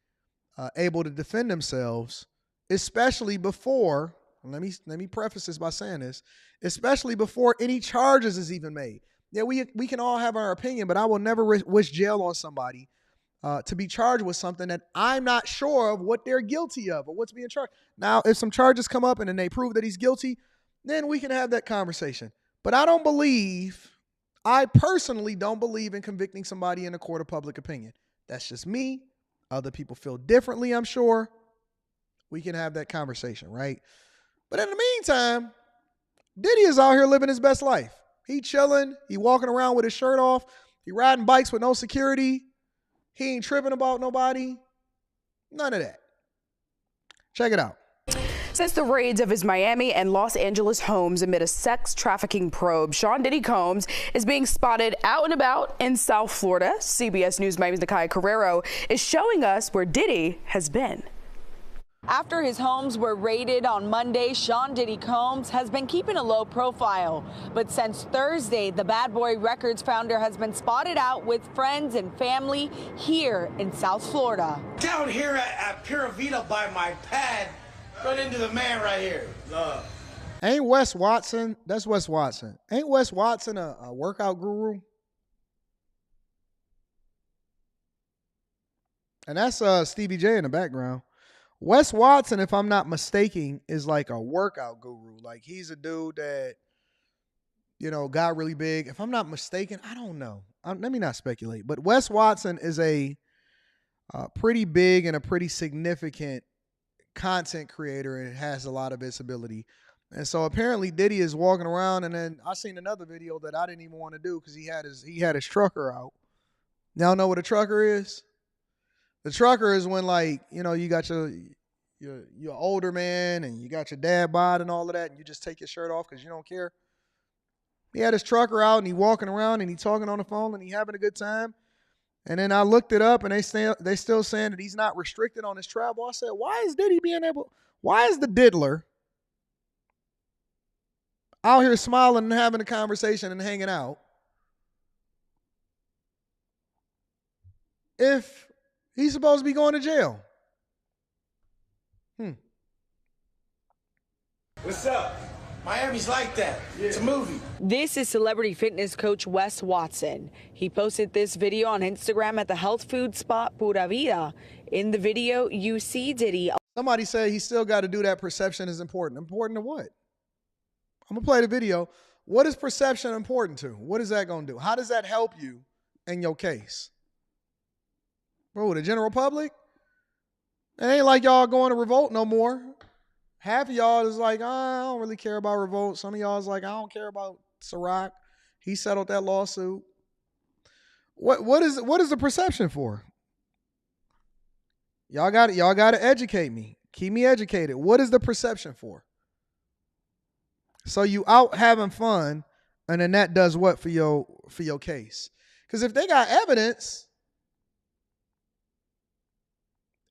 able to defend themselves, especially before, let me preface this by saying this, especially before any charges is even made. Yeah, we can all have our opinion, but I will never wish jail on somebody to be charged with something that I'm not sure of what they're guilty of or what's being charged. Now, if some charges come up and then they prove that he's guilty, then we can have that conversation. But I personally don't believe in convicting somebody in a court of public opinion. That's just me. Other people feel differently, I'm sure. We can have that conversation, right? But in the meantime, Diddy is out here living his best life. He chilling. He walking around with his shirt off. He riding bikes with no security. He ain't tripping about nobody. None of that. Check it out. Since the raids of his Miami and Los Angeles homes amid a sex trafficking probe, Sean Diddy Combs is being spotted out and about in South Florida. CBS News Miami's Nakia Carrero is showing us where Diddy has been. After his homes were raided on Monday, Sean Diddy Combs has been keeping a low profile. But since Thursday, the Bad Boy Records founder has been spotted out with friends and family here in South Florida. Down here at Pura Vida by my pad, run into the man right here. Ain't Wes Watson, that's Wes Watson. Ain't Wes Watson a workout guru? And that's Stevie J in the background. Wes Watson, if I'm not mistaken, is like a workout guru. Like he's a dude that, got really big. If I'm not mistaken, I don't know. Let me not speculate. But Wes Watson is a pretty big and a pretty significant content creator and has a lot of visibility. And so apparently Diddy is walking around, and then I seen another video that I didn't even want to do because he had his trucker out. Y'all know what a trucker is? The trucker is when, like, you got your older man and you got your dad bod and all of that, and you just take your shirt off because you don't care. He had his trucker out and he walking around and he talking on the phone and he having a good time. And then I looked it up and they still saying that he's not restricted on his travel. I said, why is the diddler out here smiling and having a conversation and hanging out if he's supposed to be going to jail? What's up? Miami's like that. It's a movie. This is celebrity fitness coach Wes Watson. He posted this video on Instagram at the health food spot Pura Vida. In the video, you see Diddy. Somebody said he still got to do that. Perception is important. Important to what? I'm going to play the video. What is perception important to? What is that going to do? How does that help you in your case? Bro, the general public? It ain't like y'all going to revolt no more. Half of y'all is like, I don't really care about revolt. Some of y'all is like, I don't care about Ciroc. He settled that lawsuit. What is the perception for? Y'all got to educate me. Keep me educated. What is the perception for? So you out having fun, and then that does what for your case? Because if they got evidence,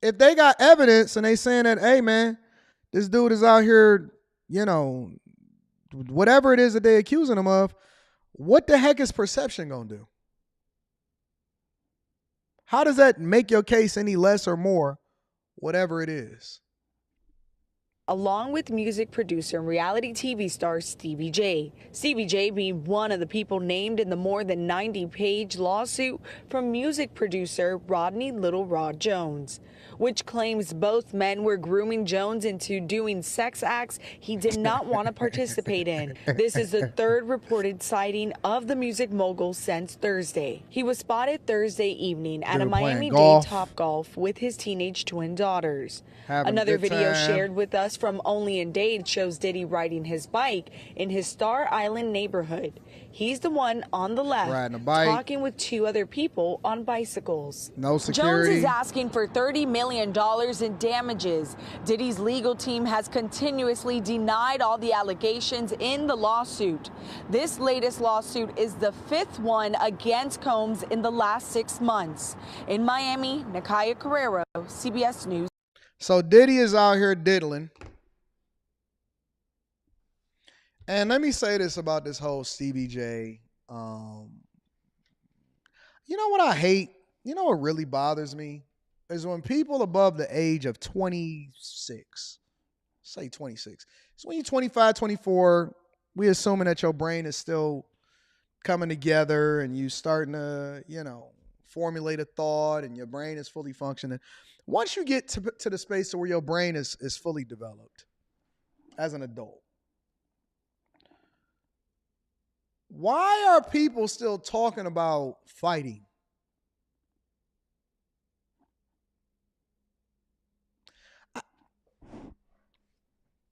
and they saying that, hey man, this dude is out here, whatever it is that they accusing him of, what the heck is perception gonna do? How does that make your case any less or more, whatever it is? Along with music producer and reality TV star Stevie J. Stevie J being one of the people named in the more than 90-page lawsuit from music producer Rodney Little Rod Jones, which claims both men were grooming Jones into doing sex acts he did not want to participate in. This is the third reported sighting of the music mogul since Thursday. He was spotted Thursday evening at a Miami-Dade Topgolf with his teenage twin daughters. Another video shared with us from Only in Dade shows Diddy riding his bike in his Star Island neighborhood. He's the one on the left, riding a bike, talking with two other people on bicycles. No security. Jones is asking for $30 million in damages. Diddy's legal team has continuously denied all the allegations in the lawsuit. This latest lawsuit is the fifth one against Combs in the last 6 months. In Miami, Nakaya Carrero, CBS News. So Diddy is out here diddling. And let me say this about this whole Stevie J. You know what I hate? You know what really bothers me? Is when people above the age of 26, say 26. So when you're 25, 24, we assuming that your brain is still coming together and you starting to, formulate a thought and your brain is fully functioning. Once you get to the space where your brain is fully developed as an adult, why are people still talking about fighting?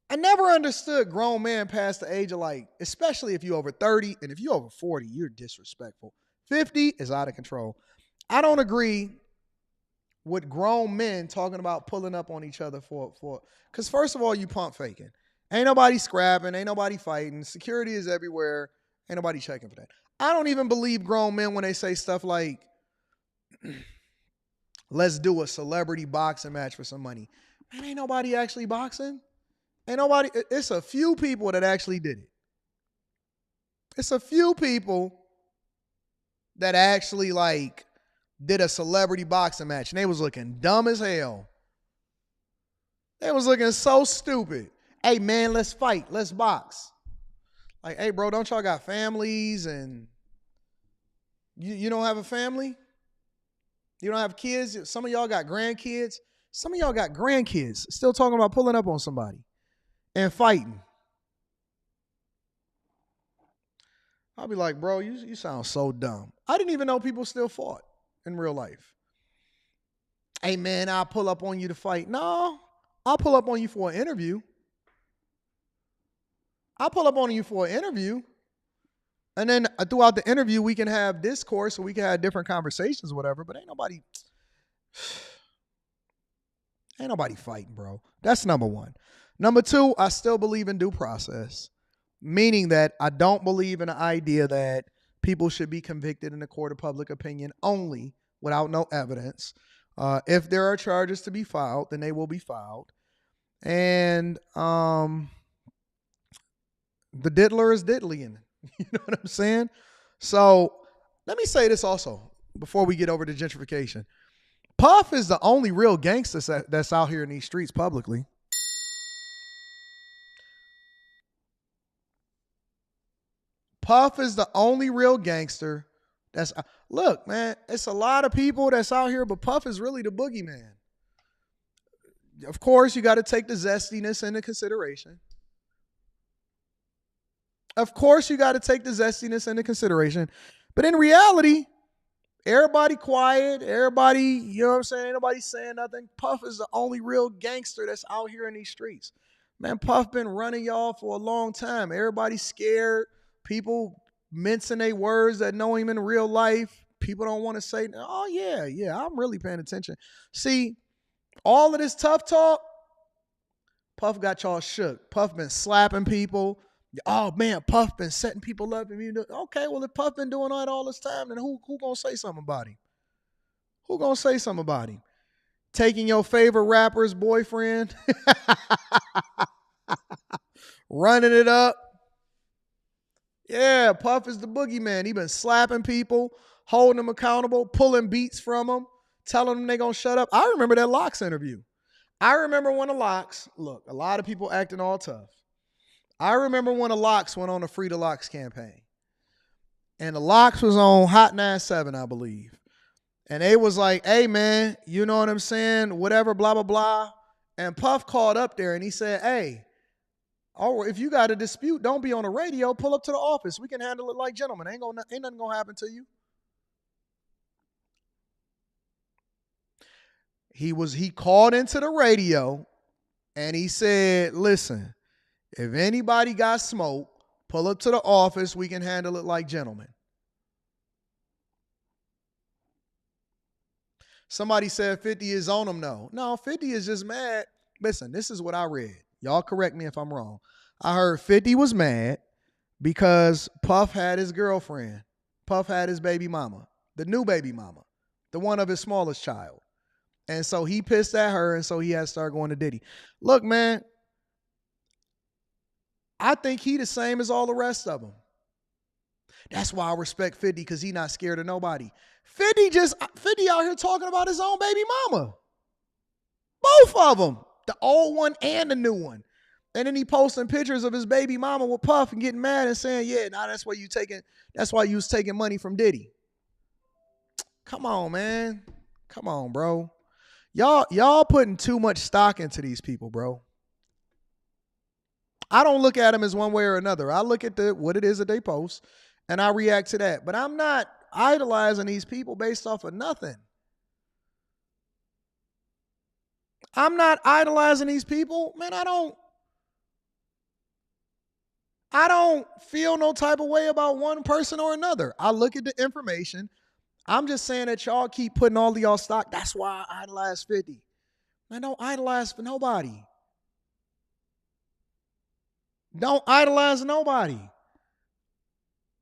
I never understood grown men past the age of especially if you're over 30 and if you're over 40, you're disrespectful. 50 is out of control. I don't agree with grown men talking about pulling up on each other because first of all, you pump faking. Ain't nobody scrapping, ain't nobody fighting. Security is everywhere. Ain't nobody checking for that. I don't even believe grown men when they say stuff like, let's do a celebrity boxing match for some money. Man, ain't nobody actually boxing. It's a few people that actually did it. It's a few people that actually did a celebrity boxing match and they was looking dumb as hell. They was looking so stupid. Hey man, let's fight. Let's box. Hey bro, don't y'all got families and you don't have a family? You don't have kids? Some of y'all got grandkids. Some of y'all got grandkids still talking about pulling up on somebody and fighting. I'll be like, bro, you sound so dumb. I didn't even know people still fought in real life. Hey, man, I'll pull up on you to fight. No, I'll pull up on you for an interview. I'll pull up on you for an interview. And then throughout the interview, we can have discourse, or we can have different conversations or whatever, but ain't nobody fighting, bro. That's number one. Number two, I still believe in due process, meaning that I don't believe in the idea that people should be convicted in the court of public opinion only without no evidence. If there are charges to be filed, then they will be filed. And the diddler is diddlying. You know what I'm saying? So let me say this also before we get over to gentrification. Puff is the only real gangster that's out here in these streets publicly. Puff is the only real gangster that's... Look, man, it's a lot of people that's out here, but Puff is really the boogeyman. Of course, you got to take the zestiness into consideration. Of course, you got to take the zestiness into consideration. But in reality, everybody quiet. Everybody, you know what I'm saying? Ain't nobody saying nothing. Puff is the only real gangster that's out here in these streets. Man, Puff been running y'all for a long time. Everybody's scared. People mincing their words that know him in real life. People don't want to say, oh, yeah, I'm really paying attention. See, all of this tough talk, Puff got y'all shook. Puff been slapping people. Oh, man, Puff been setting people up. Okay, well, if Puff been doing that all this time, then who going to say something about him? Who going to say something about him? Taking your favorite rapper's boyfriend, running it up. Yeah, Puff is the boogeyman. He been slapping people, holding them accountable, pulling beats from them, telling them they going to shut up. I remember that Locks interview. I remember when the Locks, look, a lot of people acting all tough. I remember when the Locks went on a Free the Locks campaign. And the Locks was on Hot 97, I believe. And they was like, hey, man, you know what I'm saying? Whatever, blah, blah, blah. And Puff called up there and he said, hey, if you got a dispute, don't be on the radio. Pull up to the office. We can handle it like gentlemen. Ain't nothing going to happen to you. He called into the radio and he said, listen, if anybody got smoke, pull up to the office. We can handle it like gentlemen. Somebody said 50 is on him. No, 50 is just mad. Listen, this is what I read. Y'all correct me if I'm wrong. I heard 50 was mad because Puff had his girlfriend. Puff had his baby mama, the new baby mama, the one of his smallest child. And so he pissed at her, and so he had to start going to Diddy. Look, man, I think he the same as all the rest of them. That's why I respect 50, because he not scared of nobody. 50 out here talking about his own baby mama. Both of them. The old one and the new one. And then he posting pictures of his baby mama with Puff and getting mad and saying, yeah, nah, that's why you was taking money from Diddy. Come on, man. Come on, bro. Y'all putting too much stock into these people, bro. I don't look at them as one way or another. I look at what it is that they post and I react to that. But I'm not idolizing these people based off of nothing. I'm not idolizing these people. Man, I don't feel no type of way about one person or another. I look at the information. I'm just saying that y'all keep putting all of y'all stock. That's why I idolize 50. Man, don't idolize for nobody. Don't idolize nobody.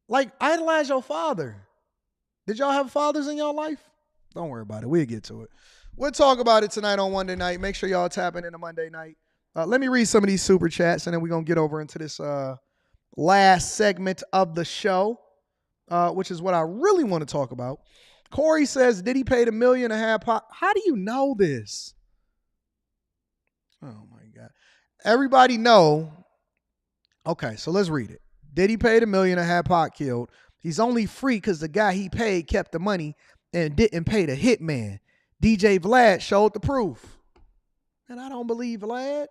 Like, idolize your father. Did y'all have fathers in your life? Don't worry about it. We'll get to it. We'll talk about it tonight on Monday night. Make sure y'all tapping into Monday night. Let me read some of these super chats, and then we're going to get over into this last segment of the show, which is what I really want to talk about. Corey says, Diddy paid $1.5 million. How do you know this? Oh, my God. Everybody know. Okay, so let's read it. Diddy paid $1.5 million. Pac killed. He's only free because the guy he paid kept the money and didn't pay the hitman. DJ Vlad showed the proof. And I don't believe Vlad.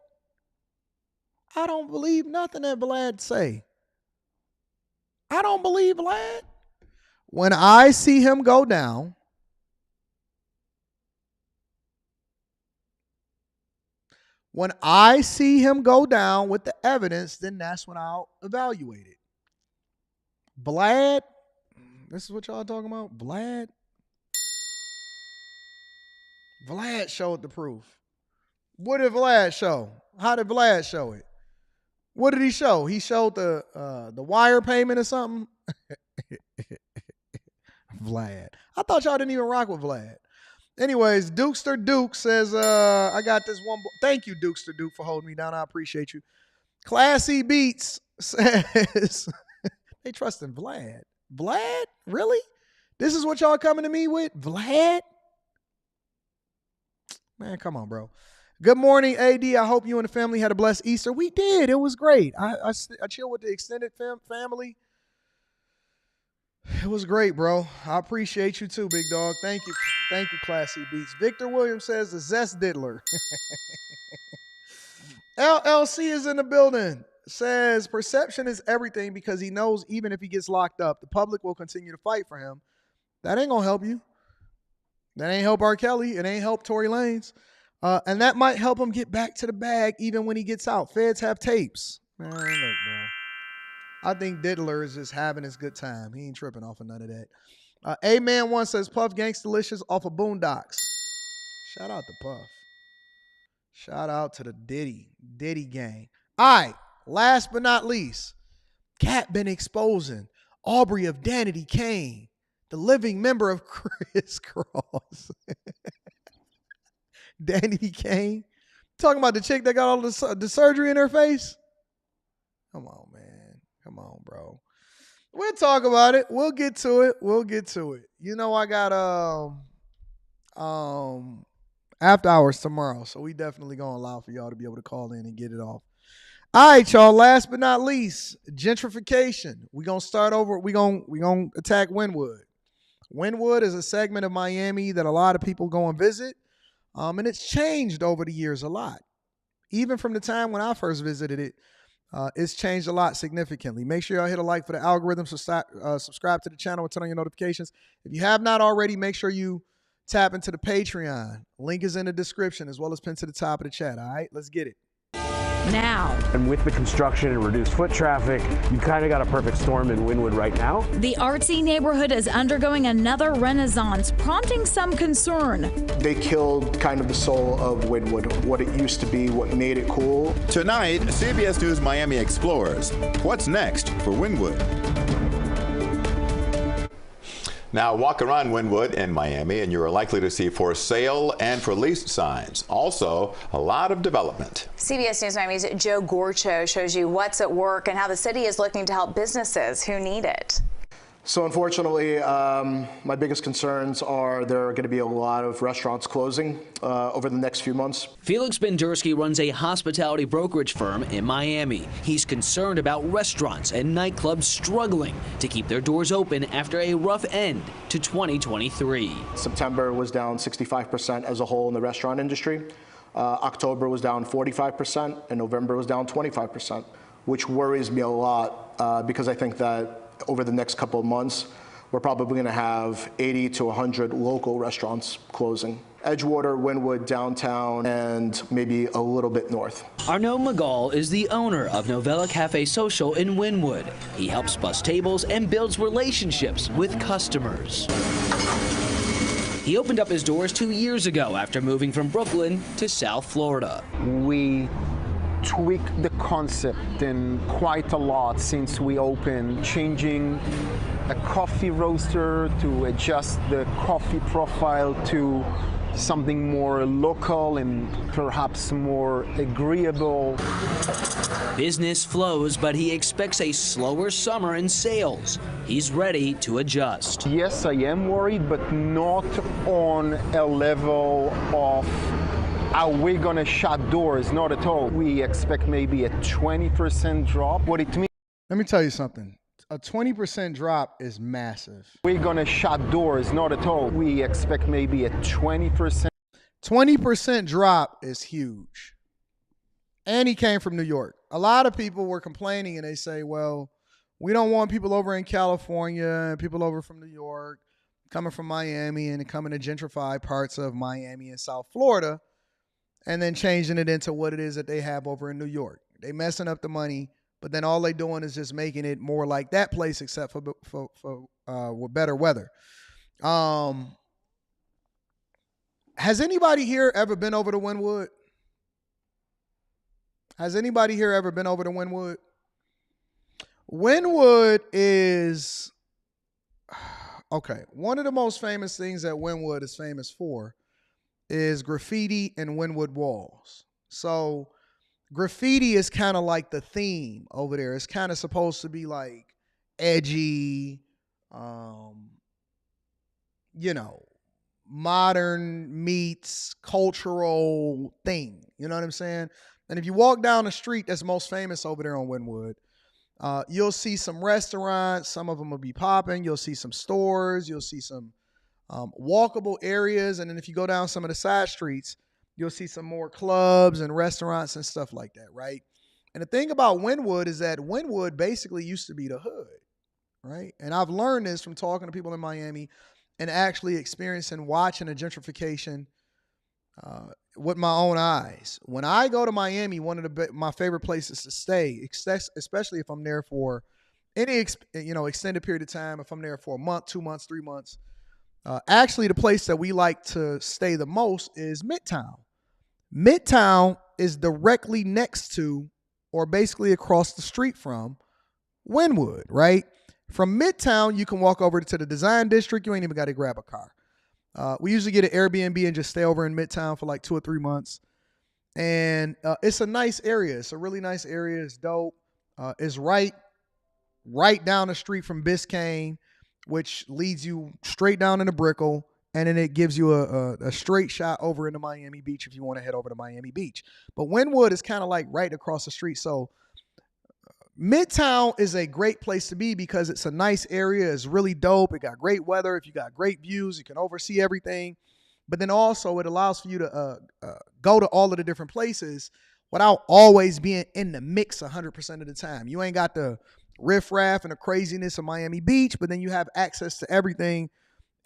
I don't believe nothing that Vlad say. I don't believe Vlad. When I see him go down, with the evidence, then that's when I'll evaluate it. Vlad, this is what y'all talking about? Vlad showed the proof. What did Vlad show? How did Vlad show it? What did he show? He showed the wire payment or something? Vlad. I thought y'all didn't even rock with Vlad. Anyways, Dukester Duke says, I got this one. Thank you, Dukester Duke, for holding me down. I appreciate you. Classy Beats says, they trust in Vlad. Vlad? Really? This is what y'all coming to me with? Vlad? Man, come on, bro. Good morning, AD. I hope you and the family had a blessed Easter. We did. It was great. I chilled with the extended family. It was great, bro. I appreciate you too, big dog. Thank you. Thank you, Classy Beats. Victor Williams says the Zest Diddler. LLC is in the building. Says perception is everything because he knows even if he gets locked up, the public will continue to fight for him. That ain't going to help you. That ain't help R. Kelly. It ain't help Tory Lanez. And that might help him get back to the bag even when he gets out. Feds have tapes. Man, look, bro. I think Diddler is just having his good time. He ain't tripping off of none of that. A-Man1 says Puff Gangstalicious off of Boondocks. Shout out to Puff. Shout out to the Diddy gang. All right, last but not least, Cat been exposing Aubrey of Danity Kane, the living member of Criss Cross. Danity Kane. Talking about the chick that got all the surgery in her face? Come on, man. Come on, bro. We'll talk about it. We'll get to it. You know, I got after hours tomorrow, so we definitely gonna allow for y'all to be able to call in and get it off. All right, y'all. Last but not least, gentrification. We're gonna start over. We're gonna attack Wynwood. Wynwood is a segment of Miami that a lot of people go and visit. And it's changed over the years a lot. Even from the time when I first visited it, it's changed a lot significantly. Make sure y'all hit a like for the algorithm, subscribe to the channel, and turn on your notifications. If you have not already, make sure you tap into the Patreon. Link is in the description as well as pinned to the top of the chat. All right, let's get it. Now. And with the construction and reduced foot traffic, you kind of got a perfect storm in Wynwood right now. The artsy neighborhood is undergoing another renaissance, prompting some concern. They killed kind of the soul of Wynwood, what it used to be, what made it cool. Tonight, CBS News Miami explores what's next for Wynwood. Now, walk around Wynwood in Miami and you're likely to see for sale and for lease signs. Also, a lot of development. CBS News Miami's Joe Gorcho shows you what's at work and how the city is looking to help businesses who need it. So unfortunately, my biggest concerns are there are going to be a lot of restaurants closing over the next few months. Felix Bendersky runs a hospitality brokerage firm in Miami. He's concerned about restaurants and nightclubs struggling to keep their doors open after a rough end to 2023. September was down 65% as a whole in the restaurant industry. October was down 45%, and November was down 25%, which worries me a lot because I think that over the next couple of months, we're probably going to have 80 to 100 local restaurants closing. Edgewater, Wynwood, downtown, and maybe a little bit north. Arnaud Magal is the owner of Novella Cafe Social in Wynwood. He helps bus tables and builds relationships with customers. He opened up his doors 2 years ago after moving from Brooklyn to South Florida. We tweaked the concept in quite a lot since we opened, changing a coffee roaster to adjust the coffee profile to something more local and perhaps more agreeable. Business flows, but he expects a slower summer in sales. He's ready to adjust. Yes, I am worried, but not on a level of are we going to shut doors? Not at all. We expect maybe a 20% drop. What it means. Let me tell you something. A 20% drop is massive. We're going to shut doors? Not at all. We expect maybe a 20%. 20% drop is huge. And he came from New York. A lot of people were complaining and they say, well, we don't want people over in California and people over from New York coming from Miami and coming to gentrify parts of Miami and South Florida and then changing it into what it is that they have over in New York. They messing up the money, but then all they doing is just making it more like that place except for with better weather. Has anybody here ever been over to Wynwood? Has anybody here ever been over to Wynwood? Wynwood is, okay, one of the most famous things that Wynwood is famous for is graffiti and Wynwood walls. So graffiti is kind of like the theme over there. It's kind of supposed to be like edgy, you know, modern meets cultural thing. You know what I'm saying? And if you walk down the street that's most famous over there on Wynwood, you'll see some restaurants. Some of them will be popping. You'll see some stores. You'll see some walkable areas. And then if you go down some of the side streets, you'll see some more clubs and restaurants and stuff like that, right? And the thing about Wynwood is that Wynwood basically used to be the hood, right? And I've learned this from talking to people in Miami and actually experiencing watching the gentrification with my own eyes. When I go to Miami, one of my favorite places to stay, especially if I'm there for any extended period of time, if I'm there for a month, 2 months, 3 months, actually the place that we like to stay the most is Midtown. Midtown is directly next to, or basically across the street from, Wynwood, right? From Midtown, you can walk over to the Design District. You ain't even got to grab a car. We usually get an Airbnb and just stay over in Midtown for like 2 or 3 months. And it's a nice area. It's a really nice area. It's dope. It's right down the street from Biscayne, which leads you straight down into Brickell. And then it gives you a straight shot over into Miami Beach if you want to head over to Miami Beach. But Wynwood is kind of like right across the street. So Midtown is a great place to be because it's a nice area. It's really dope. It got great weather. If you got great views, you can oversee everything. But then also it allows for you to go to all of the different places without always being in the mix 100% of the time. You ain't got the riffraff and the craziness of Miami Beach, but then you have access to everything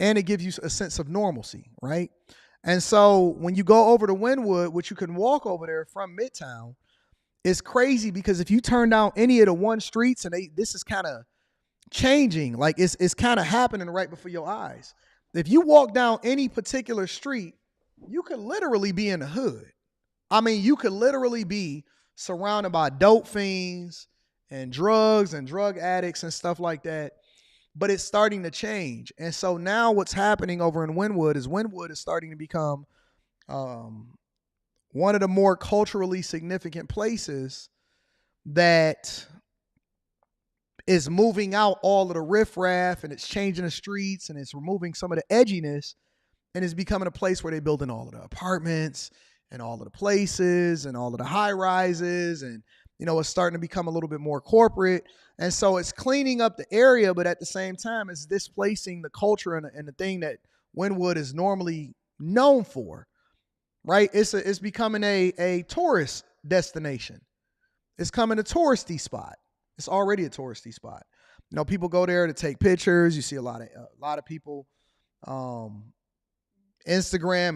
and it gives you a sense of normalcy, right? And so when you go over to Wynwood, which you can walk over there from Midtown, it's crazy because if you turn down any of the one streets and this is kind of changing, like it's kind of happening right before your eyes. If you walk down any particular street, you could literally be in the hood. I mean, you could literally be surrounded by dope fiends and drugs and drug addicts and stuff like that. But it's starting to change. And so now what's happening over in Wynwood is starting to become one of the more culturally significant places that is moving out all of the riffraff and it's changing the streets and it's removing some of the edginess and it's becoming a place where they're building all of the apartments and all of the places and all of the high rises and, you know, it's starting to become a little bit more corporate. And so it's cleaning up the area, but at the same time, it's displacing the culture and the thing that Wynwood is normally known for. Right? It's becoming a tourist destination. It's coming a touristy spot. It's already a touristy spot. You know, people go there to take pictures. You see a lot of people, Instagram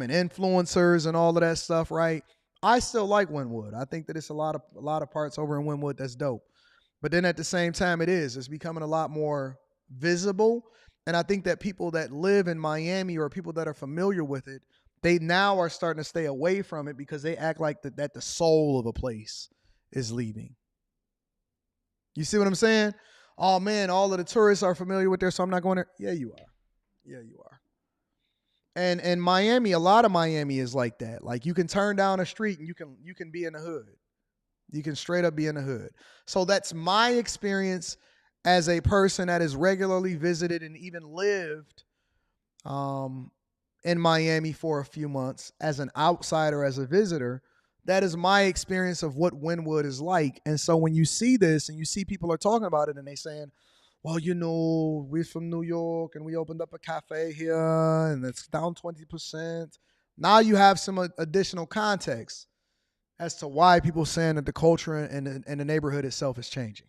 and influencers and all of that stuff, right? I still like Wynwood. I think that it's a lot of parts over in Wynwood that's dope. But then at the same time, it's becoming a lot more visible. And I think that people that live in Miami or people that are familiar with it, they now are starting to stay away from it because they act like that the soul of a place is leaving. You see what I'm saying? Oh man, all of the tourists are familiar with there, so I'm not going there. Yeah, you are. Yeah, you are. And Miami, a lot of Miami is like that. Like you can turn down a street and you can be in the hood. You can straight up be in the hood. So that's my experience as a person that has regularly visited and even lived in Miami for a few months as an outsider, as a visitor. That is my experience of what Wynwood is like. And so when you see this and you see people are talking about it and they saying, well, you know, we're from New York and we opened up a cafe here and it's down 20%. Now you have some additional context as to why people saying that the culture and the neighborhood itself is changing.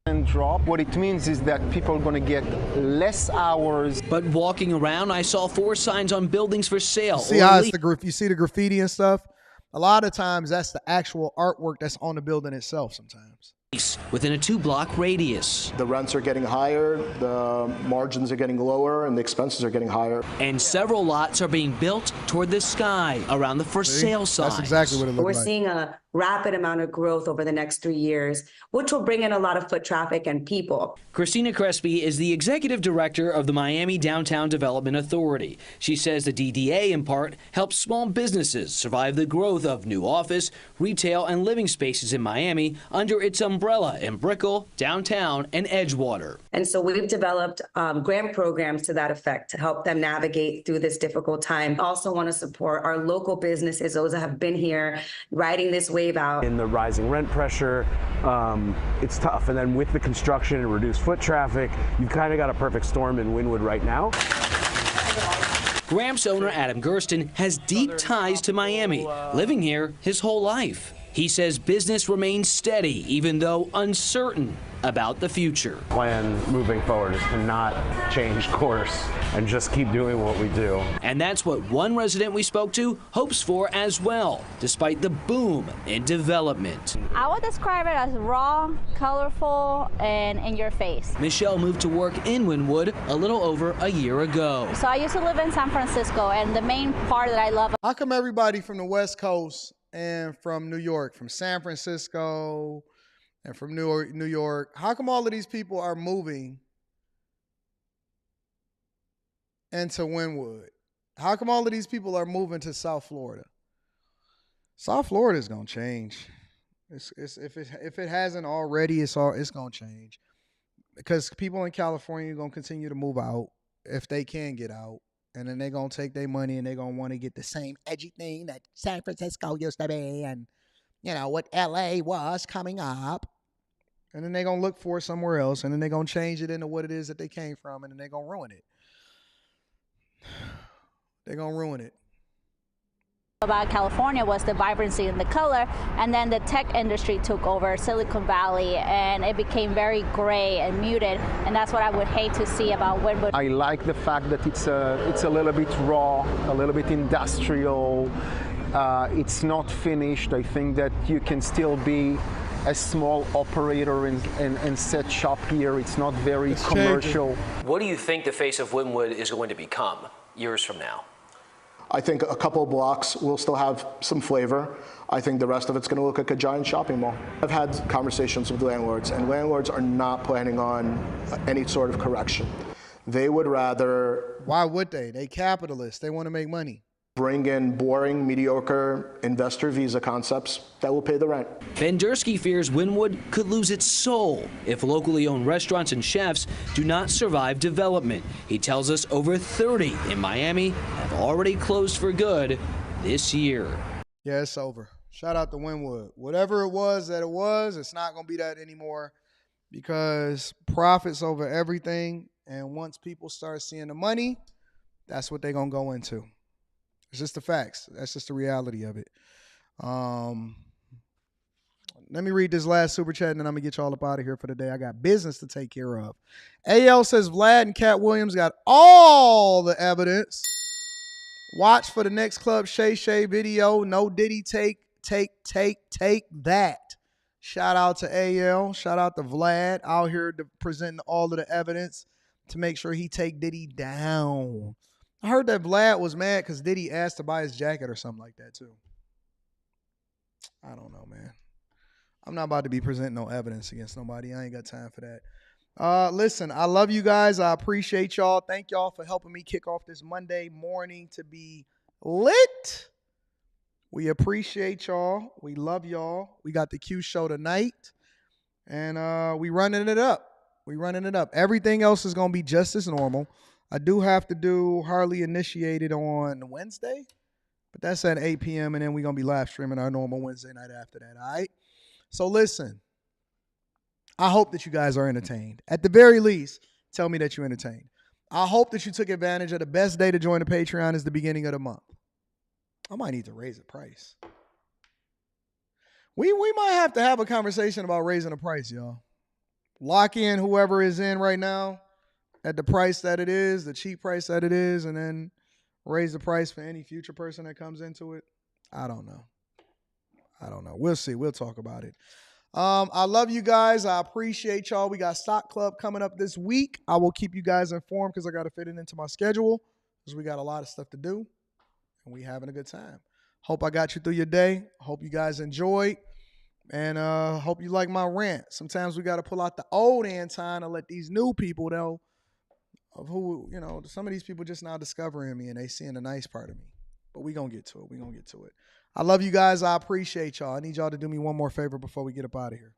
And drop. What it means is that people are going to get less hours. But walking around, I saw 4 signs on buildings for sale. See how it's you see the graffiti and stuff? A lot of times that's the actual artwork that's on the building itself sometimes. Within a 2-block radius. The rents are getting higher, the margins are getting lower, and the expenses are getting higher. And several lots are being built toward the sky around the for sale sign. That's exactly what it looks like. We're seeing a rapid amount of growth over the next 3 years, which will bring in a lot of foot traffic and people. Christina Crespi is the executive director of the Miami Downtown Development Authority. She says the DDA, in part, helps small businesses survive the growth of new office, retail, and living spaces in Miami under its umbrella in Brickell, Downtown, and Edgewater. And so we've developed grant programs to that effect to help them navigate through this difficult time. Also want to support our local businesses, those that have been here riding this wave out. In the rising rent pressure, it's tough. And then with the construction and reduced foot traffic, you've kind of got a perfect storm in Wynwood right now. Gramps owner Adam Gersten has deep ties to Miami, living here his whole life. He says business remains steady, even though uncertain about the future. Plan moving forward is to not change course and just keep doing what we do. And that's what one resident we spoke to hopes for as well, despite the boom in development. I would describe it as raw, colorful, and in your face. Michelle moved to work in Wynwood a little over a year ago. So I used to live in San Francisco, and the main part that I love. How come everybody from the West Coast and from New York, from San Francisco and from New York, how come all of these people are moving into Wynwood? How come all of these people are moving to South Florida? South Florida is gonna change. If it hasn't already, it's gonna change because people in California are gonna continue to move out if they can get out. And then they're going to take their money and they're going to want to get the same edgy thing that San Francisco used to be and, you know, what L.A. was coming up. And then they're going to look for it somewhere else. And then they're going to change it into what it is that they came from. And then they're going to ruin it. They're going to ruin it. About California was the vibrancy and the color, and then the tech industry took over Silicon Valley, and it became very gray and muted, and that's what I would hate to see about Wynwood. I like the fact that it's a little bit raw, a little bit industrial. It's not finished. I think that you can still be a small operator and set shop here. It's not very commercial. What do you think the face of Wynwood is going to become years from now? I think a couple of blocks will still have some flavor. I think the rest of it's going to look like a giant shopping mall. I've had conversations with landlords, and landlords are not planning on any sort of correction. They would rather... Why would they? They capitalists. They want to make money. Bring in boring, mediocre investor visa concepts that will pay the rent. Ben Dursky fears Wynwood could lose its soul if locally owned restaurants and chefs do not survive development. He tells us over 30 in Miami have already closed for good this year. Yeah, it's over. Shout out to Wynwood. Whatever it was, it's not going to be that anymore because profits over everything. And once people start seeing the money, that's what they're going to go into. It's just the facts. That's just the reality of it. Let me read this last super chat, and then I'm going to get y'all up out of here for the day. I got business to take care of. AL says Vlad and Cat Williams got all the evidence. Watch for the next Club Shay Shay video. No Diddy take that. Shout out to AL. Shout out to Vlad out here presenting all of the evidence to make sure he take Diddy down. I heard that Vlad was mad because Diddy asked to buy his jacket or something like that, too. I don't know, man. I'm not about to be presenting no evidence against nobody. I ain't got time for that. Listen, I love you guys. I appreciate y'all. Thank y'all for helping me kick off this Monday morning to be lit. We appreciate y'all. We love y'all. We got the Q show tonight, and we running it up. Everything else is going to be just as normal. I do have to do Harley Initiated on Wednesday, but that's at 8 p.m. And then we're going to be live streaming our normal Wednesday night after that, all right? So listen, I hope that you guys are entertained. At the very least, tell me that you're entertained. I hope that you took advantage of the best day to join the Patreon is the beginning of the month. I might need to raise the price. We might have to have a conversation about raising the price, y'all. Lock in whoever is in right now at the price that it is, the cheap price that it is, and then raise the price for any future person that comes into it. I don't know. We'll see. We'll talk about it. I love you guys. I appreciate y'all. We got Stock Club coming up this week. I will keep you guys informed because I got to fit it into my schedule because we got a lot of stuff to do and we having a good time. Hope I got you through your day. Hope you guys enjoyed and hope you like my rant. Sometimes we got to pull out the old Anton and let these new people know of who, some of these people just now discovering me and they seeing the nice part of me. But we going to get to it. I love you guys. I appreciate y'all. I need y'all to do me one more favor before we get up out of here.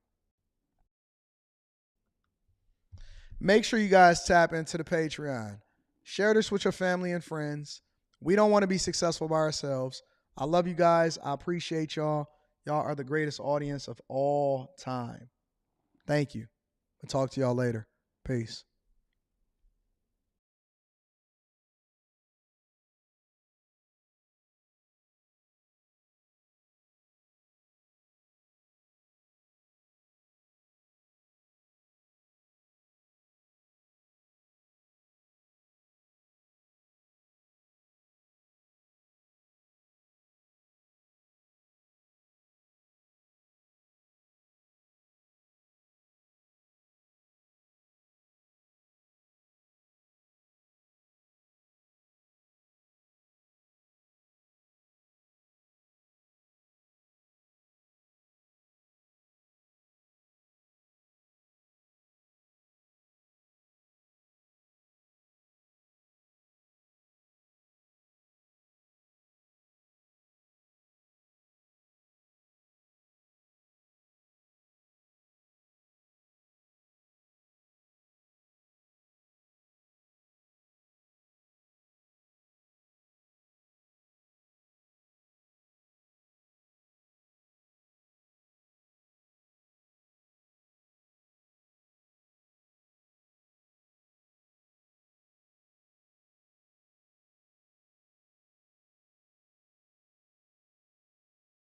Make sure you guys tap into the Patreon. Share this with your family and friends. We don't want to be successful by ourselves. I love you guys. I appreciate y'all. Y'all are the greatest audience of all time. Thank you. I'll talk to y'all later. Peace.